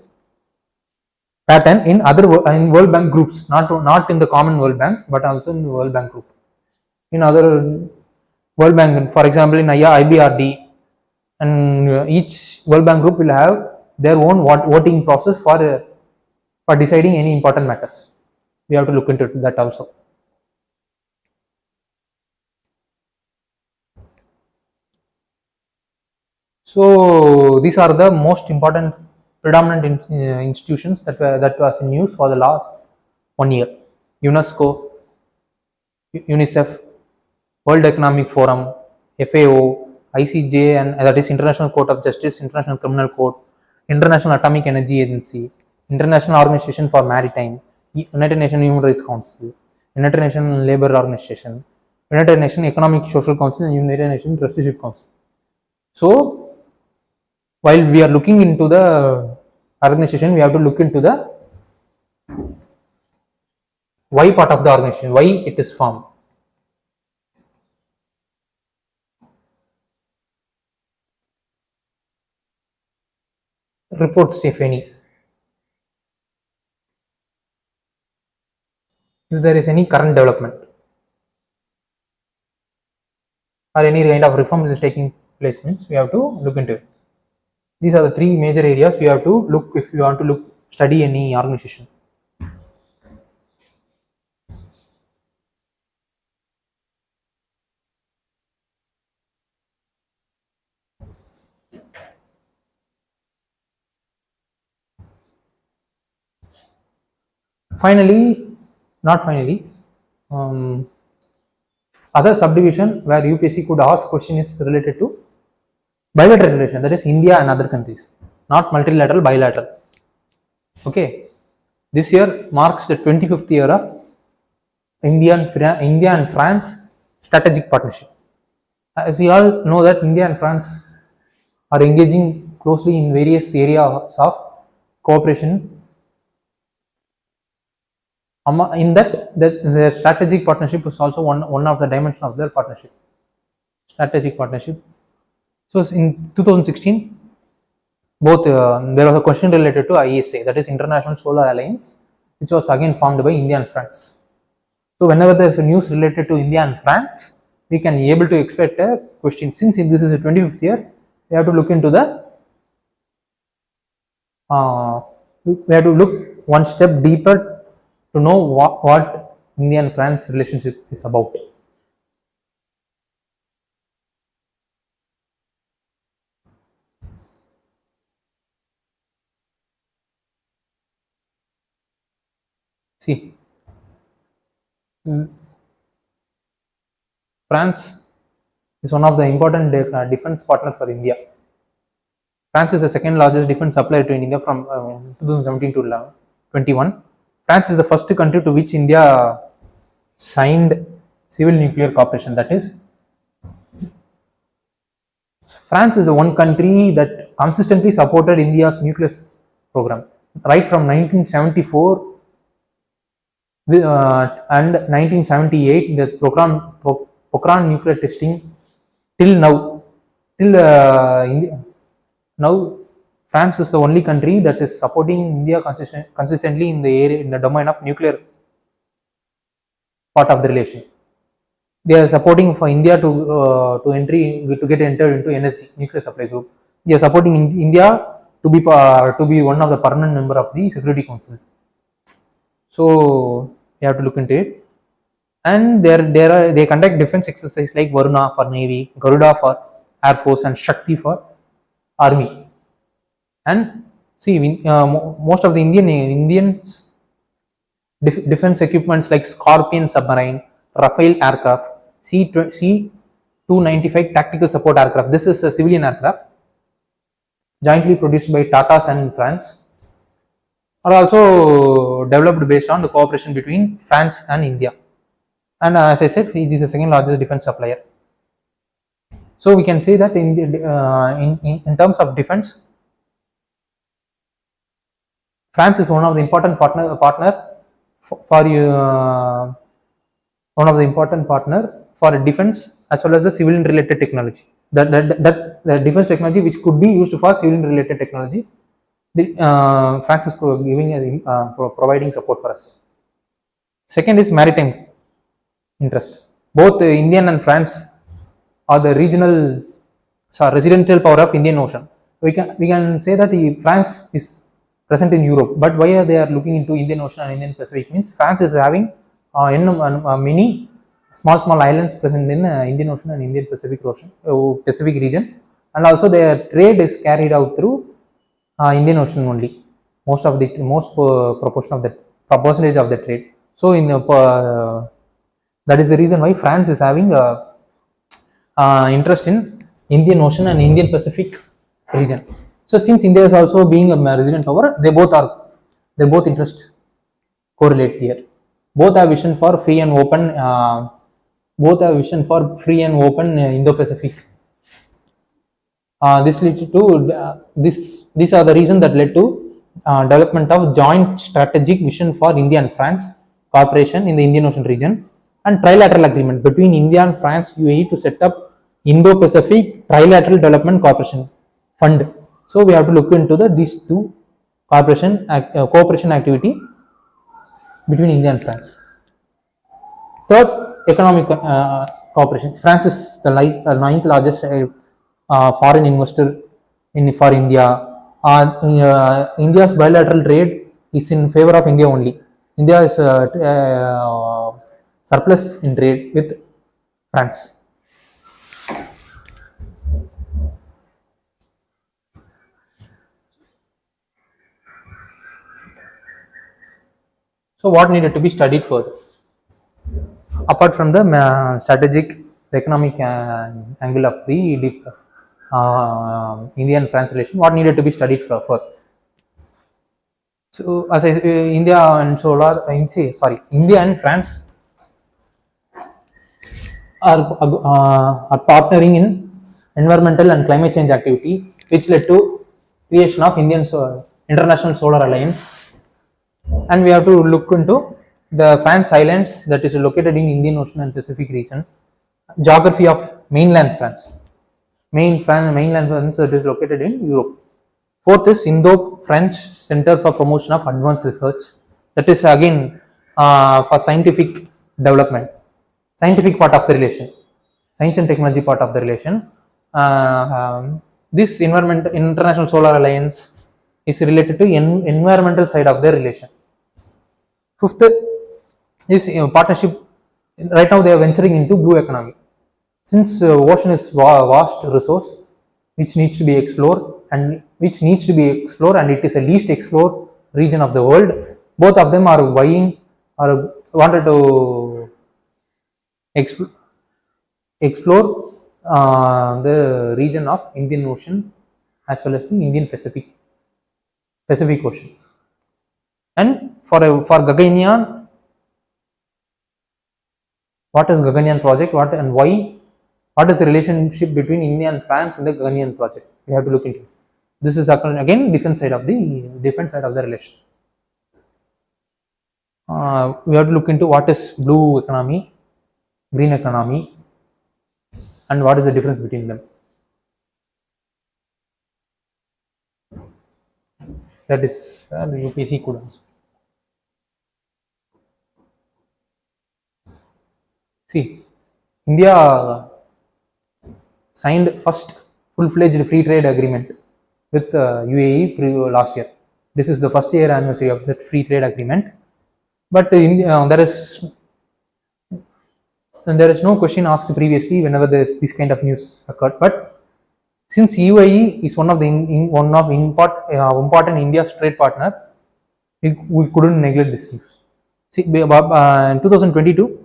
pattern in in World Bank groups, not in the common World Bank, but also in the World Bank group. In other World Bank, for example, in IBRD, and each World Bank group will have their own voting process for deciding any important matters. We have to look into that also. So these are the most important predominant institutions that was in use for the last 1 year: UNESCO, UNICEF, World Economic Forum, FAO, ICJ, and that is International Court of Justice, International Criminal Court, International Atomic Energy Agency, International Organization for Maritime, United Nations Human Rights Council, United Nations Labour Organization, United Nations Economic Social Council, and United Nations Trusteeship Council. So while we are looking into the organization, we have to look into the why part of the organization, why it is formed. Reports, if any. If there is any current development or any kind of reforms is taking place, means we have to look into it. These are the 3 major areas we have to look if we want to study any organization. Other subdivision where UPSC could ask question is related to bilateral relation, that is India and other countries, not multilateral, bilateral. Okay, this year marks the 25th year of India and France strategic partnership. As we all know that India and France are engaging closely in various areas of cooperation. In that, the strategic partnership is also one of the dimensions of their partnership. Strategic partnership. So in 2016, both there was a question related to ISA, that is International Solar Alliance, which was again formed by India and France. So whenever there is a news related to India and France, we can be able to expect a question. Since this is a 25th year, we have to look into the we have to look one step deeper to know what India and France relationship is about. See, France is one of the important defense partner for India. France is the second largest defense supplier to India from 2017 to 21. France is the first country to which India signed civil nuclear cooperation. That is, France is the one country that consistently supported India's nuclear program. Right from 1974 and 1978, the Pokhran nuclear testing till now, till India, now France is the only country that is supporting India consistently in the area, in the domain of nuclear part of the relation. They are supporting for India to get entered into energy nuclear supply group. They are supporting India to be one of the permanent member of the Security Council. So you have to look into it. And they conduct defense exercise like Varuna for Navy, Garuda for Air Force, and Shakti for Army. And see, most of the Indians defense equipments like Scorpion submarine, Rafale aircraft, C-295 tactical support aircraft. This is a civilian aircraft jointly produced by Tata and France, are also developed based on the cooperation between France and India. And as I said, it is the second largest defense supplier. So we can say that in terms of defense, France is one of the important partner for one of the important partner for defense as well as the civilian related technology. That the defense technology which could be used for civilian related technology, France is providing support for us. Second is maritime interest. Both Indian and France are the residential power of Indian Ocean. We can say that France is present in Europe, but why they are looking into Indian Ocean and Indian Pacific means France is having many small islands present in Indian Ocean and Indian Pacific region, and also their trade is carried out through Indian Ocean only. Most proportion of the percentage of the trade. So that is the reason why France is having interest in Indian Ocean and Indian Pacific region. So since India is also being a resident power, they both interest correlate here. Both have vision for free and open. Indo-Pacific. This leads to These are the reasons that led to development of joint strategic vision for India and France cooperation in the Indian Ocean region, and trilateral agreement between India and France, UAE to set up Indo-Pacific Trilateral Development Cooperation Fund. So we have to look into these two cooperation activity between India and France. Third, economic cooperation. France is the ninth largest foreign investor for India. India's bilateral trade is in favor of India only. India is surplus in trade with France. So what needed to be studied further? Apart from the strategic, the economic angle of the India and France relation, what needed to be studied further? So as India and France are partnering in environmental and climate change activity, which led to creation of International Solar Alliance. And we have to look into the France Islands that is located in Indian Ocean and Pacific region, geography of mainland France that is located in Europe. Fourth is Indo-French Center for Promotion of Advanced Research, that is again for scientific development, scientific part of the relation, science and technology part of the relation. This International Solar Alliance is related to environmental side of the relation. Fifth is partnership. Right now they are venturing into blue economy. Since ocean is vast resource which needs to be explored and it is a least explored region of the world, both of them are wanted to explore the region of Indian Ocean as well as the Indian Pacific Ocean. And for Gaganyaan, what is Gaganyaan project, what is the relationship between India and France in the Gaganyaan project? We have to look into it. This is again different side of the relation. We have to look into what is blue economy, green economy, and what is the difference between them. That is UPSC could answer. See, India signed first full-fledged free trade agreement with UAE last year. This is the first year anniversary of that free trade agreement. But there is no question asked previously whenever this kind of news occurred. But since UAE is one of important India's trade partner, we couldn't neglect this news. See, in 2022,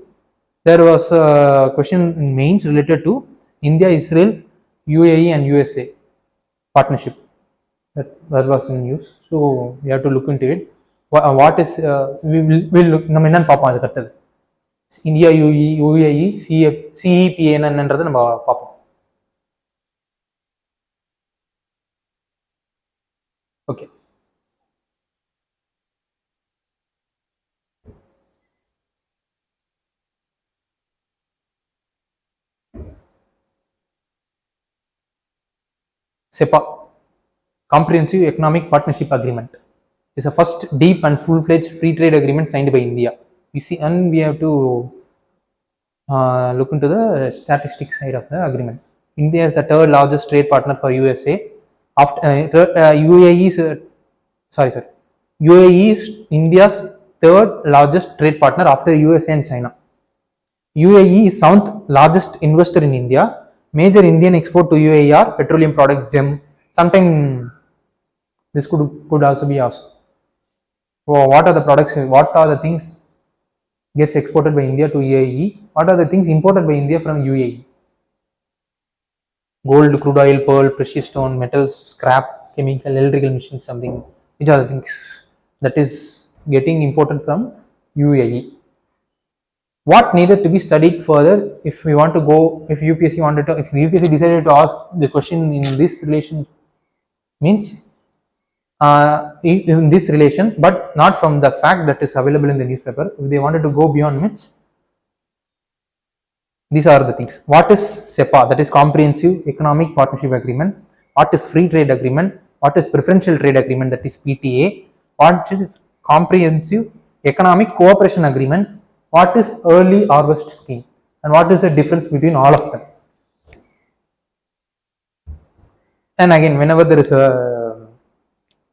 there was a question in mains related to India, Israel, UAE, and USA partnership. That was in news. So we have to look into it. What is we'll look. நம்ம என்னன்னு பார்ப்போம் அதுக்கு அடுத்தது. India UAE CEPA என்னன்றதை நம்ம பார்ப்போம். Okay. SEPA, Comprehensive Economic Partnership Agreement, is the first deep and full-fledged free trade agreement signed by India. You see, and we have to look into the statistics side of the agreement. India is the third largest trade partner for USA. After UAE is UAE is India's third largest trade partner after USA and China. UAE is seventh largest investor in India. Major Indian export to UAE are petroleum products, gem. Sometimes this could also be asked. So what are the products? What are the things gets exported by India to UAE? What are the things imported by India from UAE? Gold, crude oil, pearl, precious stone, metals, scrap, chemical, electrical machines, something. Which are the things that is getting imported from UAE? What needed to be studied further if we want to go, if UPSC decided to ask the question in this relation, means in this relation, but not from the fact that is available in the newspaper. If they wanted to go beyond, means these are the things. What is SEPA? That is Comprehensive Economic Partnership Agreement. What is Free Trade Agreement? What is Preferential Trade Agreement? That is PTA. What is Comprehensive Economic Cooperation Agreement? What is Early Harvest Scheme? And what is the difference between all of them? And again, whenever there is a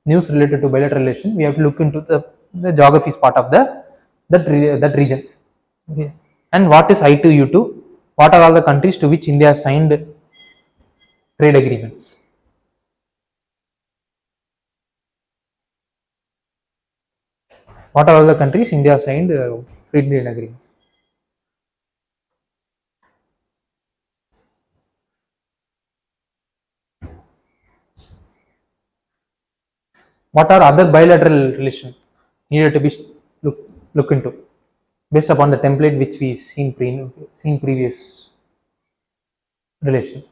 news related to bilateral relation, we have to look into the geography part of that region. Okay. And what is I2, U2? What are all the countries to which India has signed trade agreements? What are all the countries India has signed free trade agreement? What are other bilateral relations needed to be look into based upon the template which we seen previous relation?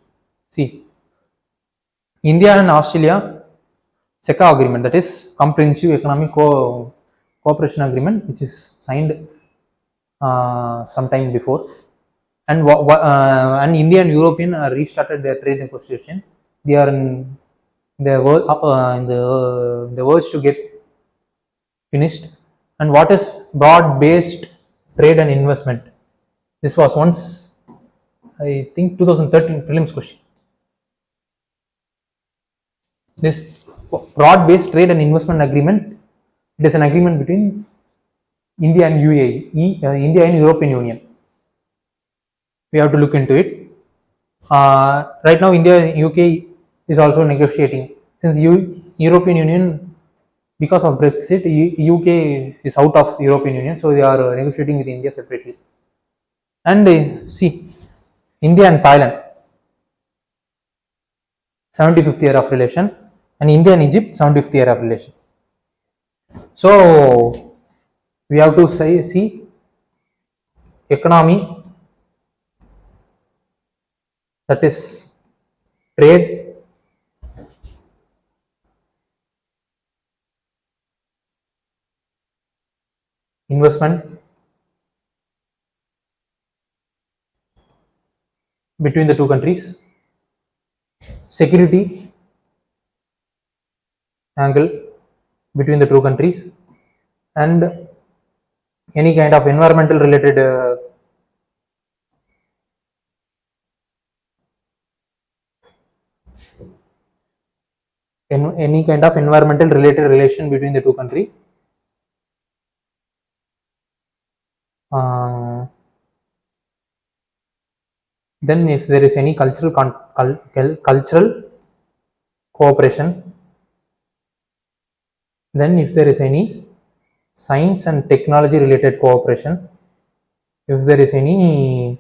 See, India and Australia SECA agreement, that is Comprehensive Economic Cooperation Agreement, which is signed sometime before, and India and European restarted their trade negotiation. They are in the verge to get finished. And what is broad-based trade and investment? This was once, I think, 2013 prelims question. This broad-based trade and investment agreement, it is an agreement between India and UAE, India and European Union. We have to look into it. Right now, India and UK is also negotiating. Since European Union, because of Brexit, UK is out of European Union, so they are negotiating with India separately. And see, India and Thailand, 75th year of relation, and India and Egypt, 75th year of relation. So we have to see economy, that is trade, investment between the two countries, security angle between the two countries, and any kind of environmental related any kind of environmental related relation between the two country. Then if there is any cultural cooperation, then if there is any science and technology related cooperation, if there is any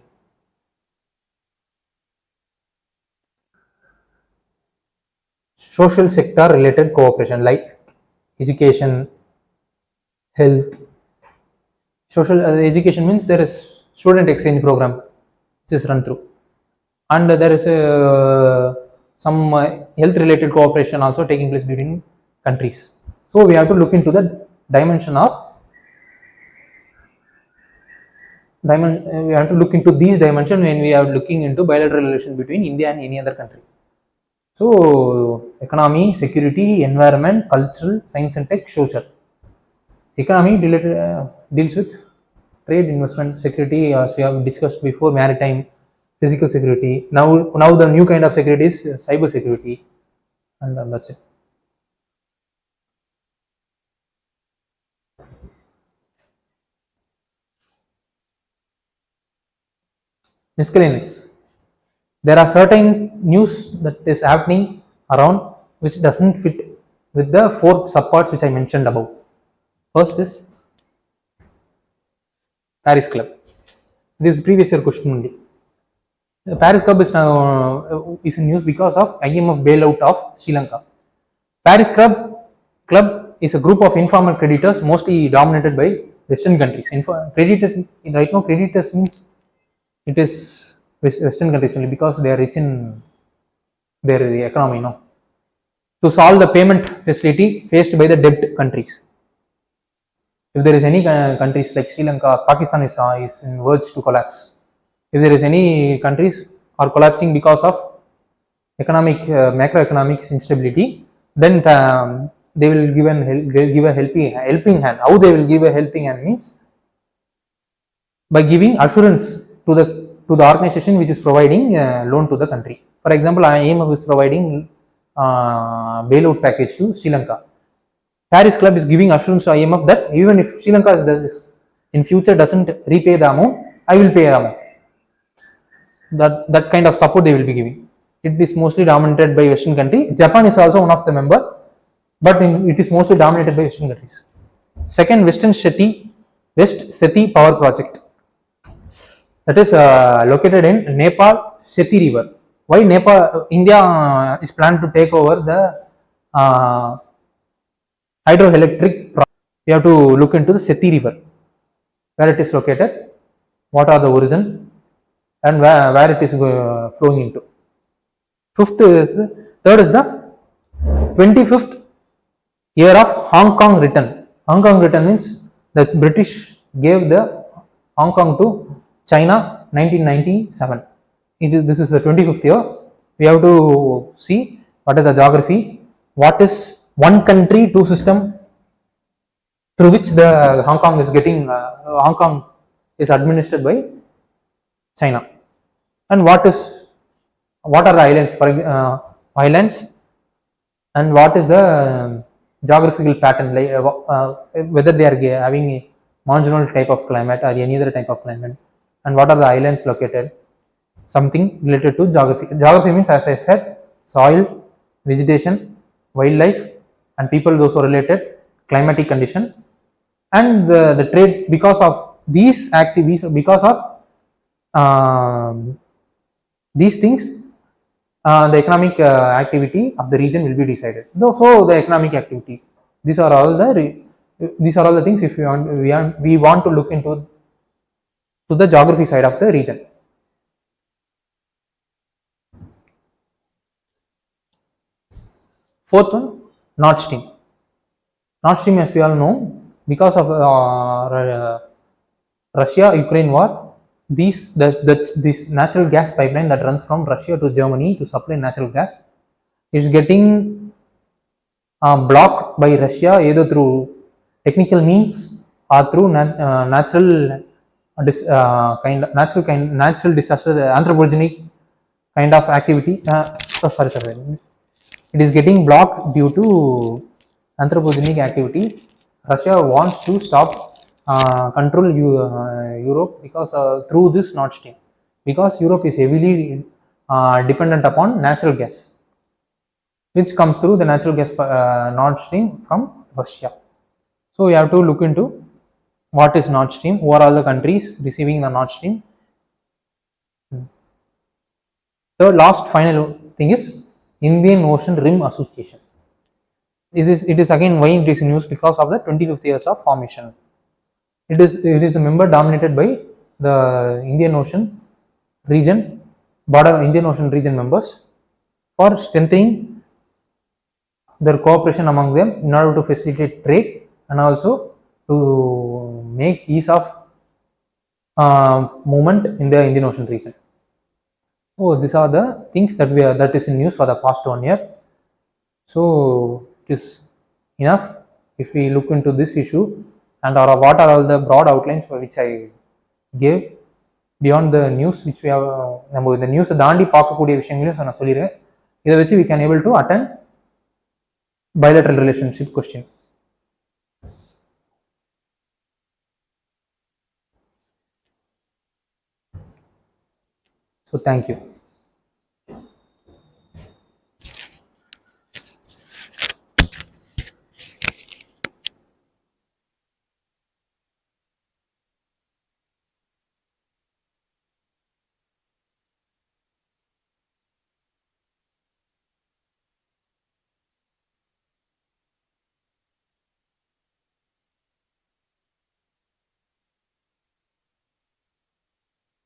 social sector related cooperation like education, health. Social education means there is student exchange program which is run through, and there is some health related cooperation also taking place between countries. So we have to look into the dimension of we have to look into these dimensions when we are looking into bilateral relation between India and any other country. So economy, security, environment, cultural, science and tech, social. Economy deals with trade, investment, security, as we have discussed before, maritime, physical security. Now the new kind of security is cyber security, and that's it. Miscellaneous. There are certain news that is happening around which doesn't fit with the 4 subparts which I mentioned above. First is Paris Club. This is previous year question only. The Paris Club is now is in news because of IMF bailout of Sri Lanka. Paris Club is a group of informal creditors mostly dominated by Western countries. Right now, creditors means it is Western countries only because they are rich in their economy now. To solve the payment facility faced by the debt countries. If there is any countries like Sri Lanka, Pakistan is in verge to collapse. If there is any countries are collapsing because of economic macroeconomic instability, then they will give a helping hand. How they will give a helping hand means by giving assurance to the organization which is providing loan to the country. For example, IMF is providing bailout package to Sri Lanka. Paris Club is giving assurance to IMF that even if Sri Lanka does in future doesn't repay the amount, I will pay the amount. That kind of support they will be giving. It is mostly dominated by Western country. Japan is also one of the member, but it is mostly dominated by Western countries. Second, West Seti Power Project. That is located in Nepal Seti River. Why Nepal? India is planned to take over the hydroelectric project. We have to look into the Seti River, where it is located, what are the origin, and where it is flowing into. Third is the 25th year of Hong Kong return. Hong Kong return means the British gave the Hong Kong to China 1997. This is the 25th year. We have to see what is the geography, what is one country, two system through which the Hong Kong is getting, Hong Kong is administered by China, and what are the islands, islands, and what is the geographical pattern, like whether they are having a marginal type of climate or any other type of climate, and what are the islands located. Something related to geography. Geography means, as I said, soil, vegetation, wildlife, and people those are related, climatic condition, and the trade. Because of these activities, because of these things, the economic activity of the region will be decided. So the economic activity, these are all the things. If we want to look into the geography side of the region. Fourth one, Nord Stream. Nord Stream, as we all know, because of Russia-Ukraine war, this natural gas pipeline that runs from Russia to Germany to supply natural gas is getting blocked by Russia either through technical means or through natural disaster, the anthropogenic kind of activity. Sorry. It is getting blocked due to anthropogenic activity. Russia wants to stop control Europe because through this Nord Stream, because Europe is heavily dependent upon natural gas, which comes through the natural gas Nord Stream from Russia. So we have to look into what is Nord Stream, who are all the countries receiving the Nord Stream. The last final thing is Indian Ocean Rim Association. It is again why it is in use because of the 25th years of formation. It is a member dominated by the Indian Ocean region, border Indian Ocean region members, for strengthening their cooperation among them in order to facilitate trade and also to make ease of movement in the Indian Ocean region. So these are the things that is in news for the past 1 year. So it is enough if we look into this issue and what are all the broad outlines which I gave beyond the news which we have. நம்ம இந்த நியூஸை தாண்டி பார்க்கக்கூடிய விஷயங்களையும் நான் சொல்லிடுறேன். இதை வச்சு we can able to attend bilateral relationship question. So thank you.